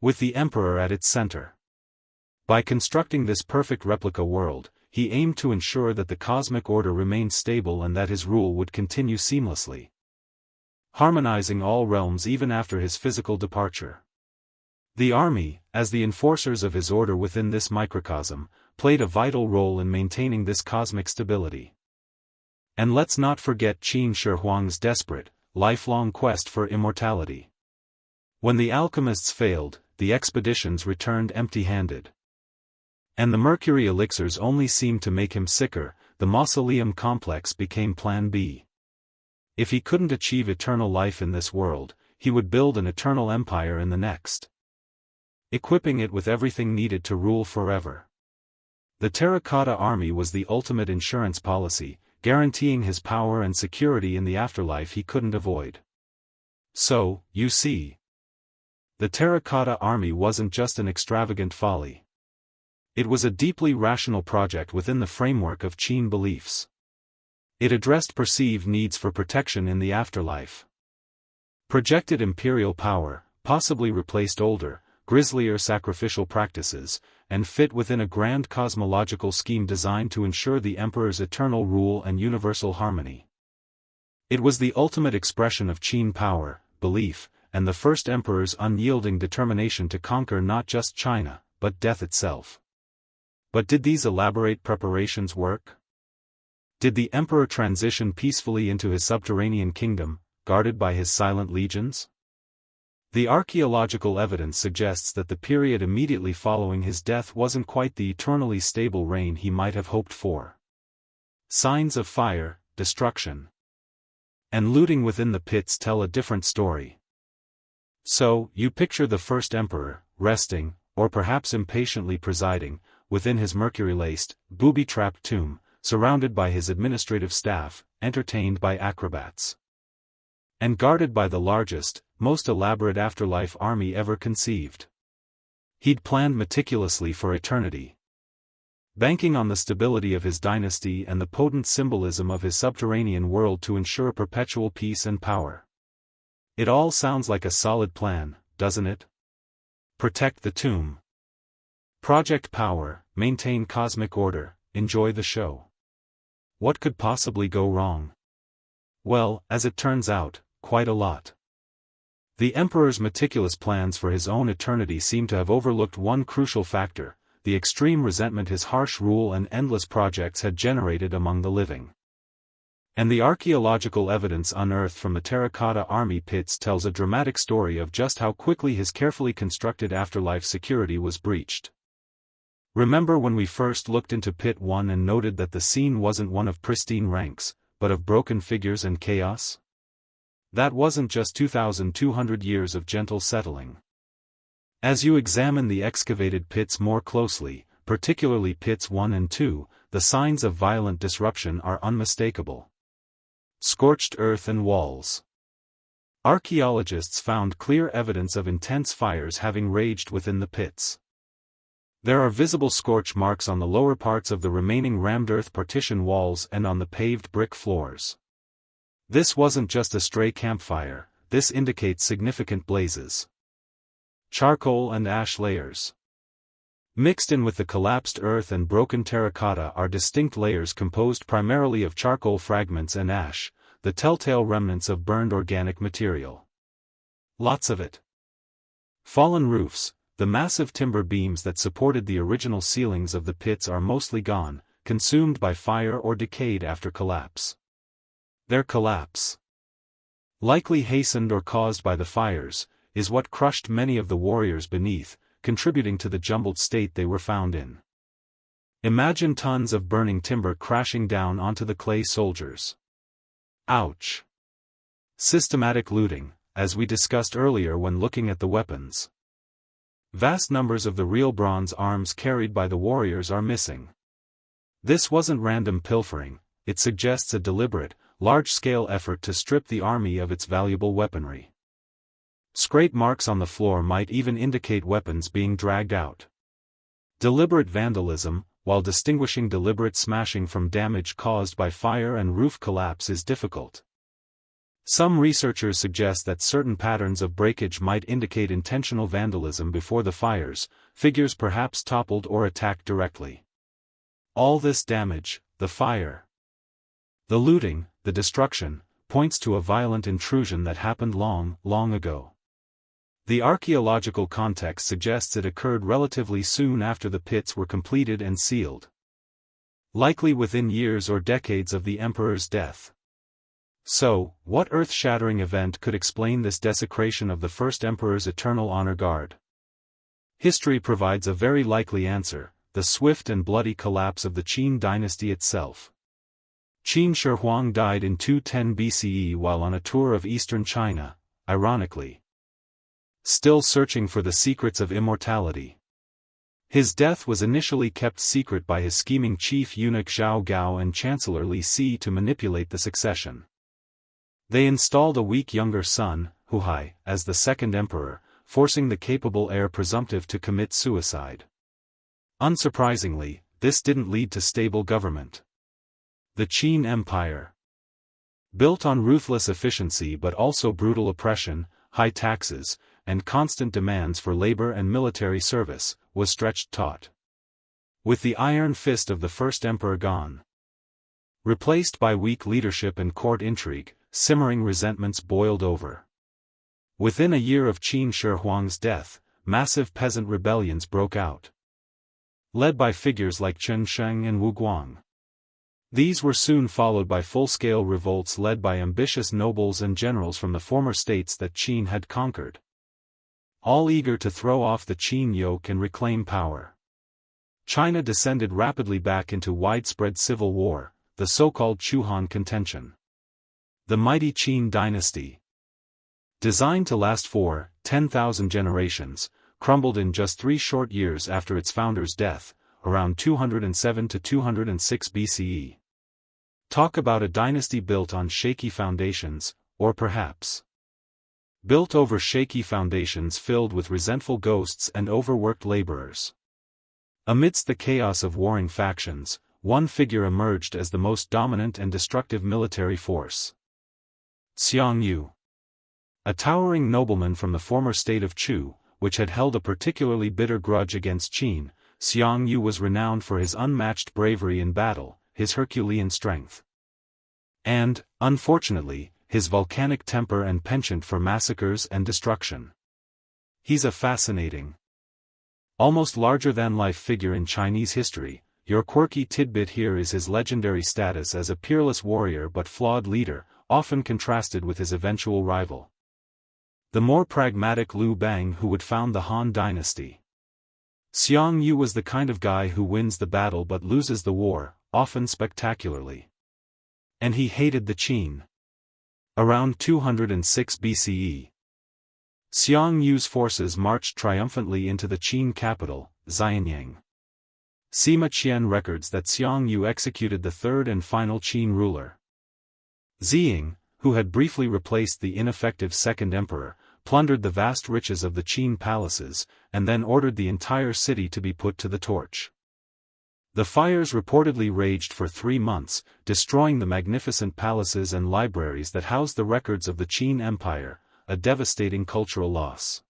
with the emperor at its center. By constructing this perfect replica world, he aimed to ensure that the cosmic order remained stable and that his rule would continue seamlessly, harmonizing all realms even after his physical departure. The army, as the enforcers of his order within this microcosm, played a vital role in maintaining this cosmic stability. And let's not forget Qin Shi Huang's desperate, lifelong quest for immortality. When the alchemists failed, the expeditions returned empty-handed. And the mercury elixirs only seemed to make him sicker. The mausoleum complex became Plan B. If he couldn't achieve eternal life in this world, he would build an eternal empire in the next, equipping it with everything needed to rule forever. The Terracotta Army was the ultimate insurance policy, guaranteeing his power and security in the afterlife he couldn't avoid. So, you see, the Terracotta Army wasn't just an extravagant folly. It was a deeply rational project within the framework of Qin beliefs. It addressed perceived needs for protection in the afterlife, projected imperial power, possibly replaced older, grislier sacrificial practices, and fit within a grand cosmological scheme designed to ensure the emperor's eternal rule and universal harmony. It was the ultimate expression of Qin power, belief, and the first emperor's unyielding determination to conquer not just China, but death itself. But did these elaborate preparations work? Did the emperor transition peacefully into his subterranean kingdom, guarded by his silent legions? The archaeological evidence suggests that the period immediately following his death wasn't quite the eternally stable reign he might have hoped for. Signs of fire, destruction, and looting within the pits tell a different story. So, you picture the first emperor, resting, or perhaps impatiently presiding, within his mercury-laced, booby-trapped tomb, surrounded by his administrative staff, entertained by acrobats, and guarded by the largest, most elaborate afterlife army ever conceived. He'd planned meticulously for eternity, banking on the stability of his dynasty and the potent symbolism of his subterranean world to ensure perpetual peace and power. It all sounds like a solid plan, doesn't it? Protect the tomb, project power, maintain cosmic order, enjoy the show. What could possibly go wrong? Well, as it turns out, quite a lot. The emperor's meticulous plans for his own eternity seem to have overlooked one crucial factor: the extreme resentment his harsh rule and endless projects had generated among the living. And the archaeological evidence unearthed from the Terracotta Army pits tells a dramatic story of just how quickly his carefully constructed afterlife security was breached. Remember when we first looked into Pit 1 and noted that the scene wasn't one of pristine ranks, but of broken figures and chaos? That wasn't just 2,200 years of gentle settling. As you examine the excavated pits more closely, particularly Pits 1 and 2, the signs of violent disruption are unmistakable. Scorched earth and walls. Archaeologists found clear evidence of intense fires having raged within the pits. There are visible scorch marks on the lower parts of the remaining rammed earth partition walls and on the paved brick floors. This wasn't just a stray campfire, this indicates significant blazes. Charcoal and ash layers. Mixed in with the collapsed earth and broken terracotta are distinct layers composed primarily of charcoal fragments and ash, the telltale remnants of burned organic material. Lots of it. Fallen roofs. The massive timber beams that supported the original ceilings of the pits are mostly gone, consumed by fire or decayed after collapse. Their collapse, likely hastened or caused by the fires, is what crushed many of the warriors beneath, contributing to the jumbled state they were found in. Imagine tons of burning timber crashing down onto the clay soldiers. Ouch! Systematic looting, as we discussed earlier when looking at the weapons. Vast numbers of the real bronze arms carried by the warriors are missing. This wasn't random pilfering, it suggests a deliberate, large-scale effort to strip the army of its valuable weaponry. Scrape marks on the floor might even indicate weapons being dragged out. Deliberate vandalism, while distinguishing deliberate smashing from damage caused by fire and roof collapse is difficult. Some researchers suggest that certain patterns of breakage might indicate intentional vandalism before the fires, figures perhaps toppled or attacked directly. All this damage, the fire, the looting, the destruction, points to a violent intrusion that happened long, long ago. The archaeological context suggests it occurred relatively soon after the pits were completed and sealed. Likely within years or decades of the emperor's death. So, what earth-shattering event could explain this desecration of the first emperor's eternal honor guard? History provides a very likely answer: the swift and bloody collapse of the Qin dynasty itself. Qin Shi Huang died in 210 BCE while on a tour of eastern China, ironically. Still searching for the secrets of immortality. His death was initially kept secret by his scheming chief eunuch Zhao Gao and Chancellor Li Si to manipulate the succession. They installed a weak younger son, Huai, as the second emperor, forcing the capable heir presumptive to commit suicide. Unsurprisingly, this didn't lead to stable government. The Qin Empire, built on ruthless efficiency but also brutal oppression, high taxes, and constant demands for labor and military service, was stretched taut. With the iron fist of the first emperor gone, replaced by weak leadership and court intrigue, simmering resentments boiled over. Within a year of Qin Shi Huang's death, massive peasant rebellions broke out, led by figures like Chen Sheng and Wu Guang. These were soon followed by full-scale revolts led by ambitious nobles and generals from the former states that Qin had conquered, all eager to throw off the Qin yoke and reclaim power. China descended rapidly back into widespread civil war, the so-called Chuhan contention. The mighty Qin dynasty, designed to last 10,000 generations, crumbled in just 3 short years after its founder's death, around 207 to 206 BCE. Talk about a dynasty built on shaky foundations, or perhaps built over shaky foundations filled with resentful ghosts and overworked laborers. Amidst the chaos of warring factions, one figure emerged as the most dominant and destructive military force. Xiang, a towering nobleman from the former state of Chu, which had held a particularly bitter grudge against Qin, Xiang was renowned for his unmatched bravery in battle, his Herculean strength, and, unfortunately, his volcanic temper and penchant for massacres and destruction. He's a fascinating, almost larger-than-life figure in Chinese history. Your quirky tidbit here is his legendary status as a peerless warrior but flawed leader, often contrasted with his eventual rival, the more pragmatic Liu Bang, who would found the Han dynasty. Xiang was the kind of guy who wins the battle but loses the war, often spectacularly. And he hated the Qin. Around 206 BCE, Xiang forces marched triumphantly into the Qin capital, Xianyang. Sima Qian records that Xiang executed the third and final Qin ruler, Ziying, who had briefly replaced the ineffective second emperor, plundered the vast riches of the Qin palaces, and then ordered the entire city to be put to the torch. The fires reportedly raged for 3 months, destroying the magnificent palaces and libraries that housed the records of the Qin Empire, a devastating cultural loss.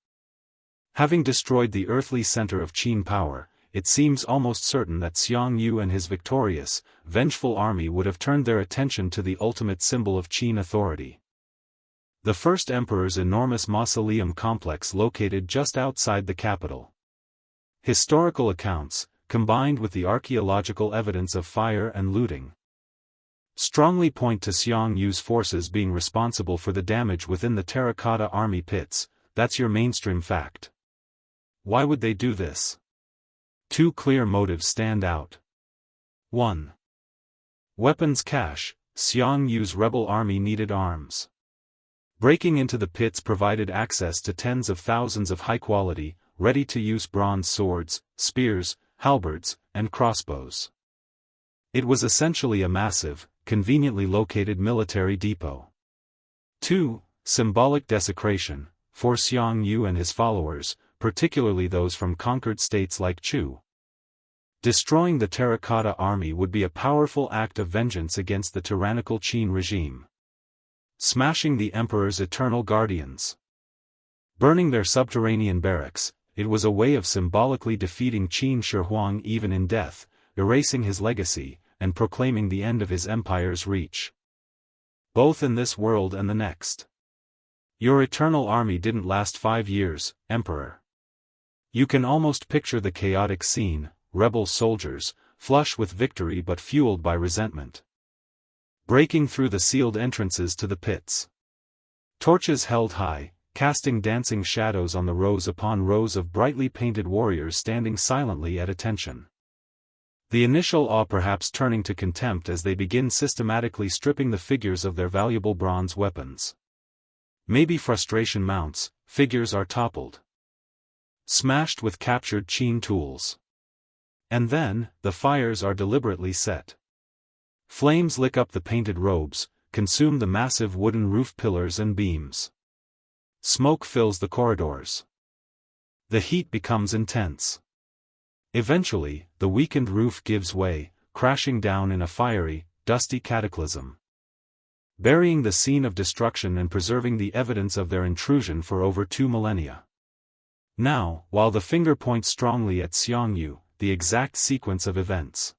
Having destroyed the earthly center of Qin power, it seems almost certain that Xiang and his victorious, vengeful army would have turned their attention to the ultimate symbol of Qin authority, the first emperor's enormous mausoleum complex located just outside the capital. Historical accounts, combined with the archaeological evidence of fire and looting, strongly point to Xiang forces being responsible for the damage within the Terracotta Army pits. That's your mainstream fact. Why would they do this? 2 clear motives stand out. 1. Weapons cache. Xiang rebel army needed arms. Breaking into the pits provided access to tens of thousands of high-quality, ready-to-use bronze swords, spears, halberds, and crossbows. It was essentially a massive, conveniently located military depot. 2. Symbolic desecration, for Xiang Yu and his followers, particularly those from conquered states like Chu. Destroying the Terracotta Army would be a powerful act of vengeance against the tyrannical Qin regime. Smashing the emperor's eternal guardians. Burning their subterranean barracks, it was a way of symbolically defeating Qin Shi Huang even in death, erasing his legacy, and proclaiming the end of his empire's reach. Both in this world and the next. Your eternal army didn't last 5 years, Emperor. You can almost picture the chaotic scene, rebel soldiers, flush with victory but fueled by resentment. Breaking through the sealed entrances to the pits. Torches held high, casting dancing shadows on the rows upon rows of brightly painted warriors standing silently at attention. The initial awe perhaps turning to contempt as they begin systematically stripping the figures of their valuable bronze weapons. Maybe frustration mounts, figures are toppled. Smashed with captured Qin tools. And then, the fires are deliberately set. Flames lick up the painted robes, consume the massive wooden roof pillars and beams. Smoke fills the corridors. The heat becomes intense. Eventually, the weakened roof gives way, crashing down in a fiery, dusty cataclysm. Burying the scene of destruction and preserving the evidence of their intrusion for over 2 millennia. Now, while the finger points strongly at Xiang Yu, the exact sequence of events.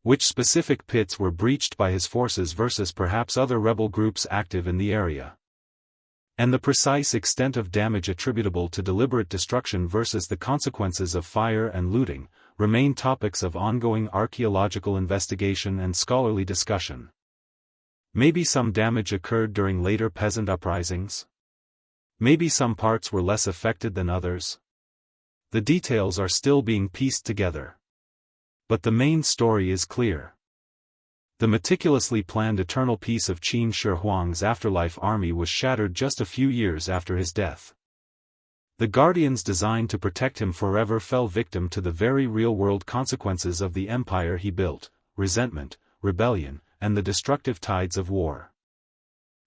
Which specific pits were breached by his forces versus perhaps other rebel groups active in the area. And the precise extent of damage attributable to deliberate destruction versus the consequences of fire and looting, remain topics of ongoing archaeological investigation and scholarly discussion. Maybe some damage occurred during later peasant uprisings. Maybe some parts were less affected than others. The details are still being pieced together. But the main story is clear. The meticulously planned eternal peace of Qin Shi Huang's afterlife army was shattered just a few years after his death. The guardians designed to protect him forever fell victim to the very real-world consequences of the empire he built: resentment, rebellion, and the destructive tides of war.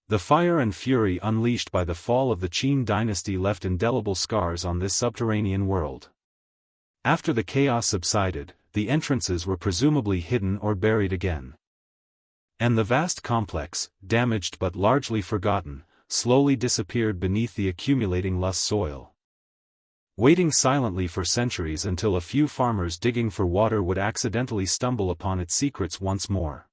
The fire and fury unleashed by the fall of the Qin dynasty left indelible scars on this subterranean world. After the chaos subsided, the entrances were presumably hidden or buried again. And the vast complex, damaged but largely forgotten, slowly disappeared beneath the accumulating loess soil. Waiting silently for centuries until a few farmers digging for water would accidentally stumble upon its secrets once more.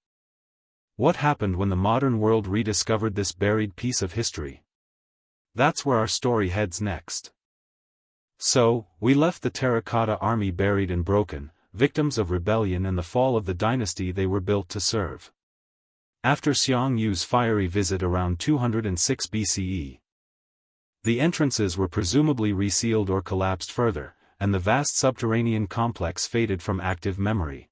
What happened when the modern world rediscovered this buried piece of history? That's where our story heads next. So, we left the Terracotta Army buried and broken, victims of rebellion and the fall of the dynasty they were built to serve. After Xiang Yu's fiery visit around 206 BCE, the entrances were presumably resealed or collapsed further, and the vast subterranean complex faded from active memory,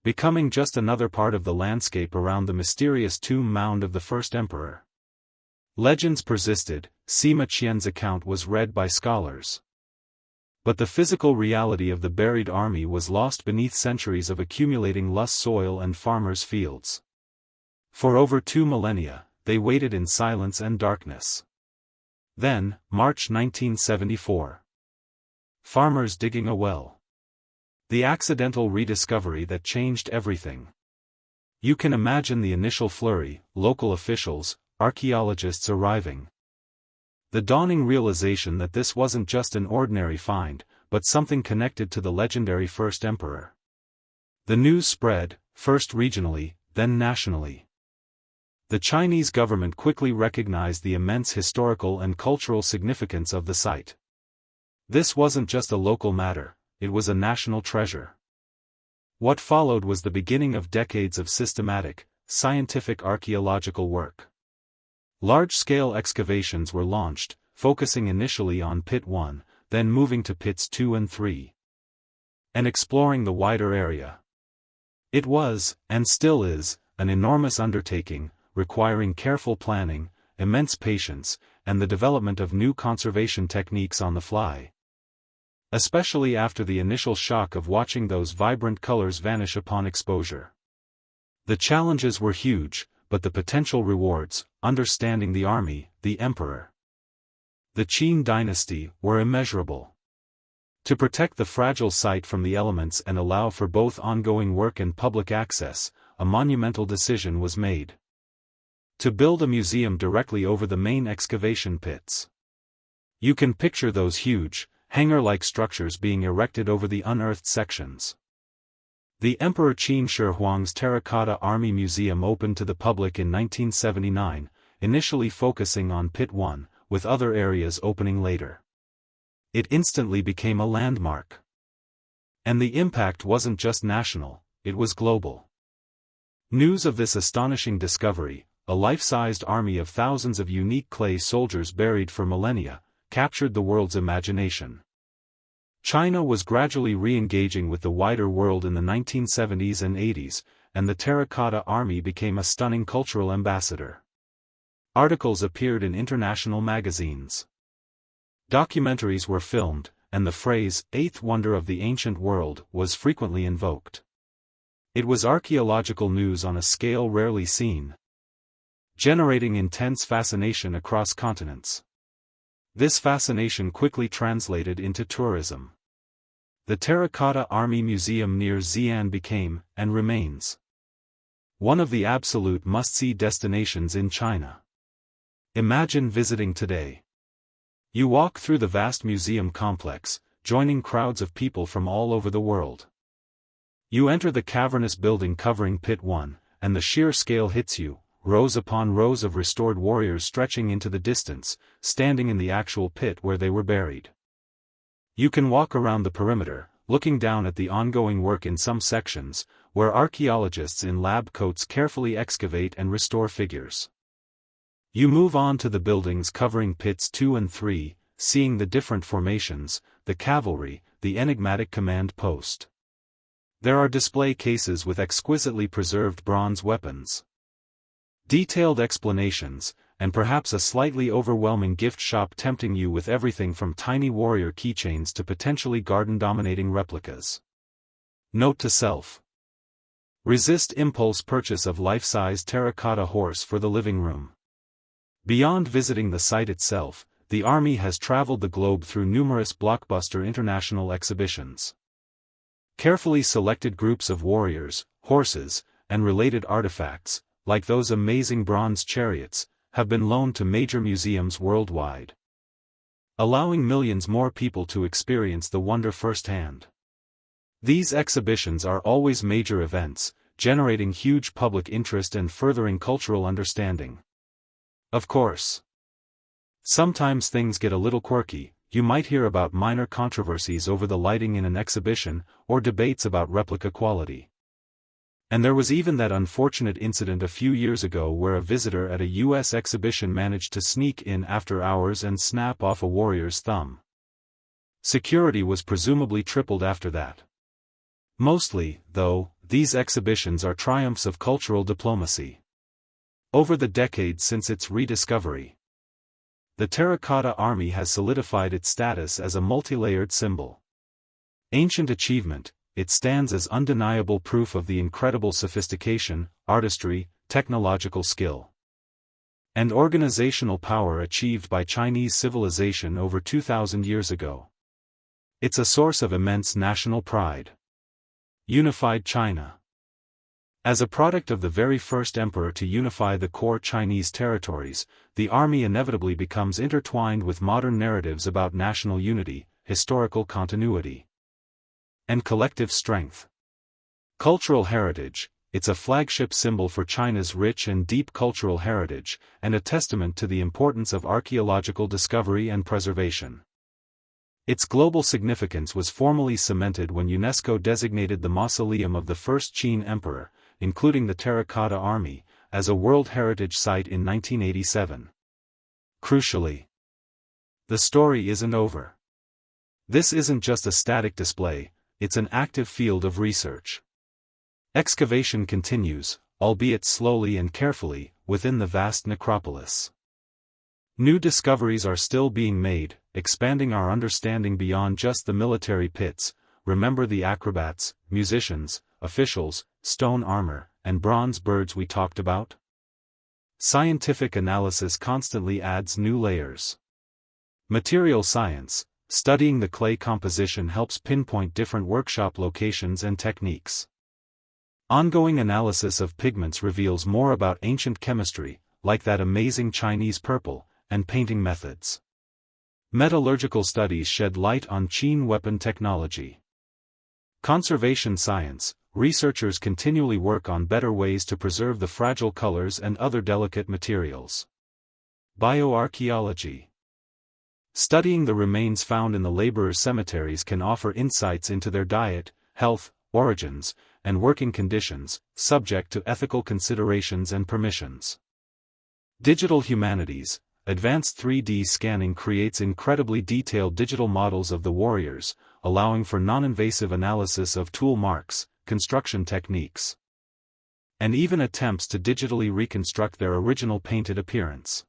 becoming just another part of the landscape around the mysterious tomb mound of the first emperor. Legends persisted, Sima Qian's account was read by scholars. But the physical reality of the buried army was lost beneath centuries of accumulating loess soil and farmers' fields. For over 2 millennia, they waited in silence and darkness. Then, March 1974. Farmers digging a well. The accidental rediscovery that changed everything. You can imagine the initial flurry, local officials, archaeologists arriving. The dawning realization that this wasn't just an ordinary find, but something connected to the legendary first emperor. The news spread, first regionally, then nationally. The Chinese government quickly recognized the immense historical and cultural significance of the site. This wasn't just a local matter, it was a national treasure. What followed was the beginning of decades of systematic, scientific archaeological work. Large-scale excavations were launched, focusing initially on Pit 1, then moving to Pits 2 and 3. And exploring the wider area. It was, and still is, an enormous undertaking, requiring careful planning, immense patience, and the development of new conservation techniques on the fly. Especially after the initial shock of watching those vibrant colors vanish upon exposure. The challenges were huge, but the potential rewards, understanding the army, the emperor, the Qin dynasty, were immeasurable. To protect the fragile site from the elements and allow for both ongoing work and public access, a monumental decision was made. To build a museum directly over the main excavation pits. You can picture those huge, hangar-like structures being erected over the unearthed sections. The Emperor Qin Shi Huang's Terracotta Army Museum opened to the public in 1979, initially focusing on Pit 1, with other areas opening later. It instantly became a landmark. And the impact wasn't just national, it was global. News of this astonishing discovery, a life-sized army of thousands of unique clay soldiers buried for millennia, captured the world's imagination. China was gradually re-engaging with the wider world in the 1970s and 80s, and the Terracotta Army became a stunning cultural ambassador. Articles appeared in international magazines. Documentaries were filmed, and the phrase, "Eighth Wonder of the Ancient World," was frequently invoked. It was archaeological news on a scale rarely seen, generating intense fascination across continents. This fascination quickly translated into tourism. The Terracotta Army Museum near Xi'an became, and remains, one of the absolute must-see destinations in China. Imagine visiting today. You walk through the vast museum complex, joining crowds of people from all over the world. You enter the cavernous building covering Pit 1, and the sheer scale hits you, rows upon rows of restored warriors stretching into the distance, standing in the actual pit where they were buried. You can walk around the perimeter, looking down at the ongoing work in some sections, where archaeologists in lab coats carefully excavate and restore figures. You move on to the buildings covering Pits 2 and 3, seeing the different formations, the cavalry, the enigmatic command post. There are display cases with exquisitely preserved bronze weapons, detailed explanations, and perhaps a slightly overwhelming gift shop tempting you with everything from tiny warrior keychains to potentially garden-dominating replicas. Note to self: resist impulse purchase of life-size terracotta horse for the living room. Beyond visiting the site itself, the Army has traveled the globe through numerous blockbuster international exhibitions. Carefully selected groups of warriors, horses, and related artifacts, like those amazing bronze chariots, have been loaned to major museums worldwide, allowing millions more people to experience the wonder firsthand. These exhibitions are always major events, generating huge public interest and furthering cultural understanding. Of course, sometimes things get a little quirky. You might hear about minor controversies over the lighting in an exhibition, or debates about replica quality. And there was even that unfortunate incident a few years ago where a visitor at a U.S. exhibition managed to sneak in after hours and snap off a warrior's thumb. Security was presumably tripled after that. Mostly, though, these exhibitions are triumphs of cultural diplomacy. Over the decades since its rediscovery, the Terracotta Army has solidified its status as a multi-layered symbol. Ancient achievement, it stands as undeniable proof of the incredible sophistication, artistry, technological skill, and organizational power achieved by Chinese civilization over 2,000 years ago. It's a source of immense national pride. Unified China. As a product of the very first emperor to unify the core Chinese territories, the army inevitably becomes intertwined with modern narratives about national unity, historical continuity, and collective strength. Cultural heritage, it's a flagship symbol for China's rich and deep cultural heritage, and a testament to the importance of archaeological discovery and preservation. Its global significance was formally cemented when UNESCO designated the mausoleum of the first Qin emperor, including the Terracotta Army, as a World Heritage Site in 1987. Crucially, the story isn't over. This isn't just a static display, it's an active field of research. Excavation continues, albeit slowly and carefully, within the vast necropolis. New discoveries are still being made, expanding our understanding beyond just the military pits. Remember the acrobats, musicians, officials, stone armor, and bronze birds we talked about? Scientific analysis constantly adds new layers. Material science, studying the clay composition helps pinpoint different workshop locations and techniques. Ongoing analysis of pigments reveals more about ancient chemistry, like that amazing Chinese purple, and painting methods. Metallurgical studies shed light on Qin weapon technology. Conservation science, researchers continually work on better ways to preserve the fragile colors and other delicate materials. Bioarchaeology. Studying the remains found in the laborers' cemeteries can offer insights into their diet, health, origins, and working conditions, subject to ethical considerations and permissions. Digital humanities. Advanced 3D scanning creates incredibly detailed digital models of the warriors, allowing for non-invasive analysis of tool marks, construction techniques, and even attempts to digitally reconstruct their original painted appearance.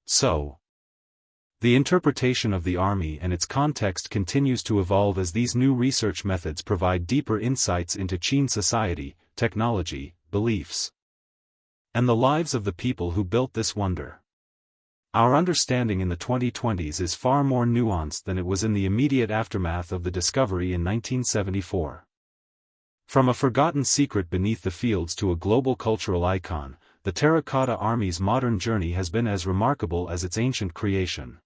So, the interpretation of the army and its context continues to evolve as these new research methods provide deeper insights into Qin society, technology, beliefs, and the lives of the people who built this wonder. Our understanding in the 2020s is far more nuanced than it was in the immediate aftermath of the discovery in 1974. From a forgotten secret beneath the fields to a global cultural icon, the Terracotta Army's modern journey has been as remarkable as its ancient creation.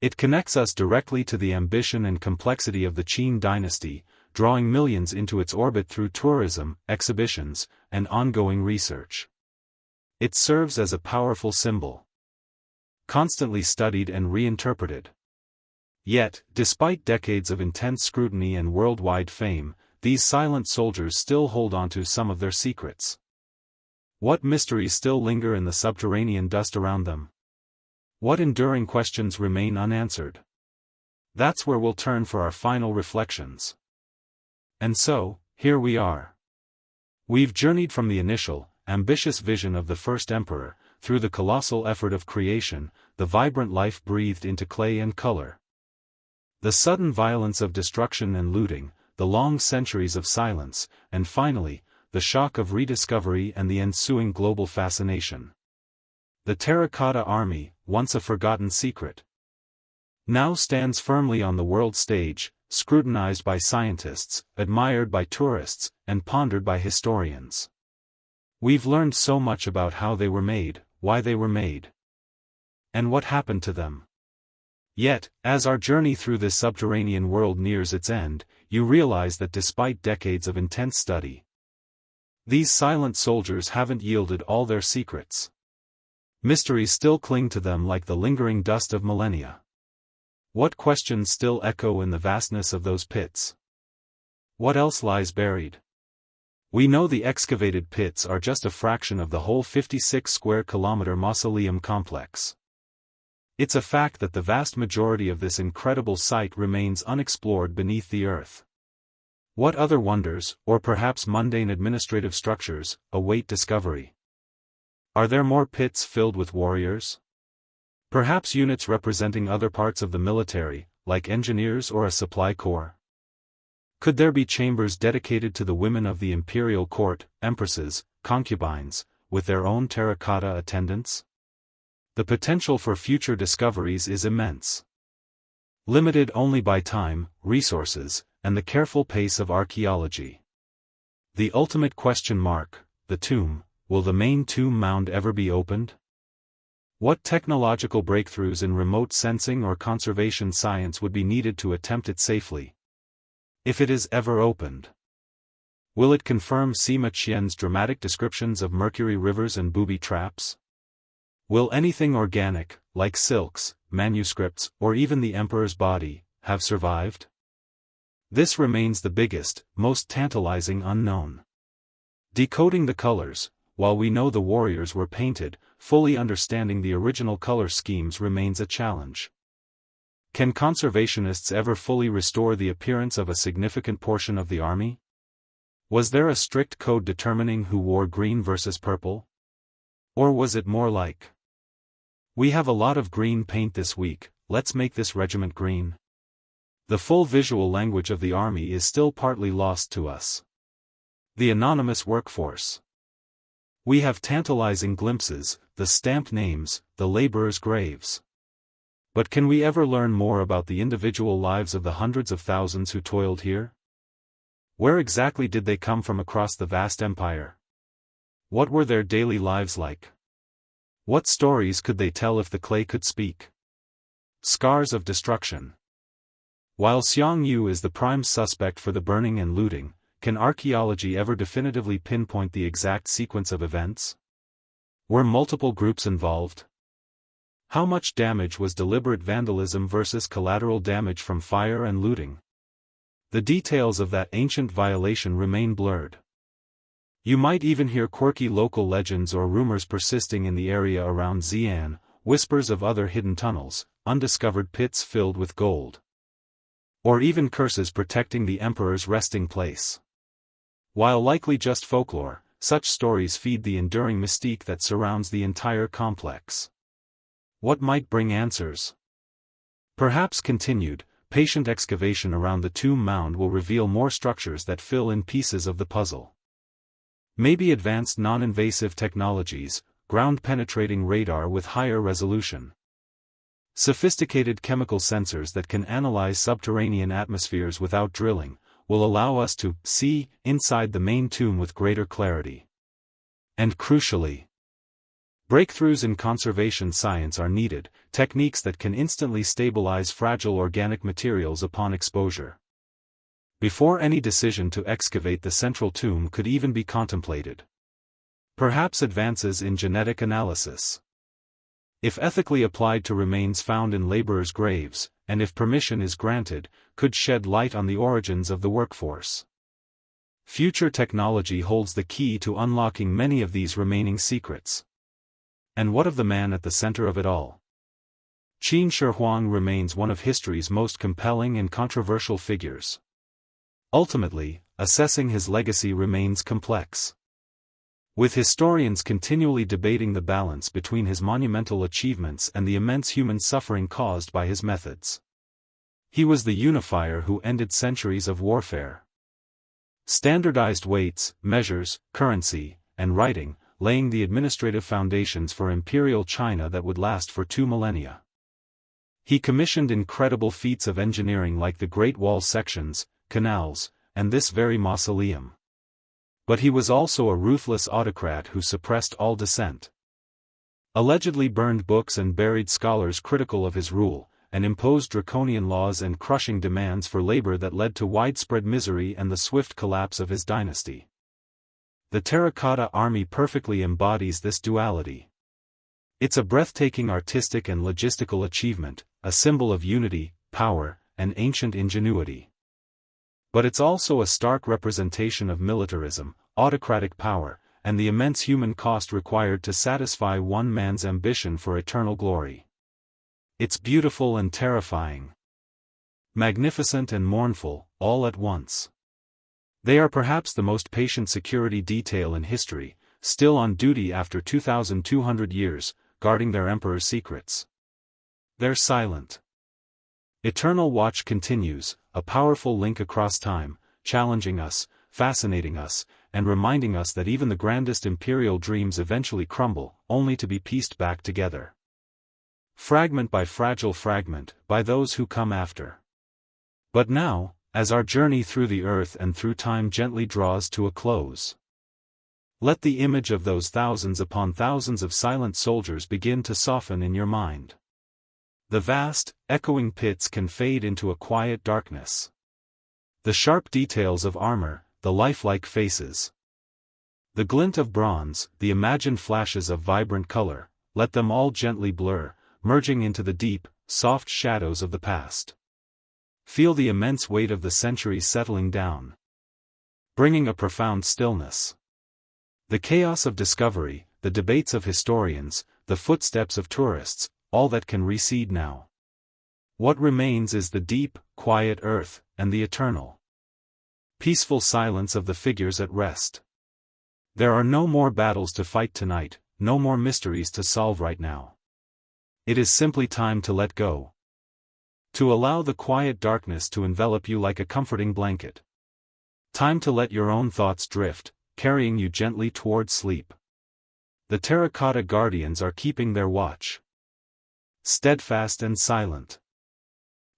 It connects us directly to the ambition and complexity of the Qin dynasty, drawing millions into its orbit through tourism, exhibitions, and ongoing research. It serves as a powerful symbol, constantly studied and reinterpreted. Yet, despite decades of intense scrutiny and worldwide fame, these silent soldiers still hold onto some of their secrets. What mysteries still linger in the subterranean dust around them? What enduring questions remain unanswered? That's where we'll turn for our final reflections. And so, here we are. We've journeyed from the initial, ambitious vision of the first emperor, through the colossal effort of creation, the vibrant life breathed into clay and color, the sudden violence of destruction and looting, the long centuries of silence, and finally, the shock of rediscovery and the ensuing global fascination. The Terracotta Army, once a forgotten secret, now stands firmly on the world stage, scrutinized by scientists, admired by tourists, and pondered by historians. We've learned so much about how they were made, why they were made, and what happened to them. Yet, as our journey through this subterranean world nears its end, you realize that despite decades of intense study, these silent soldiers haven't yielded all their secrets. Mysteries still cling to them like the lingering dust of millennia. What questions still echo in the vastness of those pits? What else lies buried? We know the excavated pits are just a fraction of the whole 56 square kilometer mausoleum complex. It's a fact that the vast majority of this incredible site remains unexplored beneath the earth. What other wonders, or perhaps mundane administrative structures, await discovery? Are there more pits filled with warriors? Perhaps units representing other parts of the military, like engineers or a supply corps? Could there be chambers dedicated to the women of the imperial court, empresses, concubines, with their own terracotta attendants? The potential for future discoveries is immense. Limited only by time, resources, and the careful pace of archaeology. The ultimate question mark, the tomb, will the main tomb mound ever be opened? What technological breakthroughs in remote sensing or conservation science would be needed to attempt it safely? If it is ever opened, will it confirm Sima Qian's dramatic descriptions of mercury rivers and booby traps? Will anything organic, like silks, manuscripts, or even the emperor's body, have survived? This remains the biggest, most tantalizing unknown. Decoding the colors, while we know the warriors were painted, fully understanding the original color schemes remains a challenge. Can conservationists ever fully restore the appearance of a significant portion of the army? Was there a strict code determining who wore green versus purple? Or was it more like We have a lot of green paint this week, let's make this regiment green. The full visual language of the army is still partly lost to us. The anonymous workforce. We have tantalizing glimpses, the stamped names, the laborers' graves. But can we ever learn more about the individual lives of the hundreds of thousands who toiled here? Where exactly did they come from across the vast empire? What were their daily lives like? What stories could they tell if the clay could speak? Scars of destruction. While Xiang Yu is the prime suspect for the burning and looting, can archaeology ever definitively pinpoint the exact sequence of events? Were multiple groups involved? How much damage was deliberate vandalism versus collateral damage from fire and looting? The details of that ancient violation remain blurred. You might even hear quirky local legends or rumors persisting in the area around Xi'an, whispers of other hidden tunnels, undiscovered pits filled with gold. Or even curses protecting the emperor's resting place. While likely just folklore, such stories feed the enduring mystique that surrounds the entire complex. What might bring answers? Perhaps continued, patient excavation around the tomb mound will reveal more structures that fill in pieces of the puzzle. Maybe advanced non-invasive technologies, ground-penetrating radar with higher resolution. Sophisticated chemical sensors that can analyze subterranean atmospheres without drilling, will allow us to see inside the main tomb with greater clarity. And crucially, breakthroughs in conservation science are needed, techniques that can instantly stabilize fragile organic materials upon exposure. Before any decision to excavate the central tomb could even be contemplated. Perhaps advances in genetic analysis, if ethically applied to remains found in laborers' graves, and if permission is granted, could shed light on the origins of the workforce. Future technology holds the key to unlocking many of these remaining secrets. And what of the man at the center of it all? Qin Shi Huang remains one of history's most compelling and controversial figures. Ultimately, assessing his legacy remains complex. With historians continually debating the balance between his monumental achievements and the immense human suffering caused by his methods. He was the unifier who ended centuries of warfare. Standardized weights, measures, currency, and writing, laying the administrative foundations for imperial China that would last for 2 millennia. He commissioned incredible feats of engineering like the Great Wall sections, canals, and this very mausoleum. But he was also a ruthless autocrat who suppressed all dissent. Allegedly burned books and buried scholars critical of his rule, and imposed draconian laws and crushing demands for labor that led to widespread misery and the swift collapse of his dynasty. The Terracotta Army perfectly embodies this duality. It's a breathtaking artistic and logistical achievement, a symbol of unity, power, and ancient ingenuity. But it's also a stark representation of militarism, autocratic power, and the immense human cost required to satisfy one man's ambition for eternal glory. It's beautiful and terrifying. Magnificent and mournful, all at once. They are perhaps the most patient security detail in history, still on duty after 2,200 years, guarding their emperor's secrets. They're silent. Eternal watch continues, a powerful link across time, challenging us, fascinating us, and reminding us that even the grandest imperial dreams eventually crumble, only to be pieced back together. Fragment by fragile fragment, by those who come after. But now, as our journey through the earth and through time gently draws to a close, let the image of those thousands upon thousands of silent soldiers begin to soften in your mind. The vast, echoing pits can fade into a quiet darkness. The sharp details of armor, the lifelike faces, the glint of bronze, the imagined flashes of vibrant color, let them all gently blur, merging into the deep, soft shadows of the past. Feel the immense weight of the centuries settling down, bringing a profound stillness. The chaos of discovery, the debates of historians, the footsteps of tourists, all that can recede now. What remains is the deep, quiet earth, and the eternal, peaceful silence of the figures at rest. There are no more battles to fight tonight, no more mysteries to solve right now. It is simply time to let go. To allow the quiet darkness to envelop you like a comforting blanket. Time to let your own thoughts drift, carrying you gently toward sleep. The Terracotta Guardians are keeping their watch. Steadfast and silent.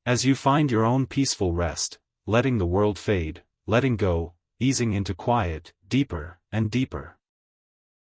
As you find your own peaceful rest, letting the world fade, letting go, easing into quiet, deeper and deeper.